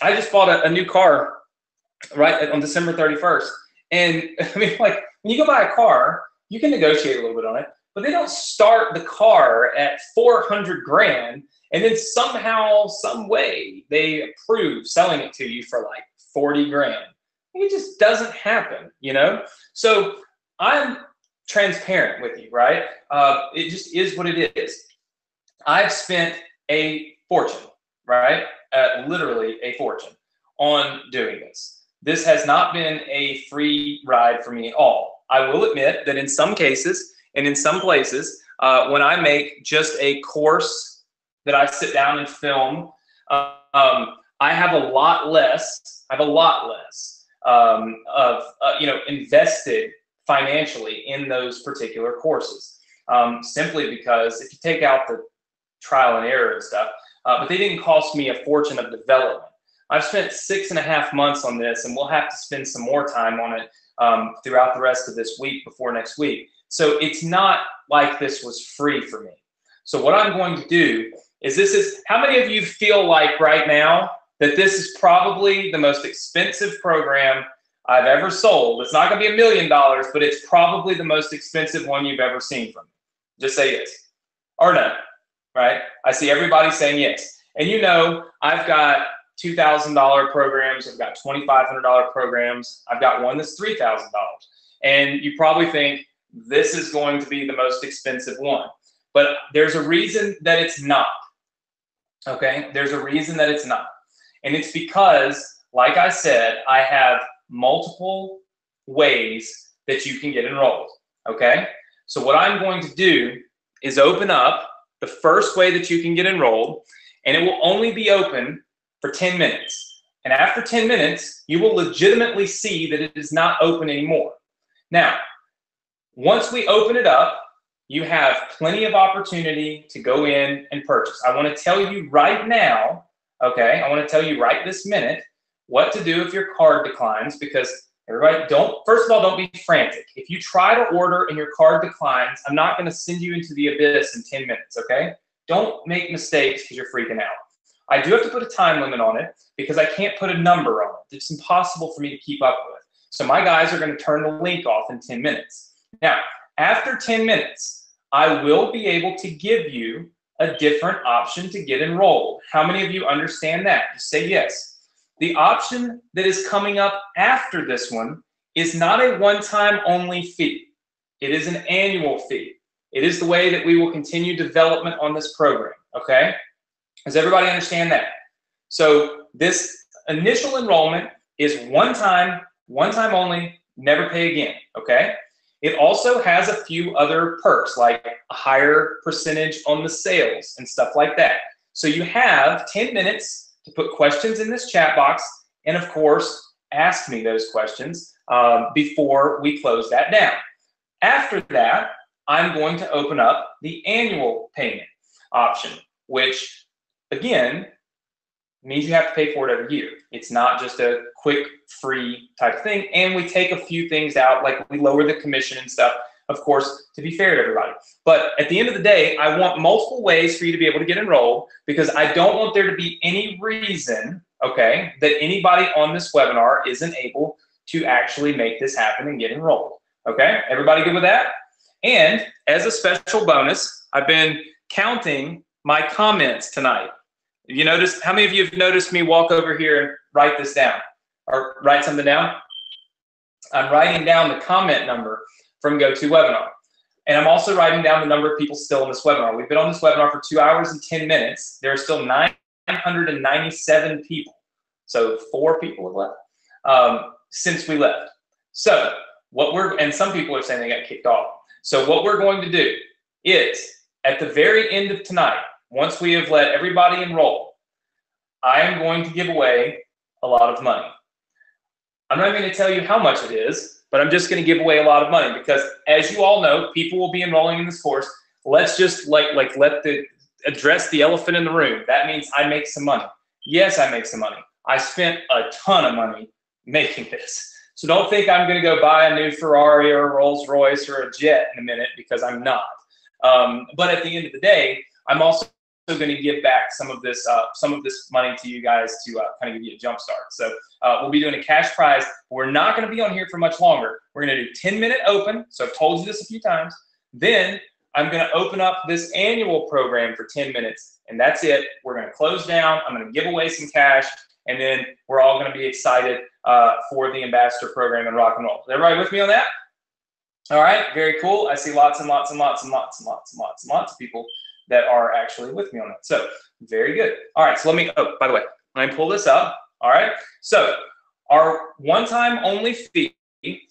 I just bought a new car right on December 31st. And I mean, like, when you go buy a car, you can negotiate a little bit on it, but they don't start the car at 400 grand and then somehow, some way they approve selling it to you for like 40 grand. It just doesn't happen, So I'm transparent with you, right? It just is what it is. I've spent a fortune, right? Literally a fortune on doing this. This has not been a free ride for me at all. I will admit that in some cases and in some places, when I make just a course that I sit down and film, I have a lot less invested financially in those particular courses, simply because if you take out the trial and error and stuff, but they didn't cost me a fortune of development. I've spent 6.5 months on this, and we'll have to spend some more time on it throughout the rest of this week before next week. So it's not like this was free for me. So what I'm going to do is how many of you feel like right now that this is probably the most expensive program I've ever sold? It's not going to be $1 million, but it's probably the most expensive one you've ever seen from me. Just say yes or no, right? I see everybody saying yes. And I've got $2,000 programs. I've got $2,500 programs. I've got one that's $3,000. And you probably think this is going to be the most expensive one. But there's a reason that it's not. Okay? There's a reason that it's not. And it's because, like I said, I have multiple ways that you can get enrolled. Okay? So what I'm going to do is open up the first way that you can get enrolled, and it will only be open for 10 minutes. And after 10 minutes, you will legitimately see that it is not open anymore. Now, once we open it up, you have plenty of opportunity to go in and purchase. I want to tell you right now, okay, I want to tell you right this minute what to do if your card declines, because everybody, first of all, don't be frantic. If you try to order and your card declines, I'm not going to send you into the abyss in 10 minutes, okay? Don't make mistakes because you're freaking out. I do have to put a time limit on it because I can't put a number on it. It's impossible for me to keep up with. So my guys are going to turn the link off in 10 minutes. Now, after 10 minutes, I will be able to give you a different option to get enrolled. How many of you understand that? Just say yes. The option that is coming up after this one is not a one-time only fee. It is an annual fee. It is the way that we will continue development on this program, okay? Does everybody understand that? So this initial enrollment is one time only, never pay again, okay? It also has a few other perks, like a higher percentage on the sales and stuff like that. So you have 10 minutes to put questions in this chat box and, of course, ask me those questions before we close that down. After that, I'm going to open up the annual payment option, which, again, means you have to pay for it every year. It's not just a quick, free type thing. And we take a few things out, like we lower the commission and stuff, of course, to be fair to everybody. But at the end of the day, I want multiple ways for you to be able to get enrolled, because I don't want there to be any reason, okay, that anybody on this webinar isn't able to actually make this happen and get enrolled. Okay, everybody good with that? And as a special bonus, I've been counting my comments tonight. You notice, how many of you have noticed me walk over here and write this down or write something down? I'm writing down the comment number from GoToWebinar. And I'm also writing down the number of people still in this webinar. We've been on this webinar for 2 hours and 10 minutes. There are still 997 people. So 4 people have left since we left. So and some people are saying they got kicked off. So what we're going to do is, at the very end of tonight, once we have let everybody enroll, I am going to give away a lot of money. I'm not going to tell you how much it is, but I'm just going to give away a lot of money because, as you all know, people will be enrolling in this course. Let's just address the elephant in the room. That means I make some money. Yes, I make some money. I spent a ton of money making this. So don't think I'm going to go buy a new Ferrari or a Rolls Royce or a jet in a minute, because I'm not. But at the end of the day, I'm also going to give back some of this money to you guys to kind of give you a jump start. So we'll be doing a cash prize. We're not going to be on here for much longer. We're going to do 10-minute open. So I've told you this a few times. Then I'm going to open up this annual program for 10 minutes, and that's it. We're going to close down. I'm going to give away some cash, and then we're all going to be excited for the ambassador program and rock and roll. Is everybody with me on that? All right, very cool. I see lots and lots and lots and lots and lots and lots and lots of people that are actually with me on that. So very good. All right, so let me, oh, by the way, let me pull this up. All right, so our one-time only fee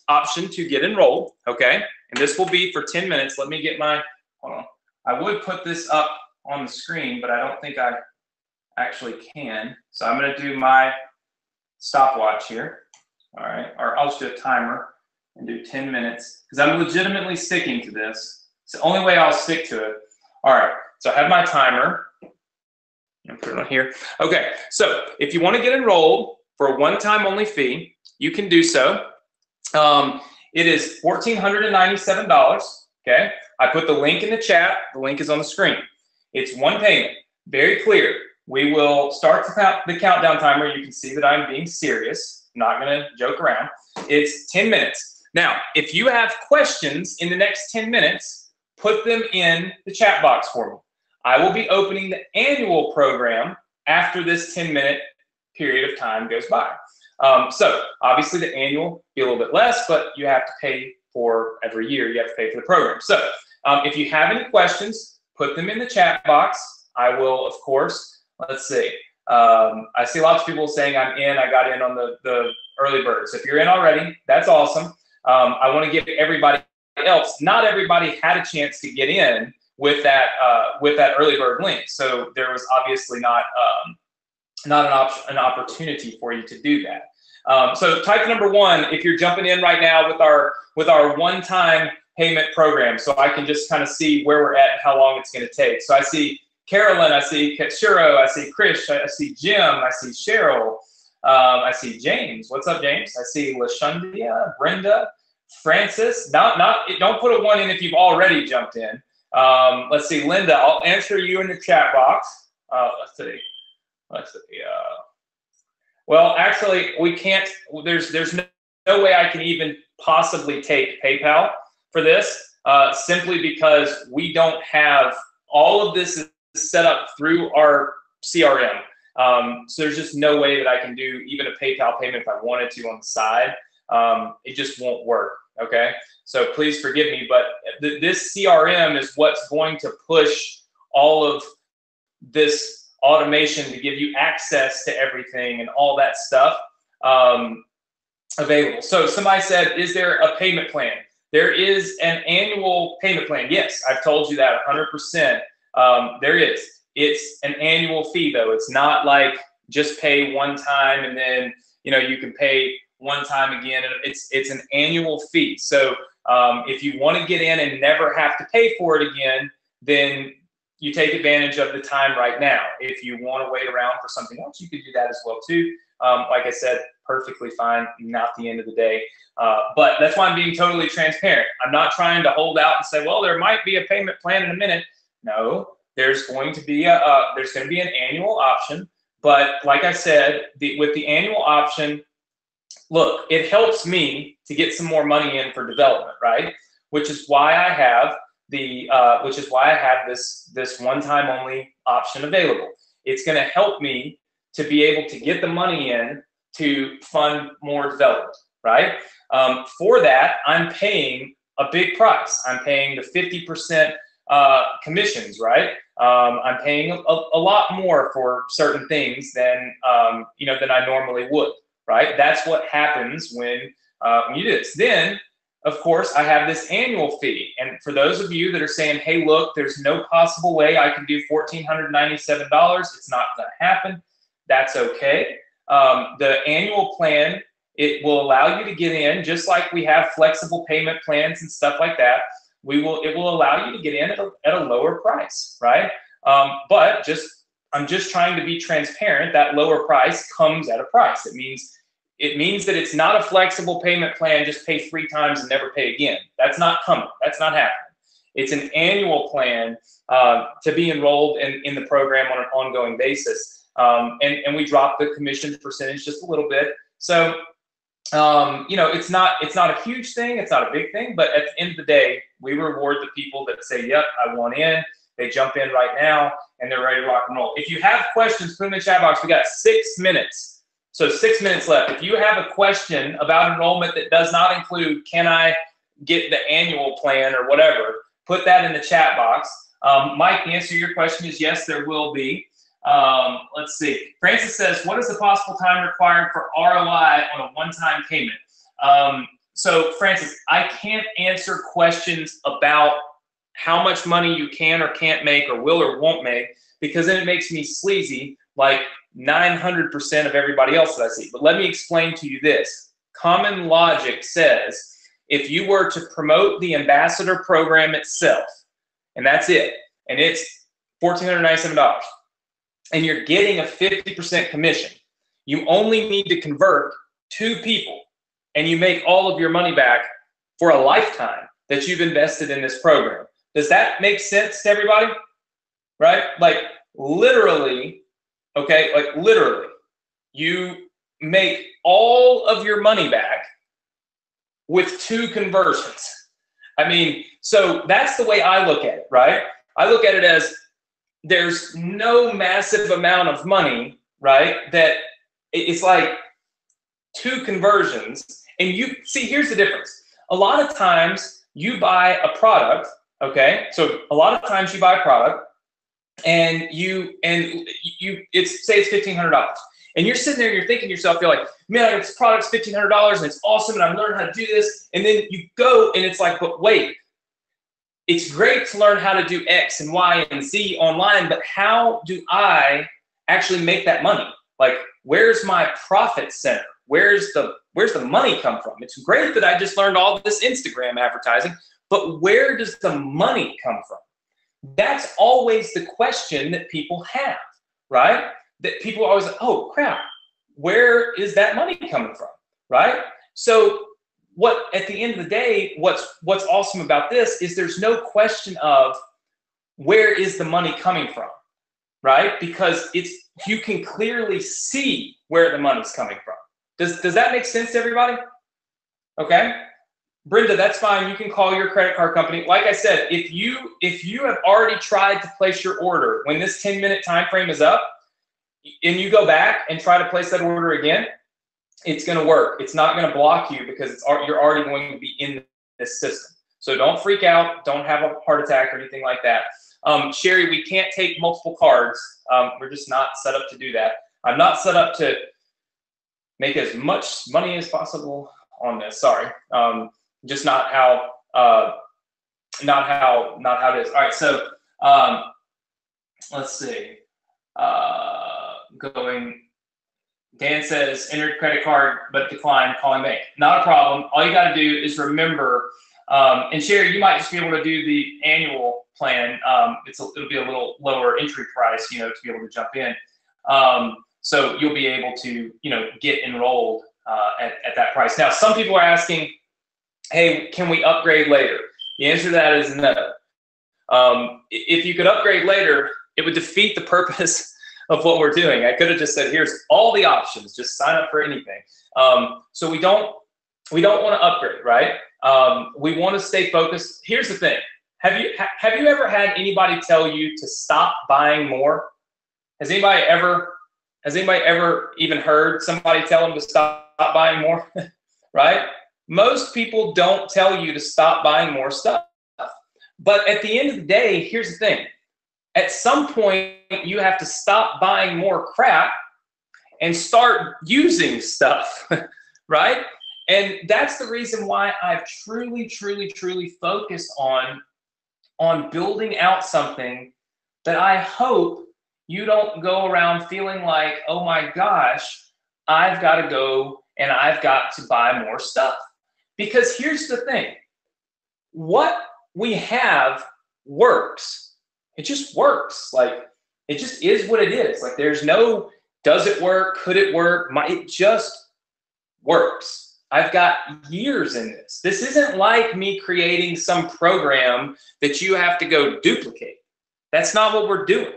option to get enrolled, okay? And this will be for 10 minutes. Let me get my, hold on. I would put this up on the screen, but I don't think I actually can. So I'm gonna do my stopwatch here. All right, or I'll just do a timer and do 10 minutes, because I'm legitimately sticking to this. It's the only way I'll stick to it. All right, so I have my timer. I'll put it on here. Okay, so if you want to get enrolled for a one-time only fee, you can do so. It is $1,497, okay? I put the link in the chat. The link is on the screen. It's one payment, very clear. We will start the countdown timer. You can see that I'm being serious, not gonna joke around. It's 10 minutes. Now, if you have questions in the next 10 minutes, put them in the chat box for me. I will be opening the annual program after this 10-minute period of time goes by. So obviously the annual will be a little bit less, but you have to pay for every year. You have to pay for the program. So if you have any questions, put them in the chat box. I will, of course, let's see. I see lots of people saying I'm in. I got in on the early bird. So if you're in already, that's awesome. I want to give everybody else, not everybody had a chance to get in with that early bird link. So there was obviously not an opportunity for you to do that. So type number one if you're jumping in right now with our one-time payment program, so I can just kind of see where we're at and how long it's going to take. So I see Carolyn, I see Katshiro, I see Krish, I see Jim, I see Cheryl, I see James. What's up, James? I see LaShundia, Brenda, Francis. Don't put a 1 in if you've already jumped in. Let's see, Linda. I'll answer you in the chat box. Let's see. Well, actually, we can't. There's no way I can even possibly take PayPal for this, simply because we don't have all of this is set up through our CRM. So there's just no way that I can do even a PayPal payment if I wanted to on the side. It just won't work, okay? So please forgive me, but this CRM is what's going to push all of this automation to give you access to everything and all that stuff available. So somebody said, is there a payment plan? There is an annual payment plan. Yes, I've told you that 100%. There is. It's an annual fee, though. It's not like just pay one time and then you can pay one time again. It's an annual fee. So if you want to get in and never have to pay for it again, then you take advantage of the time right now. If you want to wait around for something else, you could do that as well too. Like I said, perfectly fine, not the end of the day. But that's why I'm being totally transparent. I'm not trying to hold out and say, well, there might be a payment plan in a minute. No, there's going to be an annual option. But like I said, with the annual option, look, it helps me to get some more money in for development, right? Which is why I have this one-time only option available. It's going to help me to be able to get the money in to fund more development, right? For that, I'm paying a big price. I'm paying the 50% commissions, right? I'm paying a lot more for certain things than than I normally would, right? That's what happens when you do this. Then, of course, I have this annual fee. And for those of you that are saying, hey, look, there's no possible way I can do $1,497. It's not going to happen. That's okay. The annual plan, it will allow you to get in, just like we have flexible payment plans and stuff like that. It will allow you to get in at a lower price, right? But just I'm just trying to be transparent. That lower price comes at a price. It means that it's not a flexible payment plan, just pay 3 times and never pay again. That's not coming. That's not happening. It's an annual plan to be enrolled in the program on an ongoing basis. And we drop the commission percentage just a little bit. So, you know, it's not a huge thing. It's not a big thing. But at the end of the day, we reward the people that say, yep, I want in. They jump in right now, and they're ready to rock and roll. If you have questions, put them in the chat box. We got 6 minutes. So 6 minutes left. If you have a question about enrollment that does not include, can I get the annual plan or whatever, put that in the chat box. Mike, the answer to your question is yes, there will be. Let's see. Francis says, what is the possible time required for ROI on a one-time payment? So Francis, I can't answer questions about how much money you can or can't make or will or won't make, because then it makes me sleazy like 900% of everybody else that I see. But let me explain to you this. Common logic says if you were to promote the ambassador program itself, and that's it, and it's $1,497, and you're getting a 50% commission, you only need to convert 2 people, and you make all of your money back for a lifetime that you've invested in this program. Does that make sense to everybody? Right? Like literally, okay, like literally, you make all of your money back with 2 conversions. I mean, so that's the way I look at it, right? I look at it as there's no massive amount of money, right? That it's like 2 conversions. And you see, here's the difference. A lot of times you buy a product, okay? So a lot of times you buy a product and say it's $1,500. And you're sitting there and you're thinking to yourself, you're like, man, this product's $1,500 and it's awesome and I'm learning how to do this. And then you go and it's like, but wait, it's great to learn how to do X and Y and Z online, but how do I actually make that money? Like, where's my profit center? Where's the money come from? It's great that I just learned all this Instagram advertising, but where does the money come from? That's always the question that people have, right? That people are always like, oh crap, where is that money coming from, right? So what, at the end of the day, what's awesome about this is there's no question of where is the money coming from, right? Because you can clearly see where the money's coming from. Does that make sense to everybody? Okay. Brenda, that's fine. You can call your credit card company. Like I said, if you have already tried to place your order when this 10-minute time frame is up, and you go back and try to place that order again, it's going to work. It's not going to block you because you're already going to be in this system. So don't freak out. Don't have a heart attack or anything like that. Sherry, we can't take multiple cards. We're just not set up to do that. I'm not set up to make as much money as possible on this. Sorry. Just not how it is. All right. So let's see. Dan says, entered credit card, but declined, calling bank. Not a problem. All you got to do is remember, and Sherry, you might just be able to do the annual plan. It'll be a little lower entry price, to be able to jump in. So you'll be able to, get enrolled at that price. Now, some people are asking, hey, can we upgrade later? The answer to that is no. If you could upgrade later, it would defeat the purpose of what we're doing. I could have just said, here's all the options, just sign up for anything. So we don't want to upgrade, right? We want to stay focused. Here's the thing. Have you ever had anybody tell you to stop buying more? Has anybody ever even heard somebody tell them to stop buying more? Right? Most people don't tell you to stop buying more stuff. But at the end of the day, here's the thing. At some point, you have to stop buying more crap and start using stuff, right? And that's the reason why I've truly, truly, truly focused on building out something that I hope you don't go around feeling like, oh my gosh, I've got to go and I've got to buy more stuff. Because here's the thing. What we have works. It just works. Like It just is what it is. Like there's no, does it work? Could it work? It just works. I've got years in this. This isn't like me creating some program that you have to go duplicate. That's not what we're doing.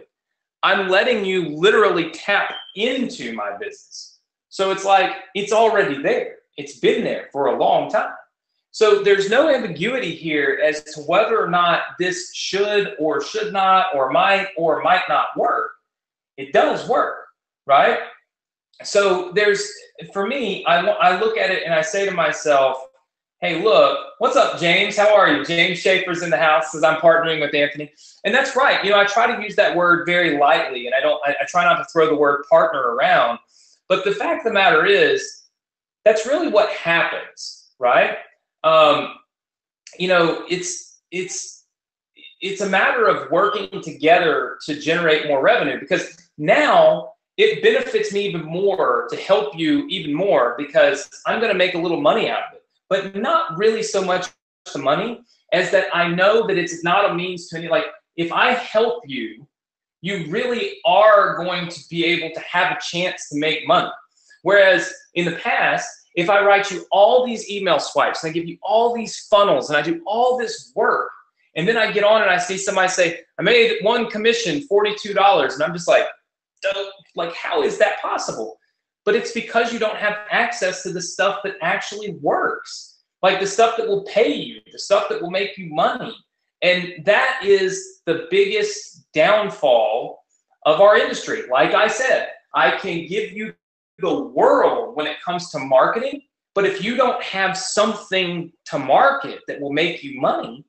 I'm letting you literally tap into my business. So it's like, it's already there. It's been there for a long time. So there's no ambiguity here as to whether or not this should or should not or might not work. It does work, right? So there's, for me, I look at it and I say to myself, hey, look, what's up, James? How are you? James Schaefer's in the house because I'm partnering with Anthony. And that's right. You know, I try to use that word very lightly, and I try not to throw the word partner around. But the fact of the matter is, that's really what happens, right? You know, it's a matter of working together to generate more revenue, because now it benefits me even more to help you even more, because I'm going to make a little money out of it. But not really so much the money as that I know that it's not a means to any, like, if I help you, you really are going to be able to have a chance to make money. Whereas in the past, if I write you all these email swipes and I give you all these funnels and I do all this work, and then I get on and I see somebody say, I made one commission, $42. And I'm just like, how is that possible? But it's because you don't have access to the stuff that actually works, like the stuff that will pay you, the stuff that will make you money. And that is the biggest downfall of our industry. Like I said, I can give you the world when it comes to marketing, but if you don't have something to market that will make you money,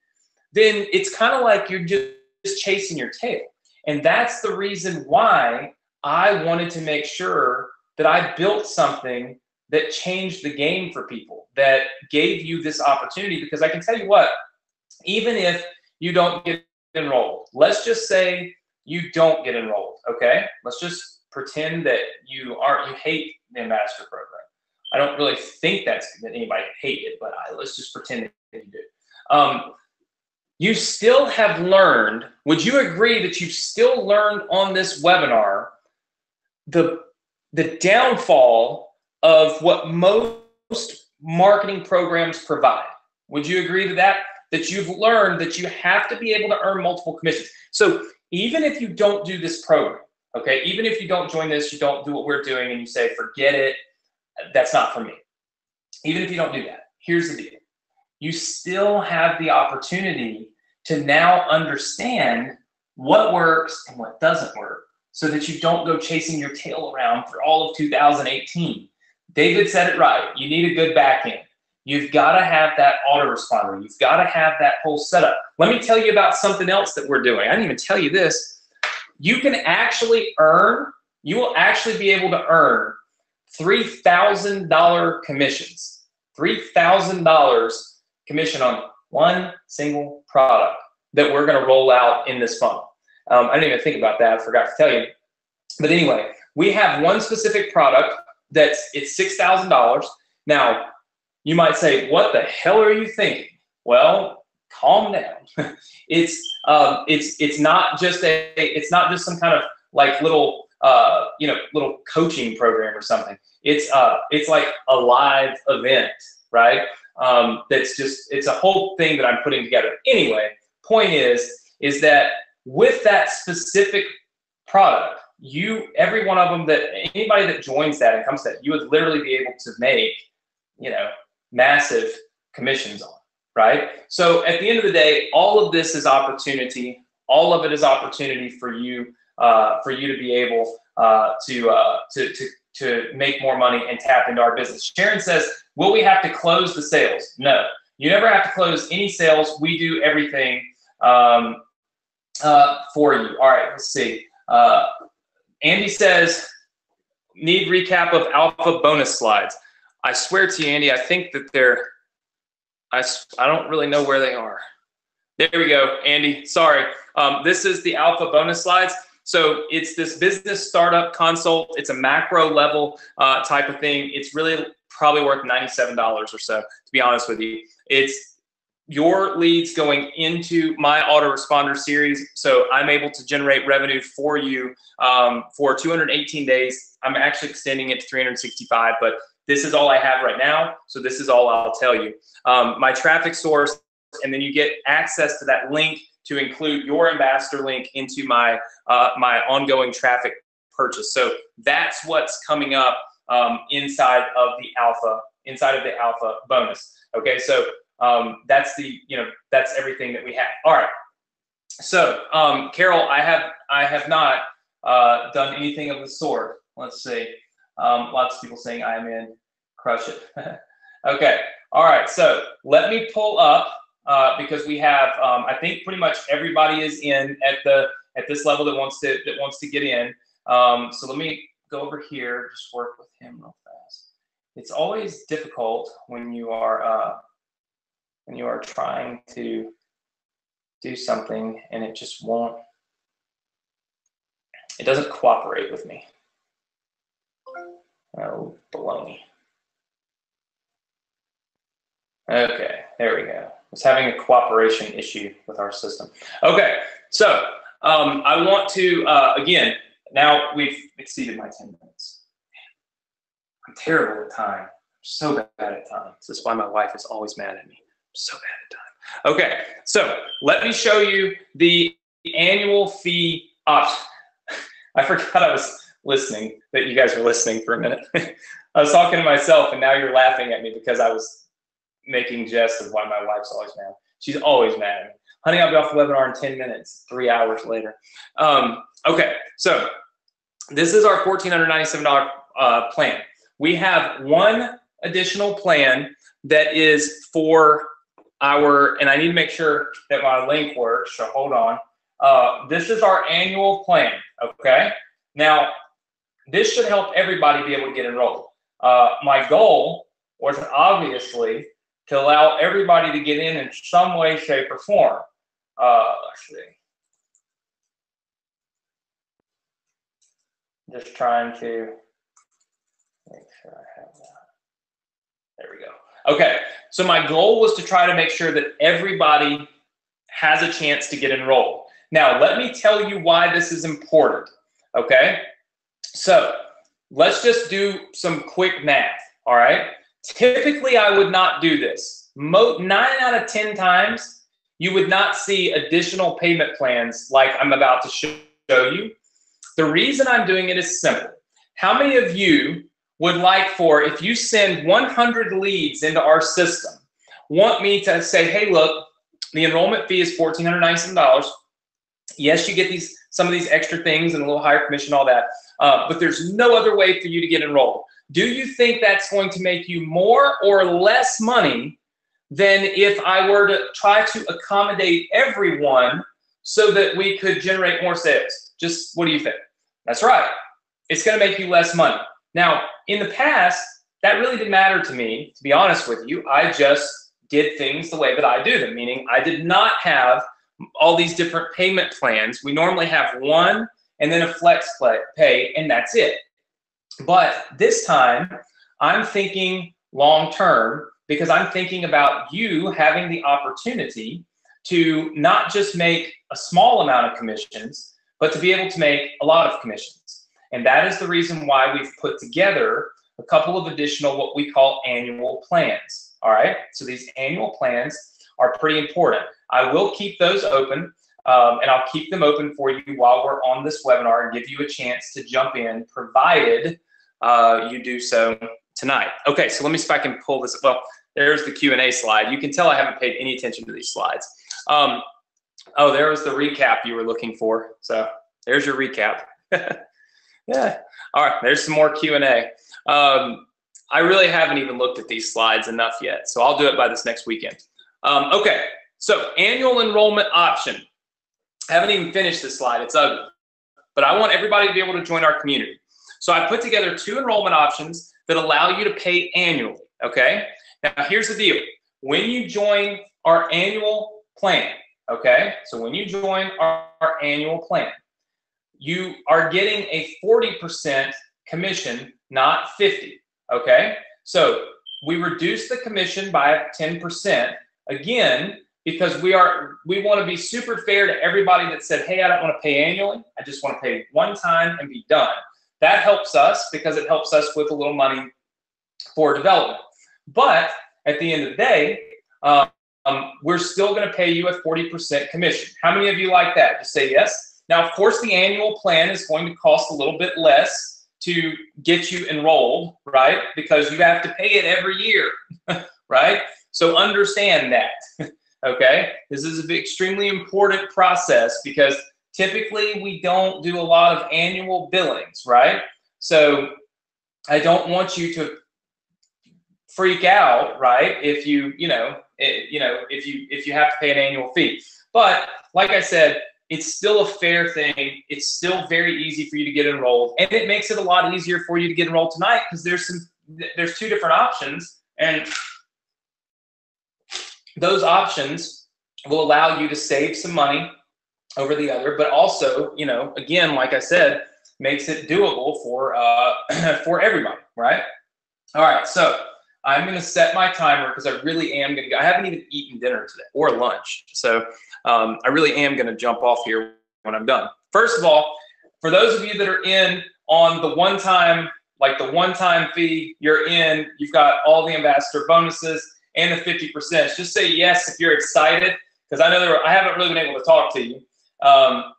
then it's kind of like you're just chasing your tail. And that's the reason why I wanted to make sure that I built something that changed the game for people, that gave you this opportunity. Because I can tell you what, even if you don't get enrolled, let's just say you don't get enrolled, okay? Let's just pretend that you hate the ambassador program. I don't really think that anybody hate it, but let's just pretend that you do. You still have learned, would you agree that you've still learned on this webinar the downfall of what most marketing programs provide? Would you agree to that? That you've learned that you have to be able to earn multiple commissions. So even if you don't do this program, okay, even if you don't join this, you don't do what we're doing, and you say, forget it, that's not for me. Even if you don't do that, here's the deal. You still have the opportunity to now understand what works and what doesn't work, so that you don't go chasing your tail around for all of 2018. David said it right. You need a good back end. You've got to have that autoresponder. You've got to have that whole setup. Let me tell you about something else that we're doing. I didn't even tell you this. You can actually you will actually be able to earn $3,000 commissions. $3,000 commission on one single product that we're going to roll out in this funnel. I didn't even think about that. I forgot to tell you. But anyway, we have one specific product it's $6,000. Now, you might say, what the hell are you thinking? Well, calm down. It's not just some kind of like little little coaching program or something. It's like a live event, right? It's a whole thing that I'm putting together. Anyway, point is that with that specific product, every one of them, that anybody that joins that and comes to that, you would literally be able to make, massive commissions on, right? So at the end of the day, all of this is opportunity. All of it is opportunity for you to be able to make more money and tap into our business. Sharon says, will we have to close the sales? No, you never have to close any sales. We do everything for you. All right, let's see. Andy says, need recap of alpha bonus slides. I swear to you, Andy, I think that I don't really know where they are. There we go, Andy, sorry. This is the alpha bonus slides. So it's this business startup consult. It's a macro level type of thing. It's really probably worth $97 or so, to be honest with you. It's your leads going into my autoresponder series. So I'm able to generate revenue for you for 218 days. I'm actually extending it to 365, but this is all I have right now. So this is all I'll tell you. My traffic source, and then you get access to that link to include your ambassador link into my my ongoing traffic purchase. So that's what's coming up inside of the alpha bonus. Okay, so that's the, that's everything that we have. All right. So Carol, I have not done anything of the sort. Let's see. Lots of people saying I am in. Crush it. Okay. All right. So let me pull up because we have I think pretty much everybody is in at this level that wants to get in. So let me go over here. Just work with him real fast. It's always difficult when you are trying to do something and it just won't. It doesn't cooperate with me. Oh, baloney. Okay, there we go. I was having a cooperation issue with our system. Okay, so I want to, again, now we've exceeded my 10 minutes. I'm terrible at time. I'm so bad at time. This is why my wife is always mad at me. I'm so bad at time. Okay, so let me show you the annual fee option. I forgot I was listening, that you guys were listening for a minute. I was talking to myself, and now you're laughing at me because I was making jest of why my wife's always mad. She's always mad at me. Honey, I'll be off the webinar in 10 minutes, 3 hours later. Okay, so this is our $1,497 plan. We have one additional plan that is for our, and I need to make sure that my link works, so hold on. This is our annual plan, okay? Now, this should help everybody be able to get enrolled. My goal was obviously to allow everybody to get in some way, shape, or form. Let's see. Just trying to make sure I have that. There we go. Okay, so my goal was to try to make sure that everybody has a chance to get enrolled. Now, let me tell you why this is important, okay? So let's just do some quick math, all right? Typically, I would not do this. 9 out of 10 times, you would not see additional payment plans like I'm about to show you. The reason I'm doing it is simple. How many of you would like for, if you send 100 leads into our system, want me to say, hey, look, the enrollment fee is $1,497. Yes, you get some of these extra things and a little higher commission, all that, but there's no other way for you to get enrolled. Do you think that's going to make you more or less money than if I were to try to accommodate everyone so that we could generate more sales? Just what do you think? That's right. It's going to make you less money. Now, in the past, that really didn't matter to me, to be honest with you. I just did things the way that I do them, meaning I did not have all these different payment plans. We normally have one and then a flex pay, and that's it. But this time, I'm thinking long term because I'm thinking about you having the opportunity to not just make a small amount of commissions, but to be able to make a lot of commissions. And that is the reason why we've put together a couple of additional what we call annual plans. All right, so these annual plans are pretty important. I will keep those open, and I'll keep them open for you while we're on this webinar and give you a chance to jump in, provided you do so tonight. Okay, so let me see if I can pull this. Well, there's the Q&A slide. You can tell I haven't paid any attention to these slides. Oh, there was the recap you were looking for. So there's your recap. Yeah. All right, there's some more Q&A. I really haven't even looked at these slides enough yet, so I'll do it by this next weekend. Okay, so annual enrollment option. I haven't even finished this slide. It's ugly. But I want everybody to be able to join our community. So I put together 2 enrollment options that allow you to pay annually, okay? Now, here's the deal. When you join our annual plan, okay? So when you join our annual plan, you are getting a 40% commission, not 50, okay? So we reduce the commission by 10%. Again, because we want to be super fair to everybody that said, hey, I don't want to pay annually. I just want to pay one time and be done. That helps us because it helps us with a little money for development. But at the end of the day, we're still going to pay you a 40% commission. How many of you like that? Just say yes. Now, of course, the annual plan is going to cost a little bit less to get you enrolled, right? Because you have to pay it every year, right? So understand that, okay? This is an extremely important process because typically we don't do a lot of annual billings, right? So I don't want you to freak out, right? If you have to pay an annual fee. But like I said, it's still a fair thing. It's still very easy for you to get enrolled, and it makes it a lot easier for you to get enrolled tonight because there's two different options, and those options will allow you to save some money over the other, but also, again, like I said, makes it doable for for everybody, right? All right, so I'm going to set my timer because I really am going to go. I haven't even eaten dinner today or lunch. So I really am going to jump off here when I'm done. First of all, for those of you that are in on the one-time fee, you've got all the ambassador bonuses and the 50%. Just say yes if you're excited because I know I haven't really been able to talk to you. I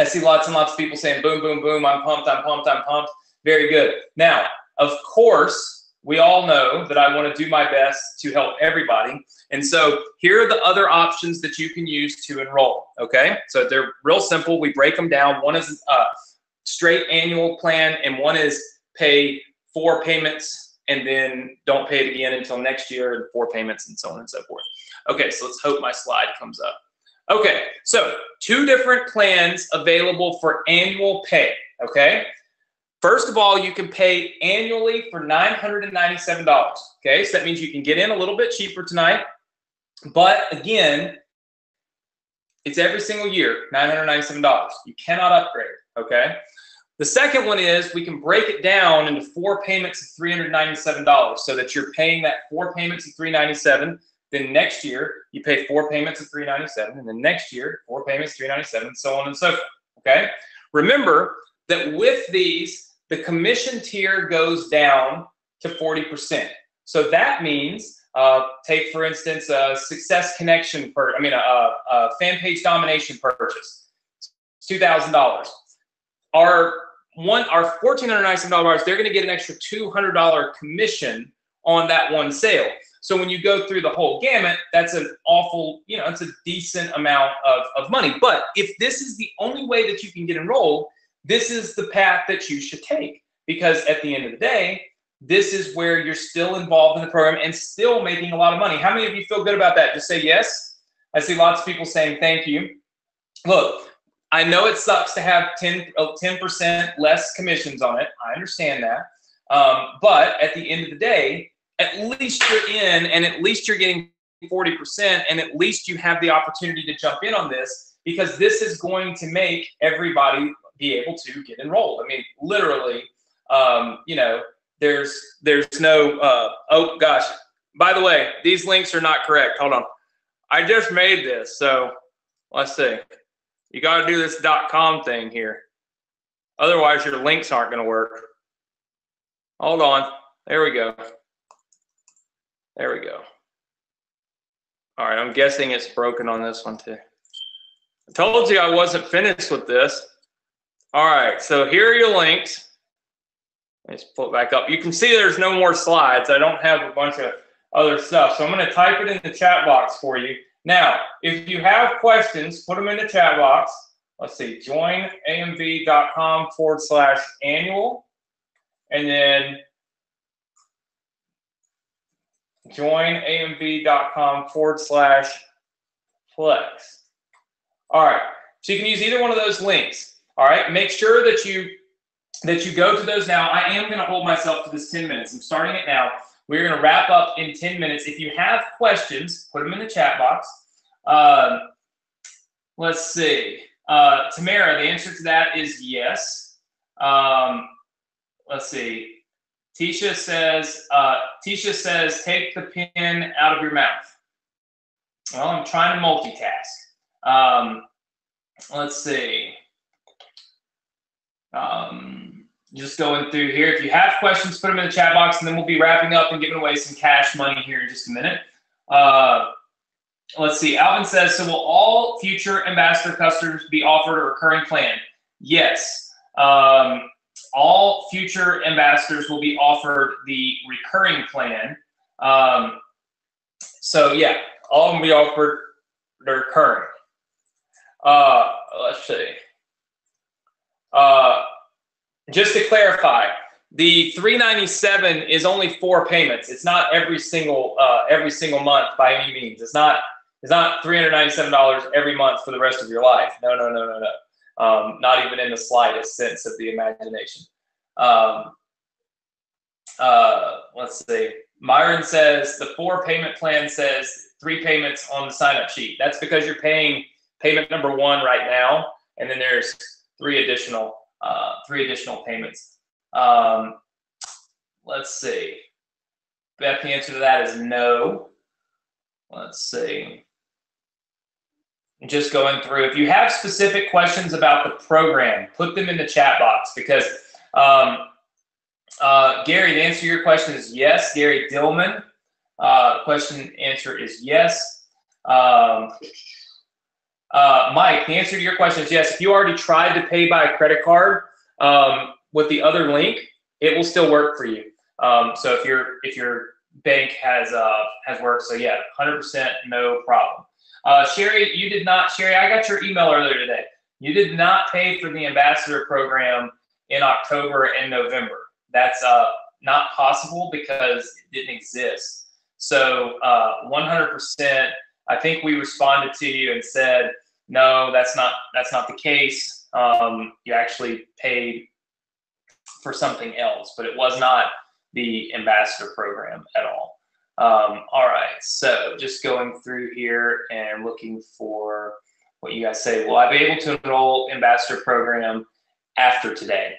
see lots and lots of people saying, boom, boom, boom, I'm pumped, I'm pumped, I'm pumped. Very good. Now, of course, we all know that I want to do my best to help everybody. And so here are the other options that you can use to enroll, okay? So they're real simple. We break them down. One is a straight annual plan, and one is pay 4 payments and then don't pay it again until next year, and 4 payments and so on and so forth. Okay, so let's hope my slide comes up. Okay, so 2 different plans available for annual pay, okay? First of all, you can pay annually for $997, okay? So that means you can get in a little bit cheaper tonight, but again, it's every single year, $997. You cannot upgrade, okay? The second one is we can break it down into 4 payments of $397 so that you're paying that 4 payments of $397. Then next year, you pay 4 payments of $397, and then next year, 4 payments of $397, and so on and so forth, okay? Remember that with these, the commission tier goes down to 40%. So that means, take for instance, a success connection, a fan page domination purchase. It's $2,000. Our $1,497, they're going to get an extra $200 commission on that one sale. So when you go through the whole gamut, that's an awful, it's a decent amount of money. But if this is the only way that you can get enrolled, this is the path that you should take, because at the end of the day, this is where you're still involved in the program and still making a lot of money. How many of you feel good about that? Just say yes. I see lots of people saying thank you. Look, I know it sucks to have 10% less commissions on it. I understand that. But at the end of the day, at least you're in, and at least you're getting 40%, and at least you have the opportunity to jump in on this, because this is going to make everybody be able to get enrolled. I mean, literally, there's no, oh gosh, by the way, these links are not correct. Hold on. I just made this. So let's see. You got to do this .com thing here. Otherwise, your links aren't going to work. Hold on. There we go. There we go. All right. I'm guessing it's broken on this one too. I told you I wasn't finished with this. All right, so here are your links. Let's pull it back up. You can see there's no more slides. I don't have a bunch of other stuff. So I'm going to type it in the chat box for you. Now, if you have questions, put them in the chat box. Let's see, joinamv.com/annual. And then joinamv.com/flex. All right, so you can use either one of those links. All right, make sure that you go to those now. I am going to hold myself to this 10 minutes. I'm starting it now. We're going to wrap up in 10 minutes. If you have questions, put them in the chat box. Let's see. Tamara, the answer to that is yes. Let's see. Tisha says, take the pen out of your mouth. Well, I'm trying to multitask. Let's see. Just going through here. If you have questions, put them in the chat box, and then we'll be wrapping up and giving away some cash money here in just a minute. Let's see. Alvin says, so will all future ambassador customers be offered a recurring plan? Yes. All future ambassadors will be offered the recurring plan. So yeah, all of them will be offered the recurring. Let's see. Just to clarify, the $397 is only 4 payments. It's not every single month by any means. It's not $397 every month for the rest of your life. No. Not even in the slightest sense of the imagination. Let's see. Myron says the 4 payment plan says 3 payments on the sign-up sheet. That's because you're paying payment number 1 right now, and then there's 3 additional payments. Let's see. Beth, the answer to that is no. Let's see. Just going through. If you have specific questions about the program, put them in the chat box, because Gary, the answer to your question is yes. Gary Dillman. Answer is yes. Mike, the answer to your question is yes. If you already tried to pay by a credit card with the other link, it will still work for you. So if your bank has worked, so yeah, 100% no problem. Sherry, you did not. Sherry, I got your email earlier today. You did not pay for the ambassador program in October and November. That's not possible because it didn't exist. So 100%. I think we responded to you and said, no, that's not the case. You actually paid for something else, but it was not the ambassador program at all. All right, so just going through here and looking for what you guys say. Will I be able to enroll ambassador program after today?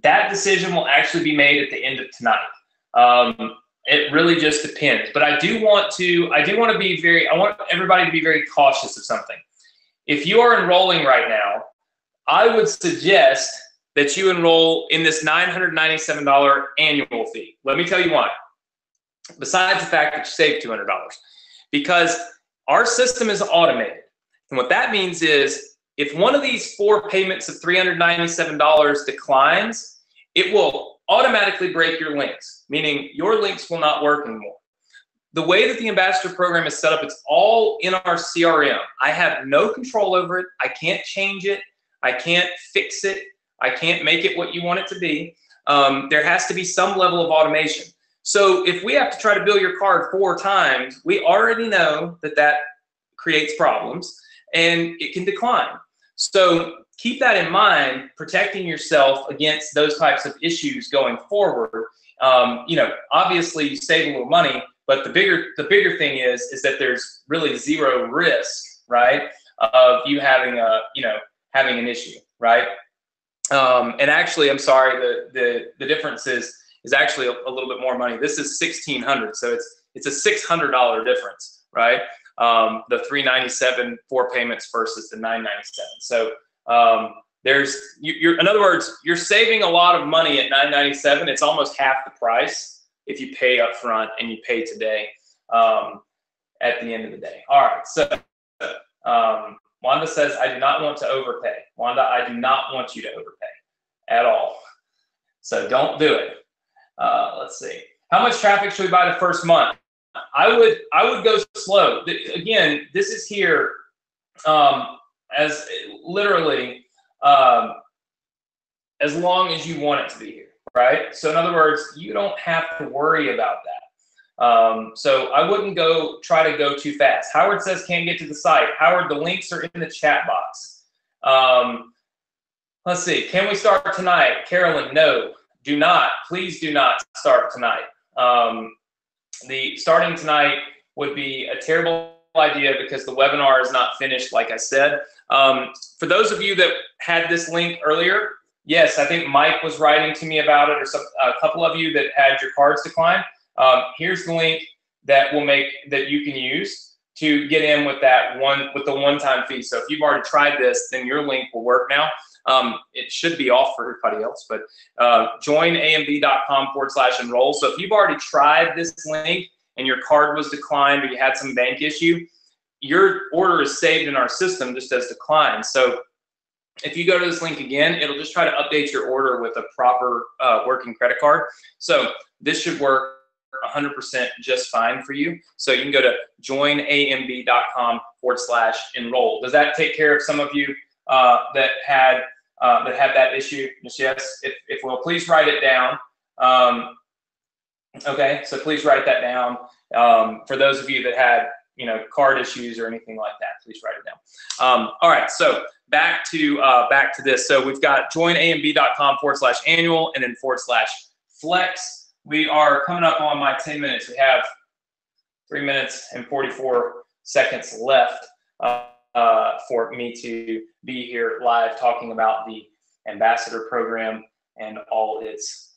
That decision will actually be made at the end of tonight. It really just depends, but I want everybody to be very cautious of something. If you are enrolling right now, I would suggest that you enroll in this $997 annual fee. Let me tell you why. Besides the fact that you save $200, because our system is automated. And what that means is if one of these 4 payments of $397 declines, it will automatically break your links, meaning your links will not work anymore. The way that the ambassador program is set up, it's all in our CRM. I have no control over it. I can't change it. I can't fix it. I can't make it what you want it to be. There has to be some level of automation. So if we have to try to bill your card 4 times, we already know that creates problems and it can decline. So keep that in mind, protecting yourself against those types of issues going forward. Obviously you save a little money, but the bigger thing is that there's really 0 risk, right, of you having having an issue, right? And actually, I'm sorry, the difference is actually a little bit more money. This is $1,600, so it's a $600 difference, right? The $397 4 payments versus the $997. So in other words, you're saving a lot of money at $997. It's almost half the price if you pay up front and you pay today at the end of the day. All right, so Wanda says, I do not want to overpay. Wanda, I do not want you to overpay at all. So don't do it. Let's see. How much traffic should we buy the first month? I would go slow. Again, this is here as literally as long as you want it to be here, right? So in other words, you don't have to worry about that. So I wouldn't try to go too fast. Howard says can't get to the site. Howard, the links are in the chat box. Let's see. Can we start tonight? Carolyn, no. Do not. Please do not start tonight. The starting tonight would be a terrible idea because the webinar is not finished, like I said. For those of you that had this link earlier, yes, I think Mike was writing to me about it, or a couple of you that had your cards decline. Here's the link that you can use. to get in with that with the one-time fee. So if you've already tried this, then your link will work now. It should be off for everybody else, but joinamb.com/enroll. So if you've already tried this link and your card was declined or you had some bank issue, your order is saved in our system just as declined. So if you go to this link again, it'll just try to update your order with a proper working credit card. So this should work 100% just fine for you. So you can go to joinamb.com/enroll. Does that take care of some of you that had that issue? Yes. If we'll please write it down. Okay, so please write that down. For those of you that had card issues or anything like that, please write it down. All right, so back to this. So we've got joinamb.com/annual and then /flex. We are coming up on my 10 minutes. We have 3 minutes and 44 seconds left for me to be here live talking about the ambassador program and all its,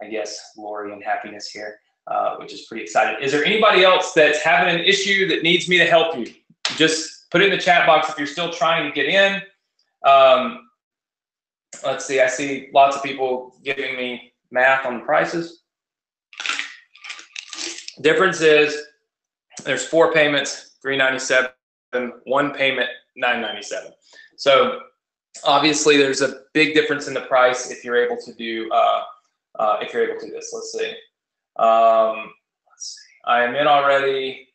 I guess, glory and happiness here, which is pretty exciting. Is there anybody else that's having an issue that needs me to help you? Just put it in the chat box if you're still trying to get in. Let's see. I see lots of people giving me math on the prices. Difference is there's 4 payments, $397, 1 payment, $997. So obviously there's a big difference in the price if you're able to do this. Let's see. I am in already.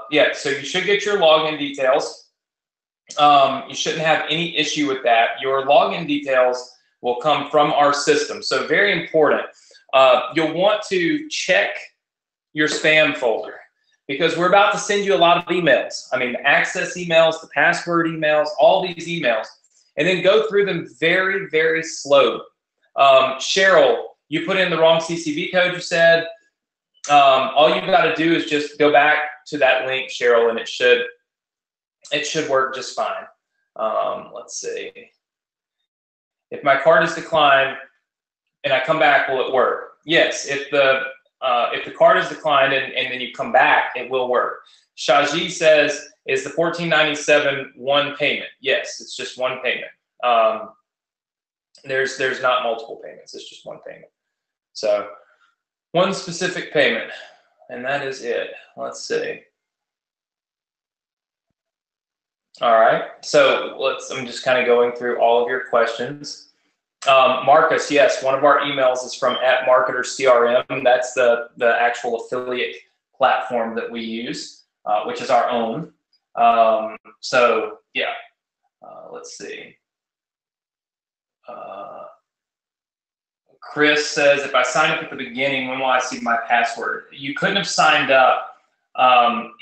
Yeah, so you should get your login details. You shouldn't have any issue with that. Your login details will come from our system. So very important. You'll want to check your spam folder because we're about to send you a lot of emails. I mean, the access emails, the password emails, all these emails, and then go through them very, very slowly. Cheryl, you put in the wrong CCV code, you said. All you've got to do is just go back to that link, Cheryl, and it should work just fine. Let's see. If my card is declined and I come back, will it work? Yes. If the card is declined and then you come back, it will work. Shaji says, is the $14.97 one payment? Yes, it's just one payment. There's not multiple payments. It's just one payment. So one specific payment, and that is it. Let's see. All right. So I'm just kind of going through all of your questions. Marcus, yes, one of our emails is from @MarketerCRM. That's the actual affiliate platform that we use, which is our own. So yeah, let's see. Chris says, if I sign up at the beginning, when will I see my password? You couldn't have signed up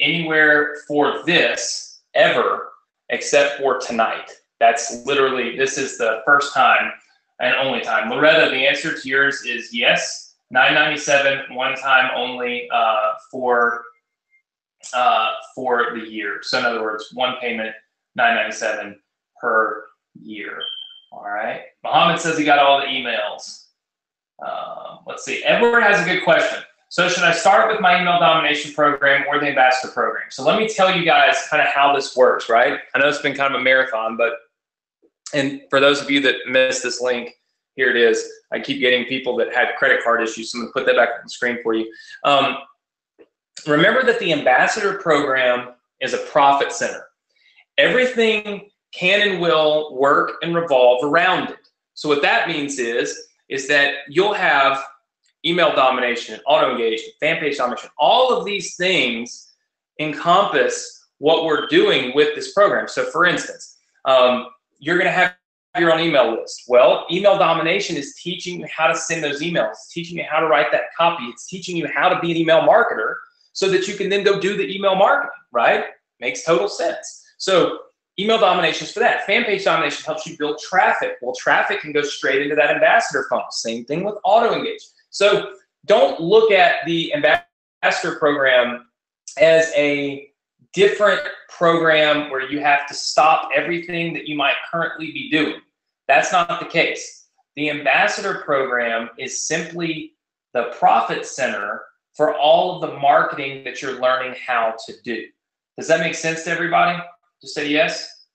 anywhere for this ever except for tonight. That's literally, this is the first time and only time. Loretta, the answer to yours is yes. $997 one time only for the year. So in other words, one payment, $997 per year. All right. Mohammed says he got all the emails. Let's see. Edward has a good question. So should I start with my email domination program or the ambassador program? So let me tell you guys kind of how this works, right? I know it's been kind of a marathon, and for those of you that missed this link, here it is. I keep getting people that had credit card issues, so I'm going to put that back on the screen for you. Remember that the ambassador program is a profit center. Everything can and will work and revolve around it. So what that means is that you'll have email domination, auto engagement, fan page domination. All of these things encompass what we're doing with this program. So for instance, you're going to have your own email list. Well, email domination is teaching you how to send those emails. It's teaching you how to write that copy. It's teaching you how to be an email marketer so that you can then go do the email marketing, right? Makes total sense. So email domination is for that. Fan page domination helps you build traffic. Well, traffic can go straight into that ambassador funnel. Same thing with auto engagement. So don't look at the ambassador program as a different program where you have to stop everything that you might currently be doing. That's not the case. The ambassador program is simply the profit center for all of the marketing that you're learning how to do. Does that make sense to everybody? Just say yes.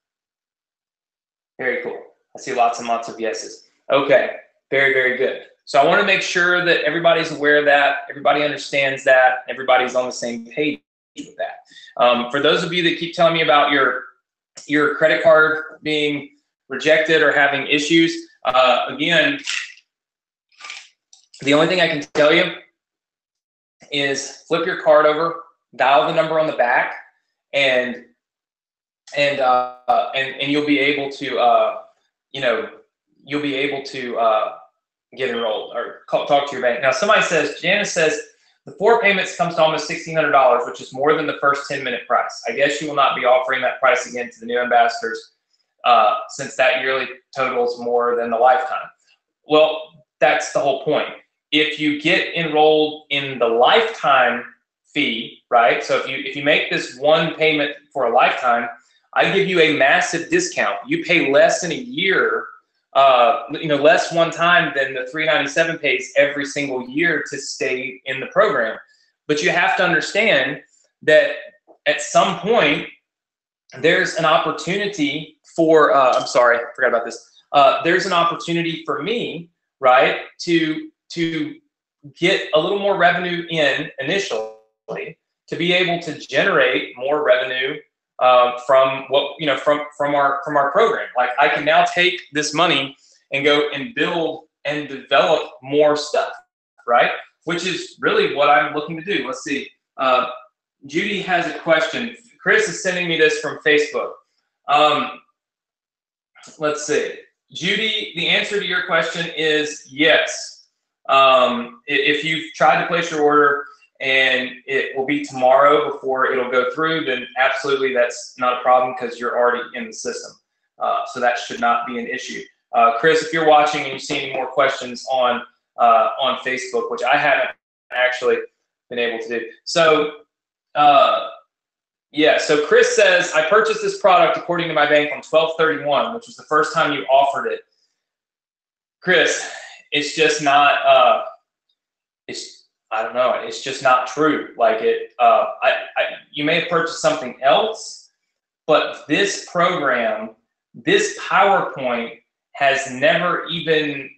Very cool. I see lots and lots of yeses. Okay, very, very good. So I want to make sure that everybody's aware of that, everybody understands that, everybody's on the same page with that. For those of you that keep telling me about your credit card being rejected or having issues, again, the only thing I can tell you is flip your card over, dial the number on the back, and you'll be able to you'll be able to get enrolled or talk to your bank. Now, somebody says, Janice says, the 4 payments comes to almost $1,600, which is more than the first 10-minute price. I guess you will not be offering that price again to the new ambassadors since that yearly totals more than the lifetime. Well, that's the whole point. If you get enrolled in the lifetime fee, right? So if you make this one payment for a lifetime, I give you a massive discount. You pay less in a year, less one time than the $397 pays every single year to stay in the program. But you have to understand that at some point there's an opportunity for I'm sorry, I forgot about this. There's an opportunity for me, right, to get a little more revenue in initially to be able to generate more revenue from what from our program. Like, I can now take this money and go and build and develop more stuff, right? Which is really what I'm looking to do. Let's see. Judy has a question. Chris is sending me this from Facebook. Let's see. Judy, the answer to your question is yes. If you've tried to place your order and it will be tomorrow before it'll go through, then absolutely that's not a problem because you're already in the system. So that should not be an issue. Chris, if you're watching and you see any more questions on Facebook, which I haven't actually been able to do. So yeah, so Chris says, I purchased this product according to my bank on 12/31, which was the first time you offered it. Chris, it's just not, I don't know, it's just not true. Like, you may have purchased something else, but this program, this PowerPoint has never even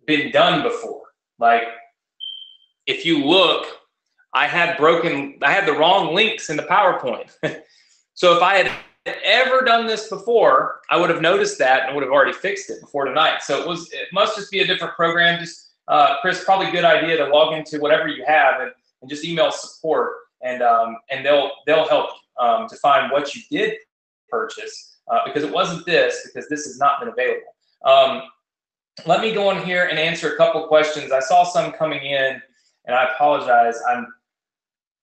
been done before. Like, if you look, I had the wrong links in the PowerPoint. So if I had ever done this before, I would have noticed that and would have already fixed it before tonight. So it must just be a different program. Just Chris, probably a good idea to log into whatever you have and just email support, and they'll help to find what you did purchase, because it wasn't this, because this has not been available. Let me go in here and answer a couple questions. I saw some coming in, and I apologize. I'm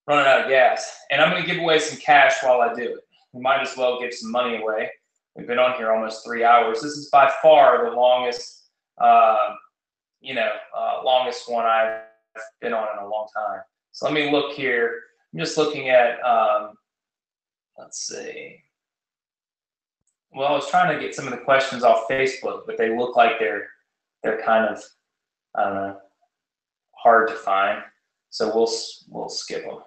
running out of gas, and I'm going to give away some cash while I do it. We might as well give some money away. We've been on here almost 3 hours. This is by far the longest, longest one I've been on in a long time. So let me look here. I'm just looking at, let's see. Well, I was trying to get some of the questions off Facebook, but they look like they're kind of, I don't know, hard to find. So we'll skip them,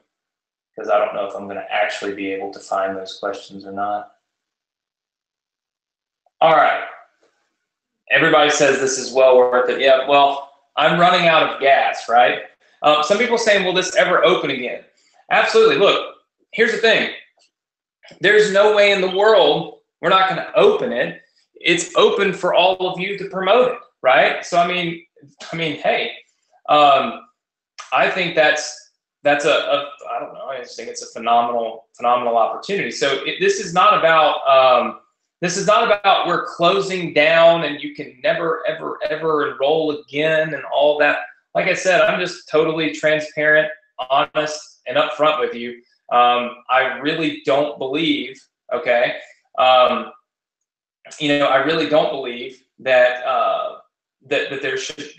because I don't know if I'm going to actually be able to find those questions or not. All right. Everybody says this is well worth it. Yeah, well, I'm running out of gas, right? Some people are saying, will this ever open again? Absolutely. Look, here's the thing. There's no way in the world we're not going to open it. It's open for all of you to promote it, right? So, I mean, hey, I think that's I don't know. I just think it's a phenomenal opportunity. So this is not about we're closing down and you can never ever enroll again and all that. Like I said, I'm just totally transparent, honest, and upfront with you. I really don't believe. Okay, I really don't believe that that there should,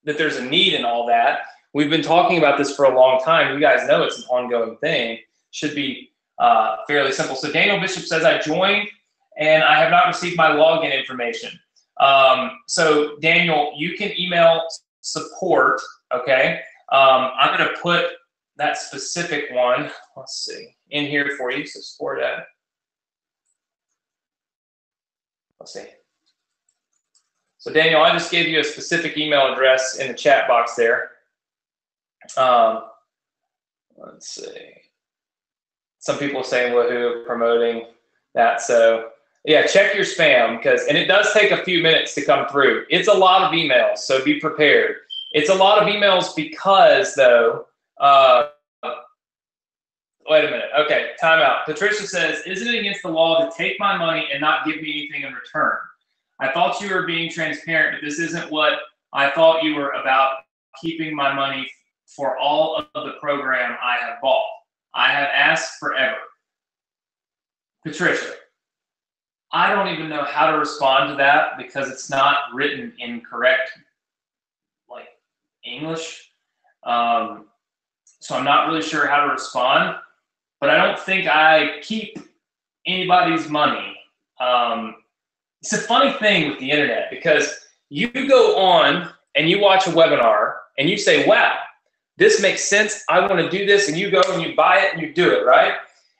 that there's a need in all that. We've been talking about this for a long time. You guys know it's an ongoing thing. Should be fairly simple. So Daniel Bishop says, I joined and I have not received my login information. So Daniel, you can email support, okay? I'm going to put that specific one, let's see, in here for you. So support that. Let's see. So Daniel, I just gave you a specific email address in the chat box there. Let's see. Some people are saying woohoo, promoting that. So yeah, check your spam, and it does take a few minutes to come through. It's a lot of emails, so be prepared. It's a lot of emails because though, wait a minute. Okay, time out. Patricia says, isn't it against the law to take my money and not give me anything in return? I thought you were being transparent, but this isn't what I thought you were about, keeping my money for all of the program I have bought. I have asked forever. Patricia, I don't even know how to respond to that because it's not written in correct like English. So I'm not really sure how to respond, but I don't think I keep anybody's money. It's a funny thing with the internet because you go on and you watch a webinar and you say, wow, this makes sense. I want to do this. And you go and you buy it and you do it, right?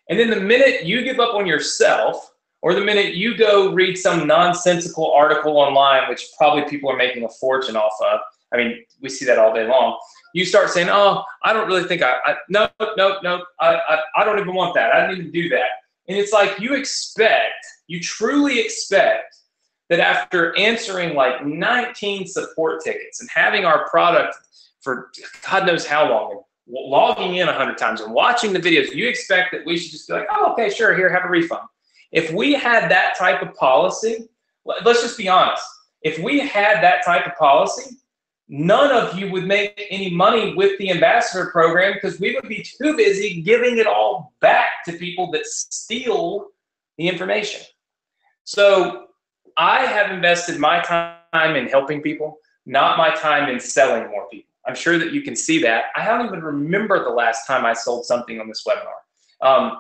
And then the minute you give up on yourself, or the minute you go read some nonsensical article online, which probably people are making a fortune off of, I mean, we see that all day long, you start saying, oh, I don't really think no, I don't even want that. I don't even do that. And it's like you truly expect that after answering like 19 support tickets and having our product for God knows how long, and logging in 100 times and watching the videos, you expect that we should just be like, oh, okay, sure, here, have a refund. If we had that type of policy, let's just be honest. If we had that type of policy, none of you would make any money with the ambassador program because we would be too busy giving it all back to people that steal the information. So I have invested my time in helping people, not my time in selling more people. I'm sure that you can see that. I don't even remember the last time I sold something on this webinar.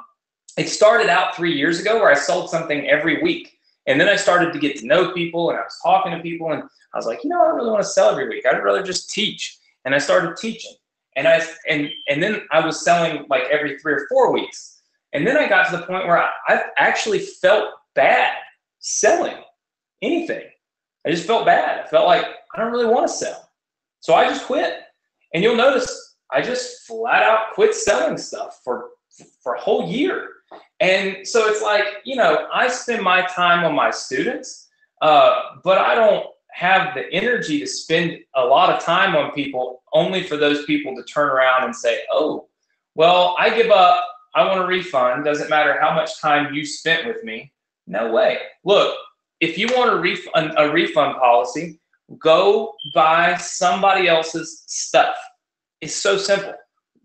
It started out 3 years ago where I sold something every week. And then I started to get to know people and I was talking to people and I was like, you know, I don't really want to sell every week. I'd rather just teach. And I started teaching. And then I was selling like every 3 or 4 weeks. And then I got to the point where I actually felt bad selling anything. I just felt bad. I felt like I don't really want to sell. So I just quit. And you'll notice I just flat out quit selling stuff for a whole year. And so it's like, you know, I spend my time on my students, but I don't have the energy to spend a lot of time on people only for those people to turn around and say, oh, well, I give up. I want a refund. Doesn't matter how much time you spent with me. No way. Look, if you want a refund policy, go buy somebody else's stuff. It's so simple.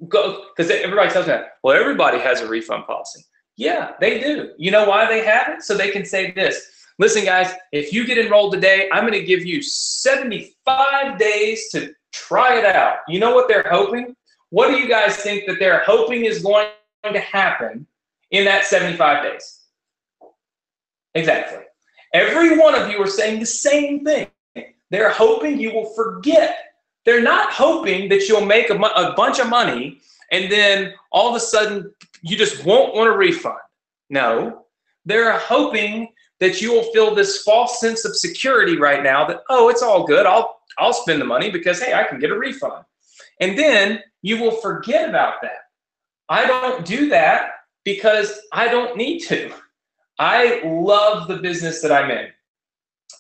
Go, because everybody tells me that, well, everybody has a refund policy. Yeah, they do. You know why they have it? So they can say this. Listen, guys, if you get enrolled today, I'm going to give you 75 days to try it out. You know what they're hoping? What do you guys think that they're hoping is going to happen in that 75 days? Exactly. Every one of you are saying the same thing. They're hoping you will forget. They're not hoping that you'll make a bunch of money and then all of a sudden you just won't want a refund. No, they're hoping that you will feel this false sense of security right now that, oh, it's all good. I'll spend the money because, hey, I can get a refund. And then you will forget about that. I don't do that because I don't need to. I love the business that I'm in.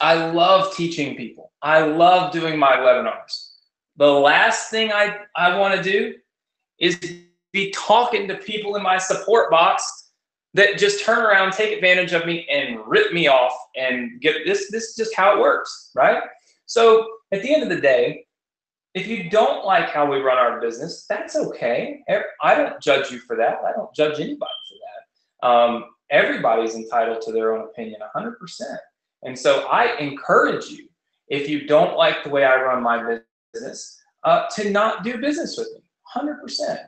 I love teaching people. I love doing my webinars. The last thing I want to do is be talking to people in my support box that just turn around, take advantage of me, and rip me off and get this. This is just how it works, right? So at the end of the day, if you don't like how we run our business, that's okay. I don't judge you for that. I don't judge anybody for that. Everybody's entitled to their own opinion, 100%. And so I encourage you, if you don't like the way I run my business, to not do business with me, 100%.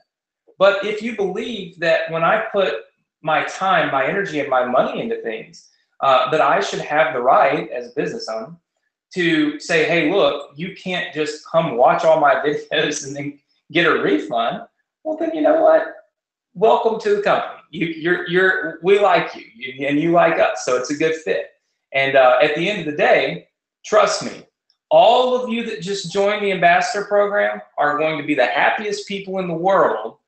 But if you believe that when I put my time, my energy, and my money into things, that I should have the right as a business owner to say, hey, look, you can't just come watch all my videos and then get a refund. well, then you know what? Welcome to the company. We like you, and you like us, so it's a good fit. And at the end of the day, trust me, all of you that just joined the ambassador program are going to be the happiest people in the world,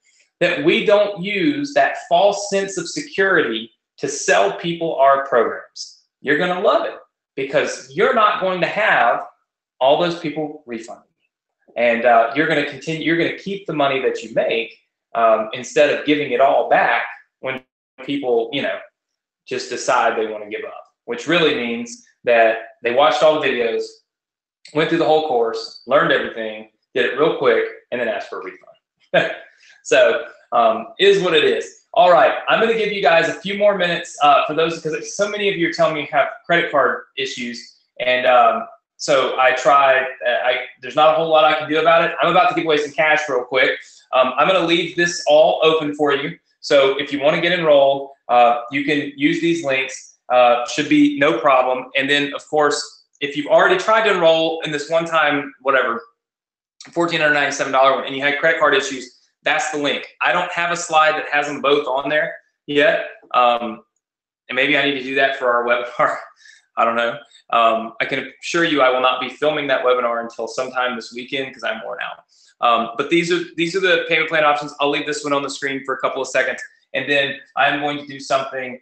that we don't use that false sense of security to sell people our programs. You're going to love it because you're not going to have all those people refunding you. And you're going to continue, you're going to keep the money that you make instead of giving it all back when people, you know, just decide they want to give up, which really means that they watched all the videos, went through the whole course, learned everything, did it real quick, and then asked for a refund. So is what it is. All right, I'm going to give you guys a few more minutes for those, because so many of you are telling me you have credit card issues, and so I tried. There's not a whole lot I can do about it. I'm about to give away some cash real quick. I'm going to leave this all open for you. So if you want to get enrolled, you can use these links. Should be no problem. And then, of course, if you've already tried to enroll in this one-time, whatever, $1,497 one, and you had credit card issues, that's the link. I don't have a slide that has them both on there yet. And maybe I need to do that for our webinar. I don't know. I can assure you I will not be filming that webinar until sometime this weekend because I'm worn out. But these are the payment plan options. I'll leave this one on the screen for a couple of seconds. And then I'm going to do something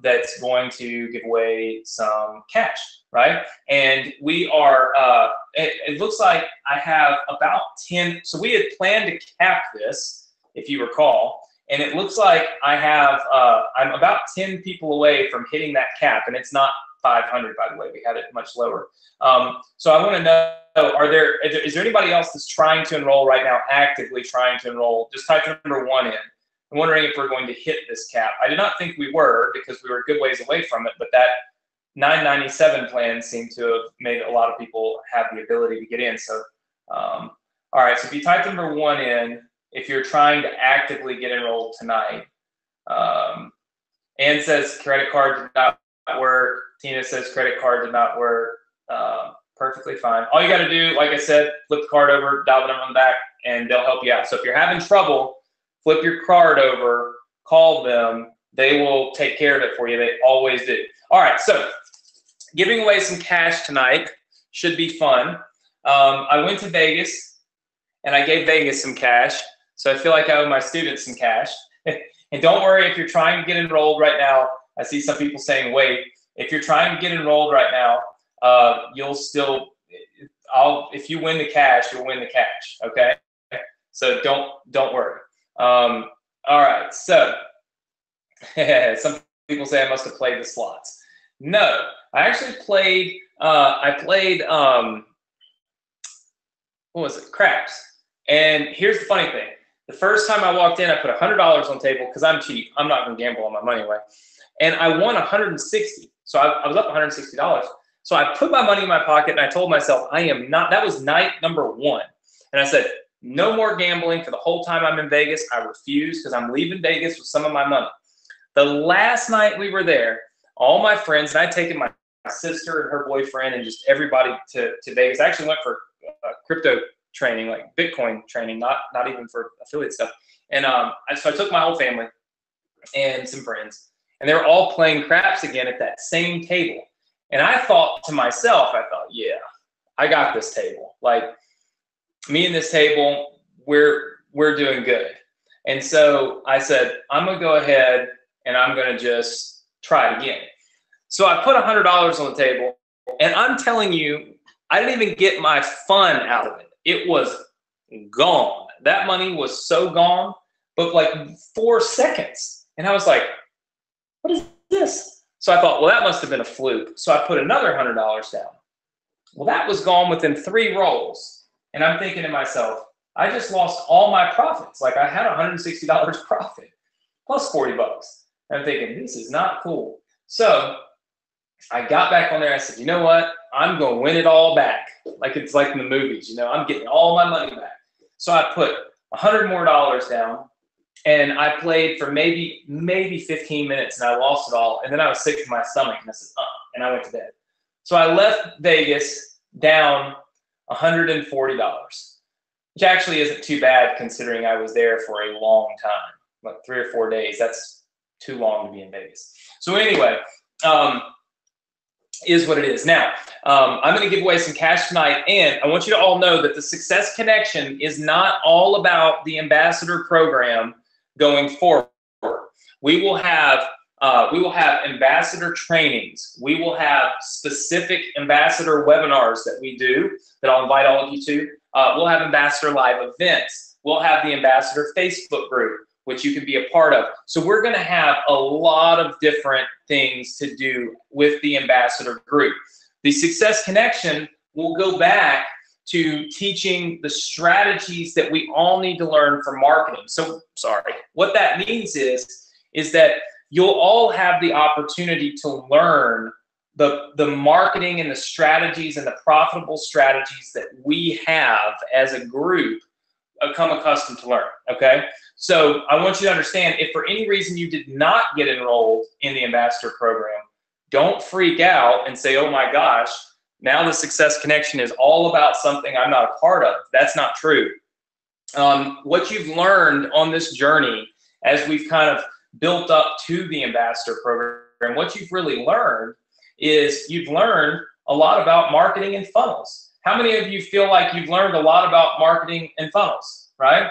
that's going to give away some cash, right? And we are, it looks like I have about 10, so we had planned to cap this, if you recall, and it looks like I have, I'm about 10 people away from hitting that cap, and it's not 500, by the way, we had it much lower. So I want to know, is there anybody else that's trying to enroll right now, actively trying to enroll? Just type number 1 in. I'm wondering if we're going to hit this cap. I did not think we were, because we were a good ways away from it, but that $997 plan seemed to have made a lot of people have the ability to get in. So, all right, so if you type number 1 in, if you're trying to actively get enrolled tonight, Ann says credit card did not work. Tina says credit card did not work. Perfectly fine. All you got to do, like I said, flip the card over, dial the number on the back, and they'll help you out. So if you're having trouble, flip your card over, call them. They will take care of it for you. They always do. All right, so giving away some cash tonight should be fun. I went to Vegas, and I gave Vegas some cash, so I feel like I owe my students some cash. And don't worry if you're trying to get enrolled right now. I see some people saying, wait. If you're trying to get enrolled right now, you'll still, if you win the cash, you'll win the cash, okay? So don't worry. All right, so some people say I must have played the slots. No, I actually played, what was it, craps. And here's the funny thing. The first time I walked in, I put $100 on the table because I'm cheap. I'm not going to gamble on my money away. And I won 160. So I was up $160. So I put my money in my pocket and I told myself, I am not, that was night number 1. And I said, no more gambling for the whole time I'm in Vegas. I refuse because I'm leaving Vegas with some of my money. The last night we were there, all my friends, and I'd taken my sister and her boyfriend and just everybody to Vegas. I actually went for crypto training, like Bitcoin training, not even for affiliate stuff. And so I took my whole family and some friends, and they were all playing craps again at that same table. And I thought to myself, yeah, I got this table. Like, me and this table, we're doing good. And so I said, I'm gonna go ahead and I'm gonna just try it again. So I put $100 on the table, and I'm telling you, I didn't even get my fun out of it. It was gone. That money was so gone, but like 4 seconds. And I was like, what is this? So I thought, well, that must have been a fluke. So I put another $100 down. Well, that was gone within 3 rolls. And I'm thinking to myself, I just lost all my profits. Like, I had $160 profit plus 40 bucks. And I'm thinking, this is not cool. So I got back on there. I said, you know what? I'm going to win it all back. Like, it's like in the movies, you know, I'm getting all my money back. So I put $100 more down, and I played for maybe 15 minutes, and I lost it all. And then I was sick to my stomach, and I said, and I went to bed. So I left Vegas down $140. which actually isn't too bad considering I was there for a long time, like 3 or 4 days. That's too long to be in Vegas. So anyway, is what it is. Now, I'm going to give away some cash tonight, and I want you to all know that the Success Connection is not all about the ambassador program going forward. We will have ambassador trainings. We will have specific ambassador webinars that we do that I'll invite all of you to. We'll have ambassador live events. We'll have the ambassador Facebook group, which you can be a part of. So we're going to have a lot of different things to do with the ambassador group. The Success Connection will go back to teaching the strategies that we all need to learn for marketing. So, sorry, what that means is that you'll all have the opportunity to learn the marketing and the strategies and the profitable strategies that we have as a group become accustomed to learn, okay? So I want you to understand, if for any reason you did not get enrolled in the ambassador program, don't freak out and say, oh my gosh, now the Success Connection is all about something I'm not a part of. That's not true. What you've learned on this journey as we've kind of built up to the ambassador program, what you've really learned is you've learned a lot about marketing and funnels. How many of you feel like you've learned a lot about marketing and funnels, right?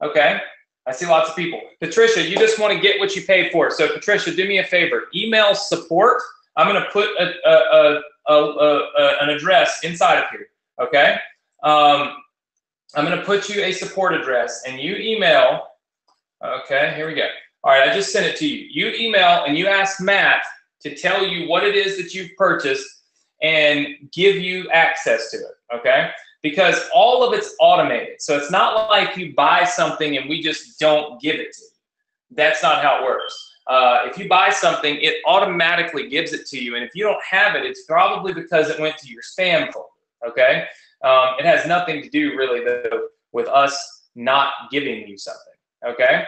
Okay, I see lots of people. Patricia, you just want to get what you paid for. So Patricia, do me a favor. Email support. I'm going to put an address inside of here, okay? I'm going to put you a support address, and you email. Okay, here we go. All right, I just sent it to you. You email and you ask Matt to tell you what it is that you've purchased and give you access to it, okay? Because all of it's automated. So it's not like you buy something and we just don't give it to you. That's not how it works. If you buy something, it automatically gives it to you. And if you don't have it, it's probably because it went to your spam folder, okay? It has nothing to do really though with us not giving you something, okay?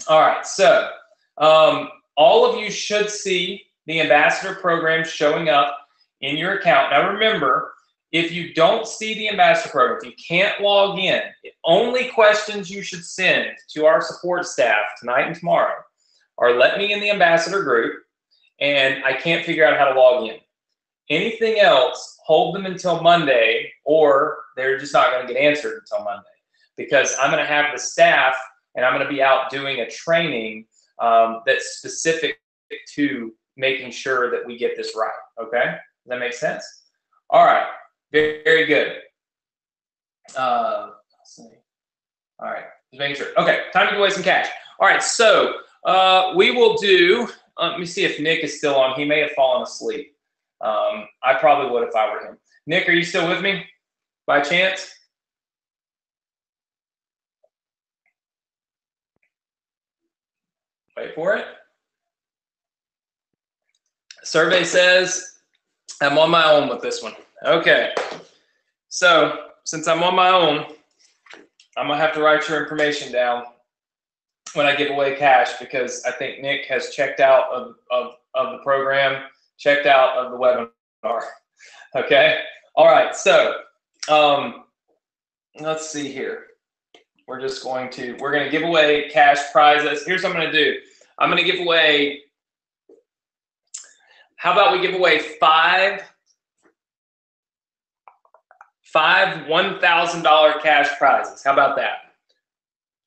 All right, so all of you should see the ambassador program showing up in your account. Now remember, if you don't see the ambassador program, if you can't log in, the only questions you should send to our support staff tonight and tomorrow are let me in the ambassador group and I can't figure out how to log in. Anything else, hold them until Monday, or they're just not going to get answered until Monday, because I'm going to have the staff and I'm going to be out doing a training that's specific to making sure that we get this right, okay? Does that make sense? All right, very, very good. Let's see. All right, just making sure. Okay, time to give away some cash. All right, so we will do, let me see if Nick is still on. He may have fallen asleep. I probably would if I were him. Nick, are you still with me by chance? Wait for it. Survey says I'm on my own with this one. Okay. So since I'm on my own, I'm gonna have to write your information down when I give away cash, because I think Nick has checked out of the program, checked out of the webinar. Okay. All right. So let's see here. We're going to give away cash prizes. Here's what I'm going to do. I'm going to give away, how about we give away five $1,000 cash prizes. How about that?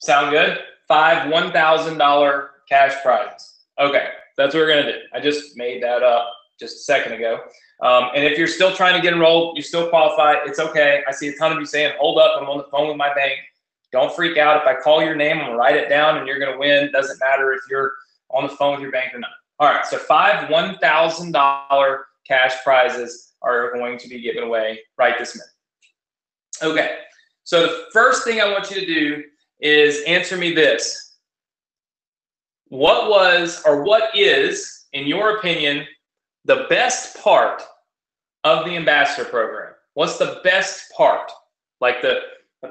Sound good? 5 $1,000 cash prizes. Okay, that's what we're going to do. I just made that up just a second ago. And if you're still trying to get enrolled, you still qualify, it's okay. I see a ton of you saying, hold up, I'm on the phone with my bank. Don't freak out. If I call your name, I'm going to write it down and you're going to win. Doesn't matter if you're on the phone with your bank or not. All right, so 5 $1,000 cash prizes are going to be given away right this minute. Okay, so the first thing I want you to do is answer me this. What was, or what is, in your opinion, the best part of the ambassador program? What's the best part? Like the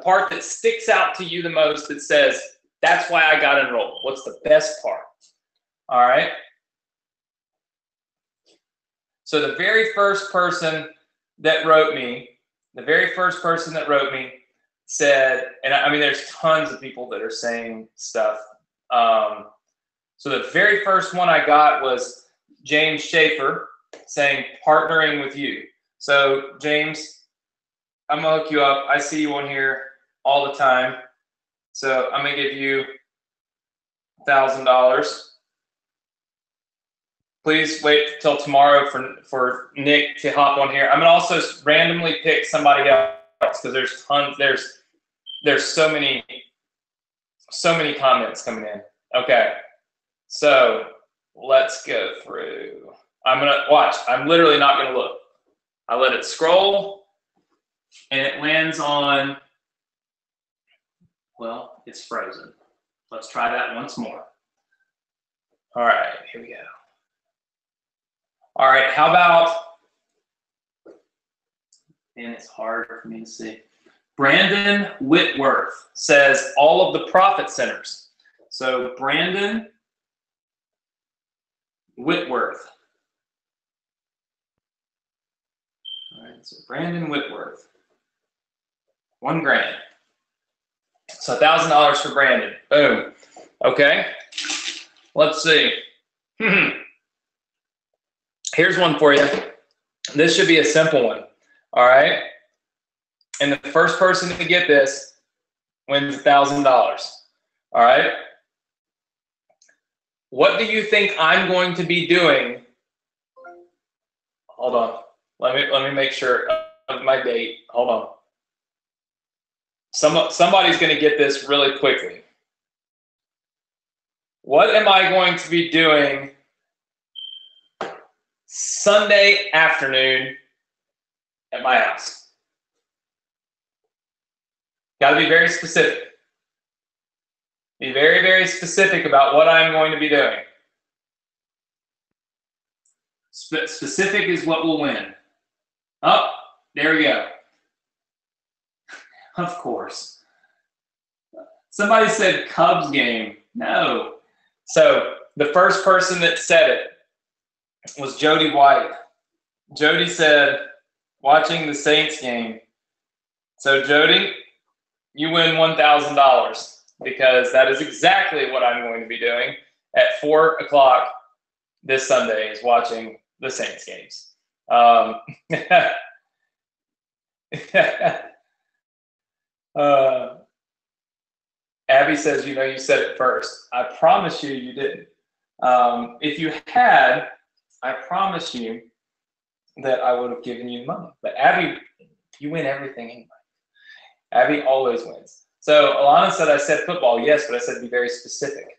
part that sticks out to you the most, that says, that's why I got enrolled. What's the best part? All right. So the very first person that wrote me, said, and I mean, there's tons of people that are saying stuff. So the very first one I got was James Schaefer saying, partnering with you. So James, I'm gonna hook you up. I see you on here all the time. So I'm gonna give you $1,000. Please wait till tomorrow for Nick to hop on here. I'm gonna also randomly pick somebody else because there's tons. There's so many comments coming in. Okay, so let's go through. I'm gonna watch. I'm literally not gonna look. I let it scroll, and it lands on. Well, it's frozen. Let's try that once more. All right, here we go. All right, how about, and it's hard for me to see. Brandon Whitworth says all of the profit centers. So Brandon Whitworth. All right, so Brandon Whitworth. $1,000. So $1,000 for Brandon. Boom. Okay. Let's see. Here's one for you. This should be a simple one. All right. And the first person to get this wins $1,000. All right. What do you think I'm going to be doing? Hold on. Let me make sure of my date. Hold on. Somebody's going to get this really quickly. What am I going to be doing Sunday afternoon at my house? Got to be very specific. Be very, very specific about what I'm going to be doing. Specific is what will win. Oh, there we go. Of course. Somebody said Cubs game. No. So the first person that said it was Jody White. Jody said, watching the Saints game. So Jody, you win $1,000 because that is exactly what I'm going to be doing at 4 o'clock this Sunday, is watching the Saints games. Abby says, you know, you said it first. I promise you, you didn't. If you had, I promise you that I would have given you money. But Abby, you win everything anyway. Abby always wins. So Alana said I said football. Yes, but I said be very specific.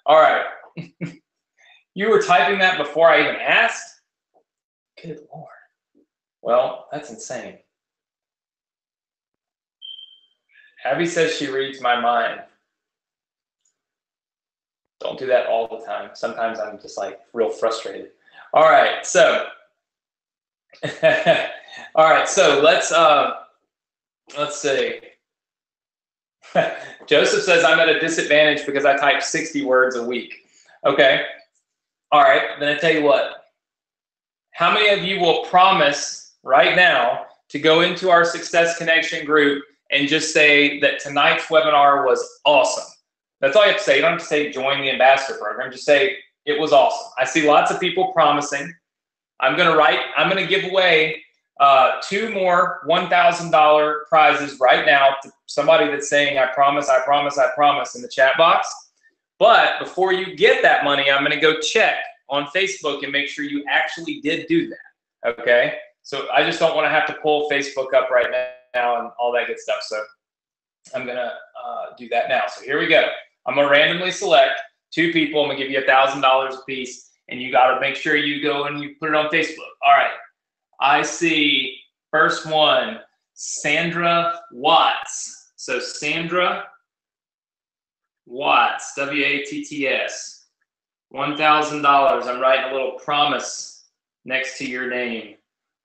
All right. You were typing that before I even asked? Good Lord. Well, that's insane. Abby says she reads my mind. Don't do that all the time. Sometimes I'm just like real frustrated. All right, so let's see. Joseph says I'm at a disadvantage because I type 60 words a week. Okay. All right, then I tell you what. How many of you will promise right now to go into our Success Connection group and just say that tonight's webinar was awesome? That's all you have to say. You don't have to say join the ambassador program. Just say it was awesome. I see lots of people promising. I'm going to give away 2 more $1,000 prizes right now to somebody that's saying I promise, I promise, I promise in the chat box. But before you get that money, I'm going to go check on Facebook and make sure you actually did do that. Okay? So I just don't want to have to pull Facebook up right now and all that good stuff. So I'm going to do that now. So here we go. I'm going to randomly select 2 people. I'm going to give you $1,000 a piece, and you got to make sure you go and you put it on Facebook. All right. I see first one, Sandra Watts. So Sandra Watts, W-A-T-T-S, $1,000. I'm writing a little promise next to your name.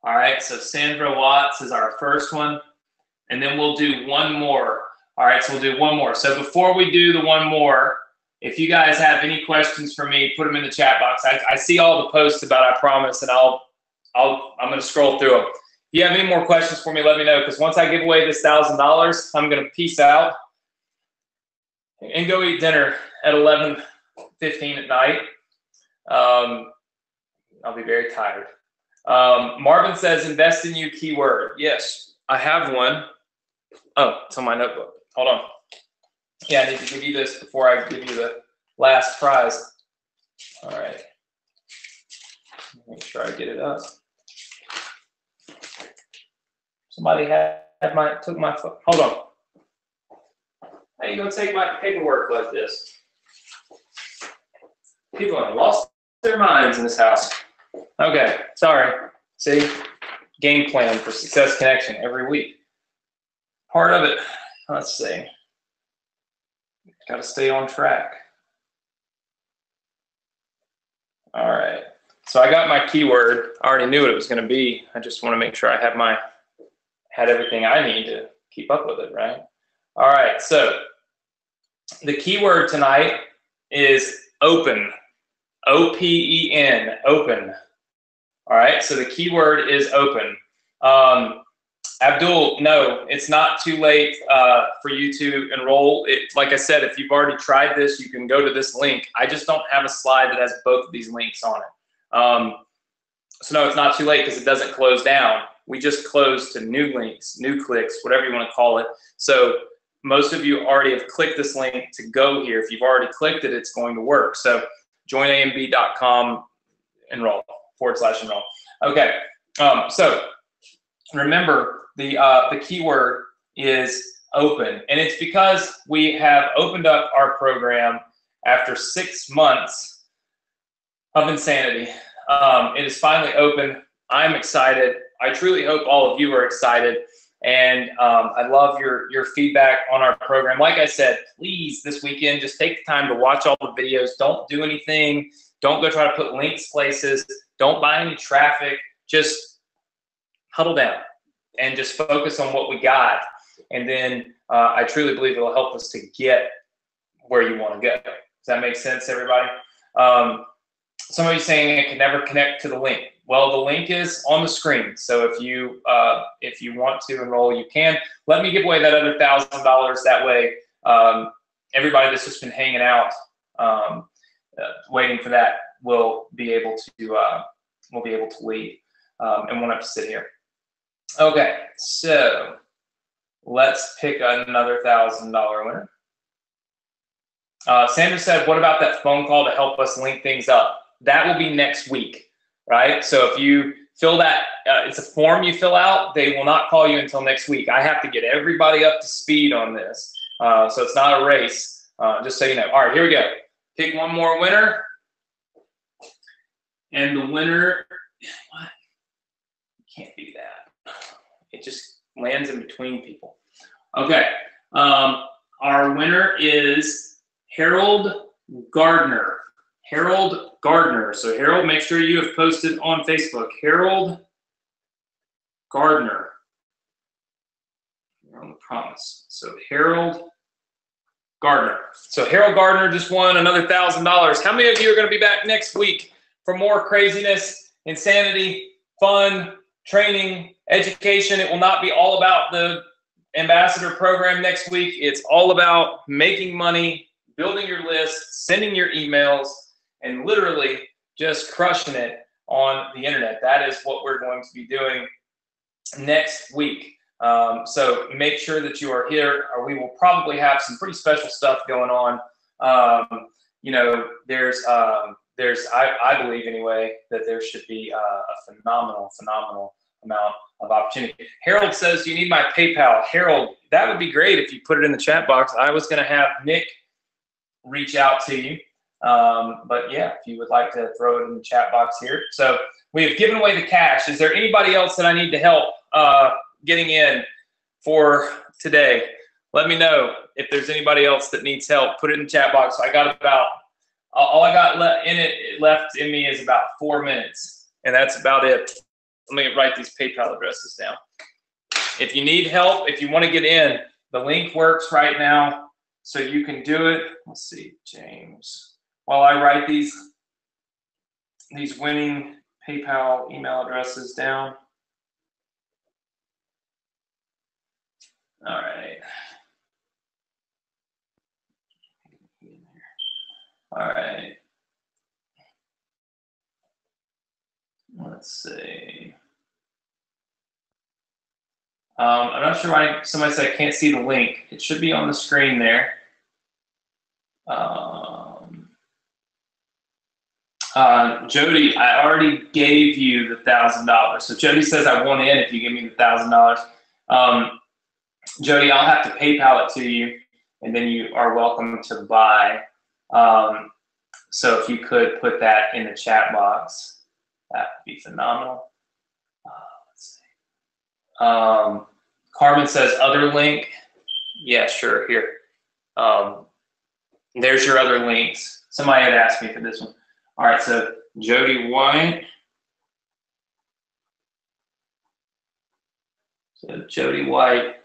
All right, so Sandra Watts is our first one, and then we'll do one more. All right, so we'll do one more. So before we do the one more, if you guys have any questions for me, put them in the chat box. I see all the posts about I promise, and I'm going to scroll through them. you have any more questions for me, let me know, because once I give away this $1,000, I'm going to peace out and go eat dinner at 11:15 at night. I'll be very tired. Marvin says, invest in you keyword. Yes, I have one. Oh, it's on my notebook. Hold on. Yeah, I need to give you this before I give you the last prize. All right. Make sure I get it up. Somebody took my phone. Hold on. How you gonna take my paperwork like this? People have lost their minds in this house. Okay, sorry. See, game plan for Success Connection every week. Part of it. Let's see. Got to stay on track. All right. So I got my keyword. I already knew what it was going to be. I just want to make sure I had everything I need to keep up with it, right? All right. So the keyword tonight is open. O-P-E-N, open. All right. So the keyword is open. Abdul, no, it's not too late for you to enroll. Like I said, if you've already tried this, you can go to this link. I just don't have a slide that has both of these links on it. So no, it's not too late because it doesn't close down. We just close to new links, new clicks, whatever you want to call it. So most of you already have clicked this link to go here. If you've already clicked it, it's going to work. So joinamb.com, enroll, /enroll. Okay, so remember, the keyword is open, and it's because we have opened up our program after 6 months of insanity. It is finally open. I'm excited. I truly hope all of you are excited, and I love your feedback on our program. Like I said, please this weekend just take the time to watch all the videos. Don't do anything. Don't go try to put links places. Don't buy any traffic. Just huddle down and just focus on what we got. And then I truly believe it'll help us to get where you want to go. Does that make sense, everybody? Some of you saying it can never connect to the link. Well, the link is on the screen. So if you want to enroll, you can. Let me give away that other $1,000. That way, everybody that's just been hanging out, waiting for that, will be able to leave and won't have to sit here. Okay, so let's pick another $1,000 winner. Sandra said, what about that phone call to help us link things up? That will be next week, right? So if you fill that, it's a form you fill out, they will not call you until next week. I have to get everybody up to speed on this. So it's not a race, just so you know. All right, here we go. Pick one more winner. And the winner, what? Can't do that. It just lands in between people. Okay, our winner is Harold Gardner. Harold Gardner. So Harold, make sure you have posted on Facebook. Harold Gardner. You're on the promise. So Harold Gardner. So Harold Gardner just won another $1,000. How many of you are going to be back next week for more craziness, insanity, fun, training, education? It will not be all about the ambassador program next week. It's all about making money, building your list, sending your emails, and literally just crushing it on the internet. That is what we're going to be doing next week. So make sure that you are here, or we will probably have some pretty special stuff going on. You know, I believe anyway that there should be a phenomenal amount of opportunity. Harold says, you need my PayPal. Harold, that would be great if you put it in the chat box. I was going to have Nick reach out to you. But yeah, if you would like to throw it in the chat box here. So we have given away the cash. Is there anybody else that I need to help getting in for today? Let me know if there's anybody else that needs help. Put it in the chat box. I got about, all I got left in me is about 4 minutes, and that's about it. Let me write these PayPal addresses down. If you need help, if you want to get in, the link works right now, so you can do it. Let's see, James. While I write these winning PayPal email addresses down. All right. All right. Let's see. I'm not sure why somebody said I can't see the link. It should be on the screen there. Jody, I already gave you the $1,000. So Jody says I want in if you give me the $1,000. Jody, I'll have to PayPal it to you, and then you are welcome to buy. So if you could put that in the chat box, that would be phenomenal. Let's see. Carmen says other link. Yeah, sure. Here. There's your other links. Somebody had asked me for this one. All right, so Jody White. So Jody White.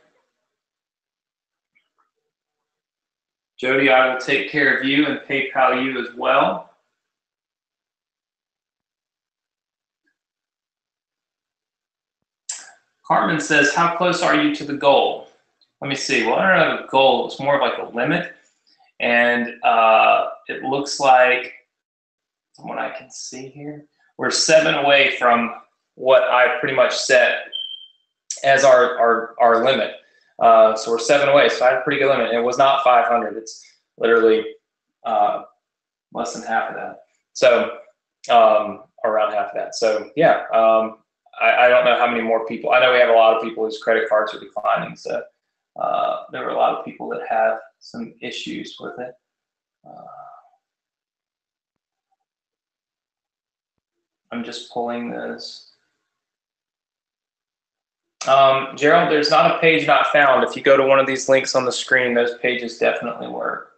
Jody, I will take care of you and PayPal you as well. Carmen says, how close are you to the goal? Let me see. Well, I don't have a goal. It's more of like a limit. And it looks like, from what I can see here, we're 7 away from what I pretty much set as our limit. So we're 7 away. So I had a pretty good limit. And it was not 500. It's literally less than half of that. So around half of that. So yeah, I don't know how many more people. I know we have a lot of people whose credit cards are declining. So there are a lot of people that have some issues with it. I'm just pulling this. Gerald, there's not a page not found. If you go to one of these links on the screen, those pages definitely work.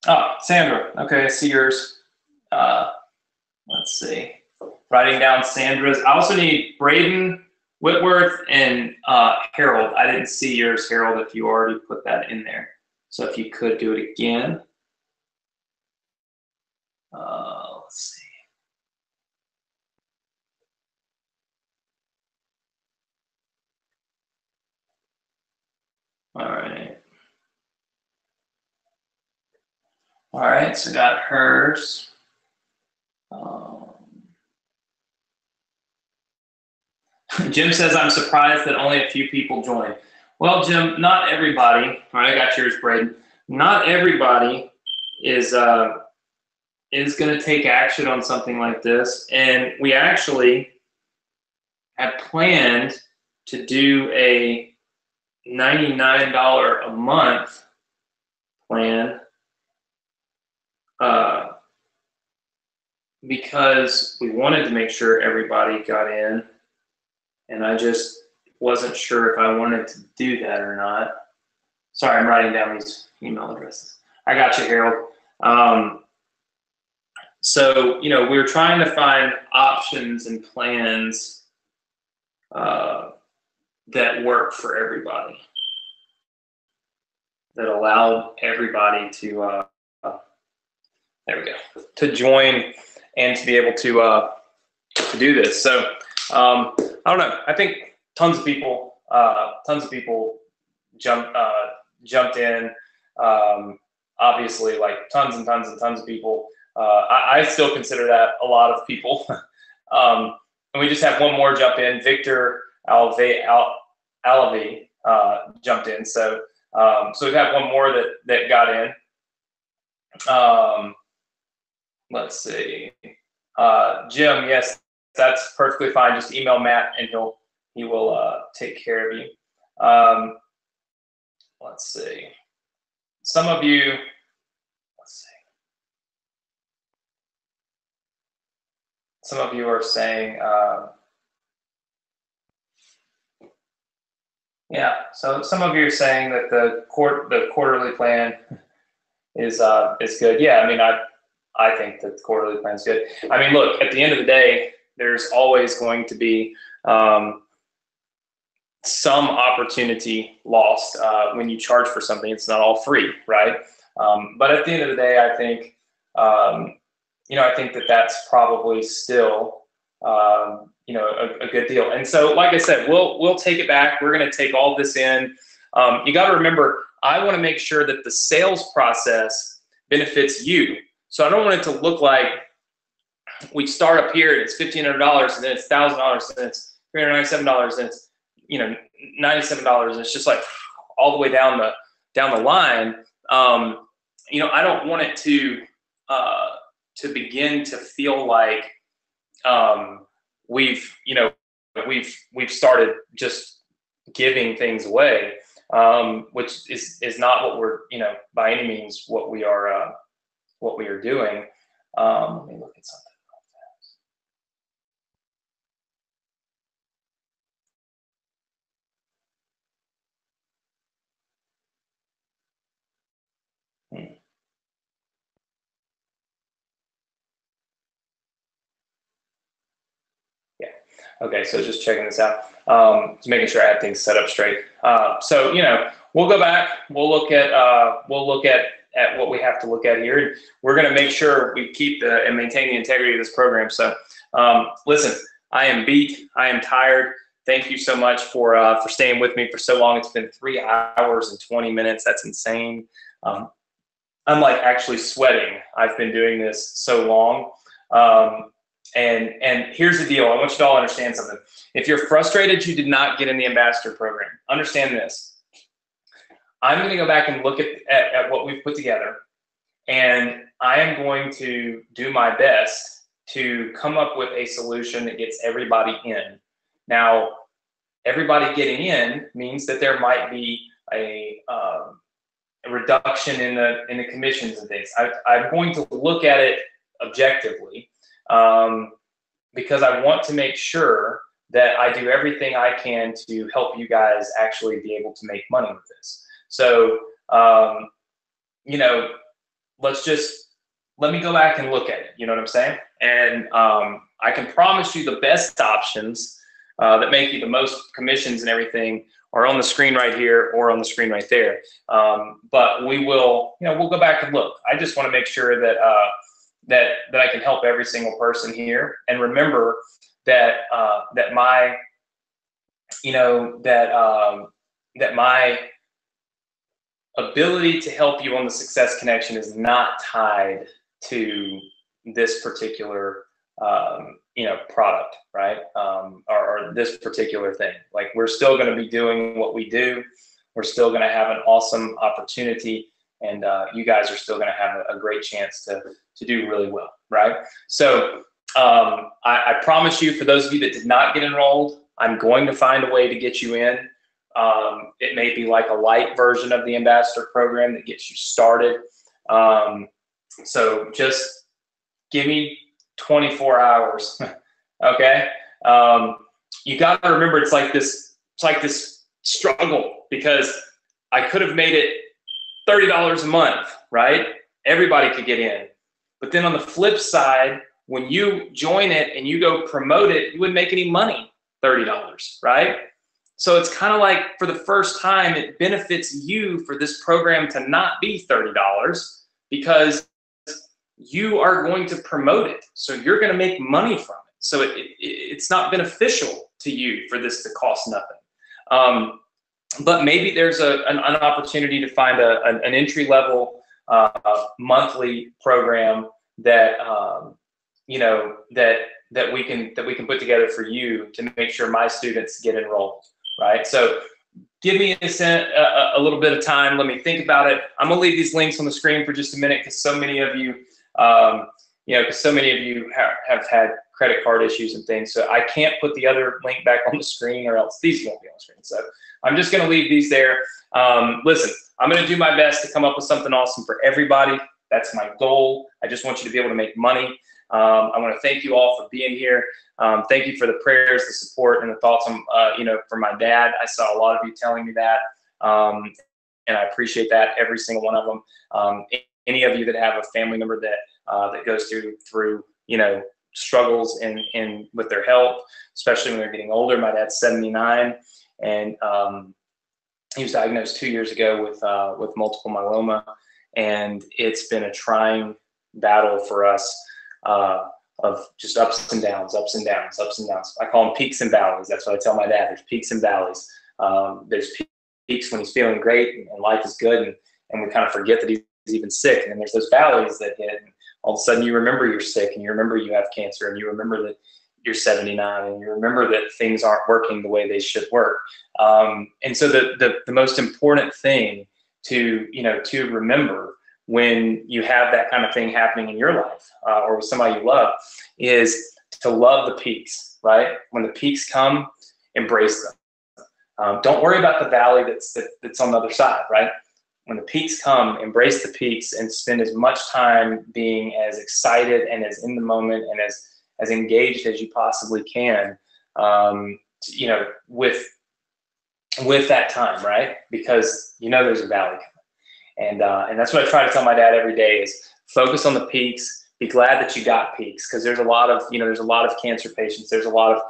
Oh, Sandra. Okay, I see yours. Let's see. Writing down Sandra's. I also need Braden, Whitworth, and Harold. I didn't see yours, Harold, if you already put that in there. So if you could do it again. Let's see. All right. All right, so got hers. Jim says, I'm surprised that only a few people joined. Well, Jim, not everybody. All right, I got yours, Braden. Not everybody is going to take action on something like this. And we actually had planned to do a $99 a month plan because we wanted to make sure everybody got in, and I just wasn't sure if I wanted to do that or not. Sorry, I'm writing down these email addresses. I got you, Harold. So, you know, we were trying to find options and plans that work for everybody, that allowed everybody to, there we go, to join and to be able to do this. So, I don't know. I think tons of people jumped in. Obviously, like tons and tons and tons of people. I still consider that a lot of people. And we just have one more jump in. Victor Alavi jumped in. So so we've had one more that got in. Let's see. Jim, yes, that's perfectly fine. Just email Matt and he will take care of you. Let's see. Some of you, let's see. Some of you are saying, yeah. So some of you are saying that the quarterly plan is good. Yeah. I mean, I think that the quarterly plan is good. I mean, look, at the end of the day, there's always going to be some opportunity lost when you charge for something. It's not all free, right? But at the end of the day, I think, you know, I think that that's probably still, you know, a good deal. And so, like I said, we'll take it back. We're going to take all this in. You got to remember, I want to make sure that the sales process benefits you. So I don't want it to look like we start up here and it's $1,500 and then it's $1,000 and it's $397 and it's, you know, $97. And it's just like all the way down the line. You know, I don't want it to begin to feel like we've started just giving things away, which is not what we're, you know, by any means what we are doing. Let me look at something. Yeah. Okay. So just checking this out. Just making sure I have things set up straight. So, you know, we'll go back. We'll look at what we have to look at here. We're going to make sure we keep and maintain the integrity of this program. So, listen, I am beat. I am tired. Thank you so much for staying with me for so long. It's been 3 hours and 20 minutes. That's insane. I'm like actually sweating. I've been doing this so long. And here's the deal. I want you to all understand something. If you're frustrated you did not get in the ambassador program, understand this. I'm going to go back and look at what we've put together, and I am going to do my best to come up with a solution that gets everybody in. Now, everybody getting in means that there might be a reduction in the commissions and things. I'm going to look at it objectively, because I want to make sure that I do everything I can to help you guys actually be able to make money with this. So, you know, let me go back and look at it. You know what I'm saying? And I can promise you the best options that make you the most commissions and everything are on the screen right here or on the screen right there. But we will, you know, we'll go back and look. I just want to make sure that that I can help every single person here. And remember that that my, you know, that my ability to help you on the Success Connection is not tied to this particular you know, product, right? Or this particular thing. Like, we're still going to be doing what we do. We're still going to have an awesome opportunity, and you guys are still going to have a great chance to do really well, right? So I promise you, for those of you that did not get enrolled, I'm going to find a way to get you in. It may be like a light version of the ambassador program that gets you started. So just give me 24 hours. Okay. You got to remember, it's like this struggle, because I could have made it $30 a month, right? Everybody could get in. But then on the flip side, when you join it and you go promote it, you wouldn't make any money, $30, right? So it's kind of like, for the first time, it benefits you for this program to not be $30, because you are going to promote it. So you're going to make money from it. So it's not beneficial to you for this to cost nothing. But maybe there's an opportunity to find an entry-level monthly program that you know, that we can put together for you to make sure my students get enrolled, right? So give me a little bit of time. Let me think about it. I'm gonna leave these links on the screen for just a minute, because so many of you, you know, because so many of you have had credit card issues and things. So I can't put the other link back on the screen, or else these won't be on the screen. So I'm just going to leave these there. Listen, I'm going to do my best to come up with something awesome for everybody. That's my goal. I just want you to be able to make money. I want to thank you all for being here. Thank you for the prayers, the support, and the thoughts on, you know, for my dad. I saw a lot of you telling me that, and I appreciate that, every single one of them. Any of you that have a family member that that goes through you know, struggles in with their health, especially when they're getting older. My dad's 79, and he was diagnosed 2 years ago with multiple myeloma, and it's been a trying battle for us, of just ups and downs, ups and downs, ups and downs. I call them peaks and valleys. That's what I tell my dad. There's peaks and valleys. There's peaks when he's feeling great and life is good, and we kind of forget that he's even sick. And then there's those valleys that hit, and all of a sudden you remember you're sick, and you remember you have cancer, and you remember that you're 79, and you remember that things aren't working the way they should work. And so the most important thing to remember when you have that kind of thing happening in your life or with somebody you love is to love the peaks, right? When the peaks come, embrace them. Don't worry about the valley that's on the other side, right? When the peaks come, embrace the peaks and spend as much time being as excited and as in the moment and as engaged as you possibly can, with that time, right? Because there's a valley coming. And that's what I try to tell my dad every day is focus on the peaks, be glad that you got peaks, because there's a lot of, there's a lot of cancer patients, there's a lot of,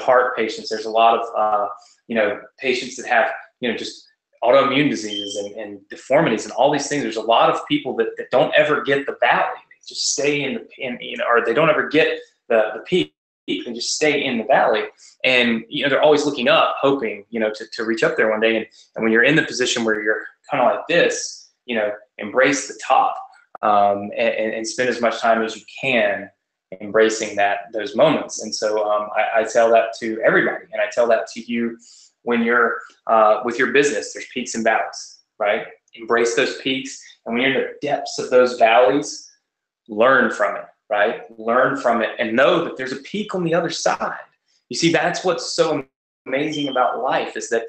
heart patients, there's a lot of, patients that have, just autoimmune diseases and deformities and all these things. There's a lot of people that don't ever get the valley. They just stay or they don't ever get the peak. And just stay in the valley, and they're always looking up, hoping to reach up there one day. And when you're in the position where you're kind of like this, embrace the top, and spend as much time as you can embracing those moments. And so I tell that to everybody, and I tell that to you when you're with your business. There's peaks and valleys, right? Embrace those peaks, and when you're in the depths of those valleys, learn from it. Right? Learn from it and know that there's a peak on the other side. You see, that's what's so amazing about life is that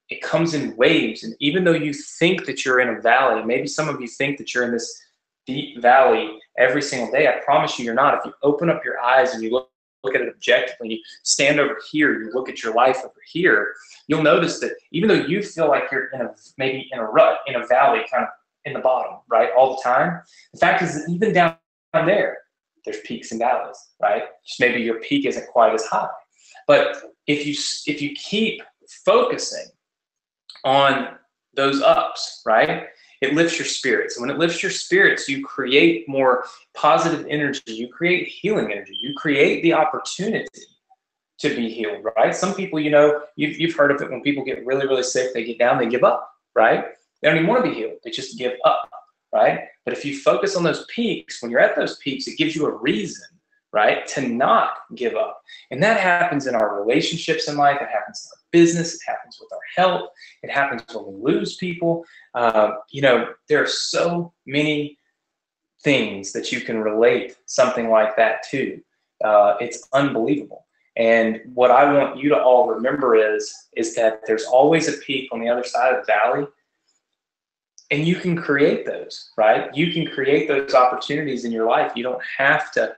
it comes in waves. And even though you think that you're in a valley, maybe some of you think that you're in this deep valley every single day, I promise you you're not. If you open up your eyes and you look at it objectively, and you stand over here, you look at your life over here, you'll notice that even though you feel like you're maybe in a rut, in a valley, kind of in the bottom, right, all the time, the fact is that even down there, there's peaks and valleys, right? Just maybe your peak isn't quite as high. But if you keep focusing on those ups, right, it lifts your spirits. And when it lifts your spirits, you create more positive energy. You create healing energy. You create the opportunity to be healed, right? Some people, you've heard of it. When people get really, really sick, they get down, they give up, right? They don't even want to be healed. They just give up. Right? But if you focus on those peaks, when you're at those peaks, it gives you a reason, right, to not give up. And that happens in our relationships in life. It happens in our business. It happens with our health. It happens when we lose people. There are so many things that you can relate something like that to. It's unbelievable. And what I want you to all remember is that there's always a peak on the other side of the valley. And you can create those, right? You can create those opportunities in your life. You don't have to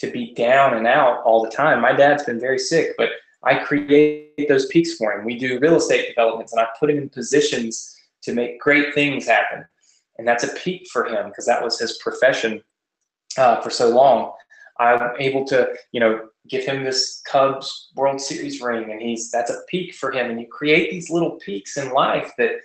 be down and out all the time. My dad's been very sick, but I create those peaks for him. We do real estate developments, and I put him in positions to make great things happen. And that's a peak for him because that was his profession for so long. I'm able to, give him this Cubs World Series ring, and that's a peak for him. And you create these little peaks in life that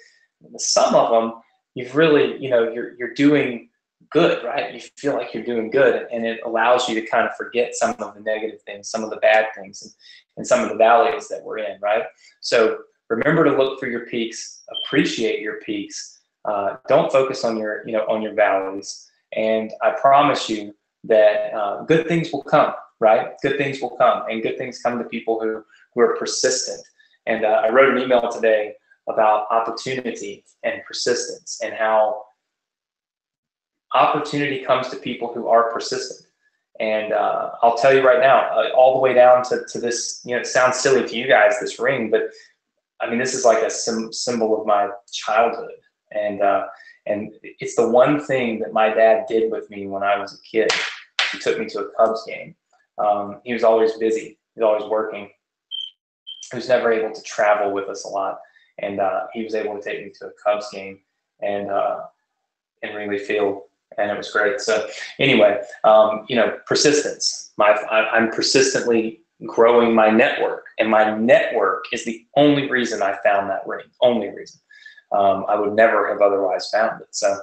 some of them, you've really, you're doing good, right? You feel like you're doing good, and it allows you to kind of forget some of the negative things, some of the bad things, and some of the valleys that we're in, right? So remember to look for your peaks, appreciate your peaks. Don't focus on your, on your valleys. And I promise you that good things will come, right? Good things will come, and good things come to people who are persistent. And I wrote an email today about opportunity and persistence, and how opportunity comes to people who are persistent. And I'll tell you right now, all the way down to this, it sounds silly to you guys, this ring, but I mean, this is like a symbol of my childhood. And it's the one thing that my dad did with me when I was a kid. He took me to a Cubs game. He was always busy. He was always working. He was never able to travel with us a lot. And he was able to take me to a Cubs game and in Wrigley Field, and it was great. So anyway, persistence. I'm persistently growing my network, and my network is the only reason I found that ring. Only reason. I would never have otherwise found it. So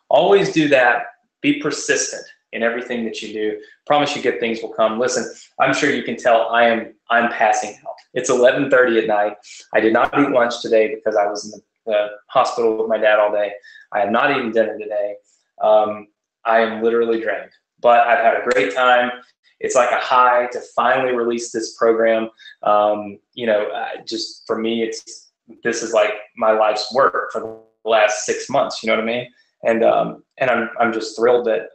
always do that. Be persistent in everything that you do. Promise you good things will come. Listen, I'm sure you can tell I'm passing out. It's 11:30 at night. I did not eat lunch today because I was the hospital with my dad all day. I have not eaten dinner today. I am literally drained, but I've had a great time. It's like a high to finally release this program. You know, just for me, this is like my life's work for the last 6 months. You know what I mean? And I'm just thrilled that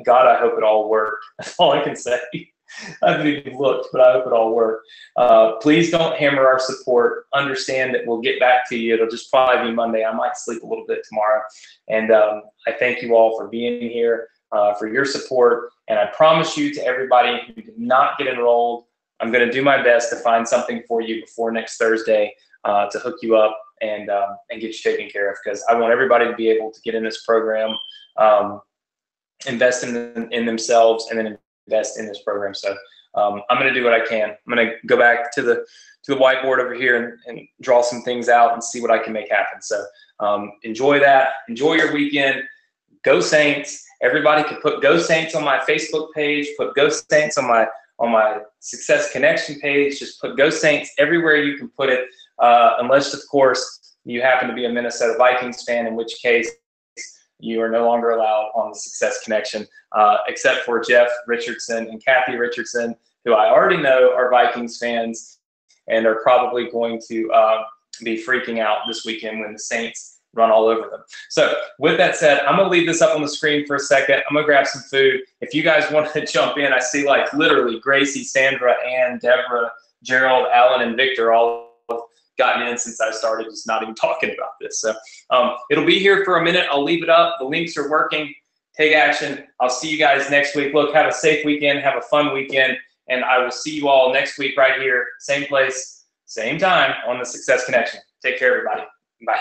God, I hope it all worked. That's all I can say. I haven't even looked, but I hope it all worked. Please don't hammer our support. Understand that we'll get back to you. It'll just probably be Monday. I might sleep a little bit tomorrow. And I thank you all for being here, for your support. And I promise you, to everybody who did not get enrolled, I'm going to do my best to find something for you before next Thursday to hook you up and get you taken care of, because I want everybody to be able to get in this program, invest in themselves, and then invest in this program. So I'm going to do what I can. I'm going to go back to the whiteboard over here and draw some things out and see what I can make happen. So enjoy that. Enjoy your weekend. Go Saints. Everybody can put Go Saints on my Facebook page, put Go Saints on my Success Connection page. Just put Go Saints everywhere you can put it, unless, of course, you happen to be a Minnesota Vikings fan, in which case you are no longer allowed on the Success Connection, except for Jeff Richardson and Kathy Richardson, who I already know are Vikings fans and are probably going to be freaking out this weekend when the Saints run all over them. So with that said, I'm going to leave this up on the screen for a second. I'm going to grab some food. If you guys want to jump in, I see like literally Gracie, Sandra, Ann, Deborah, Gerald, Alan, and Victor all have gotten in since I started just not even talking about this. So it'll be here for a minute. I'll leave it up. The links are working. Take action. I'll see you guys next week. Look, have a safe weekend. Have a fun weekend. And I will see you all next week right here. Same place, same time on the Success Connection. Take care, everybody. Bye.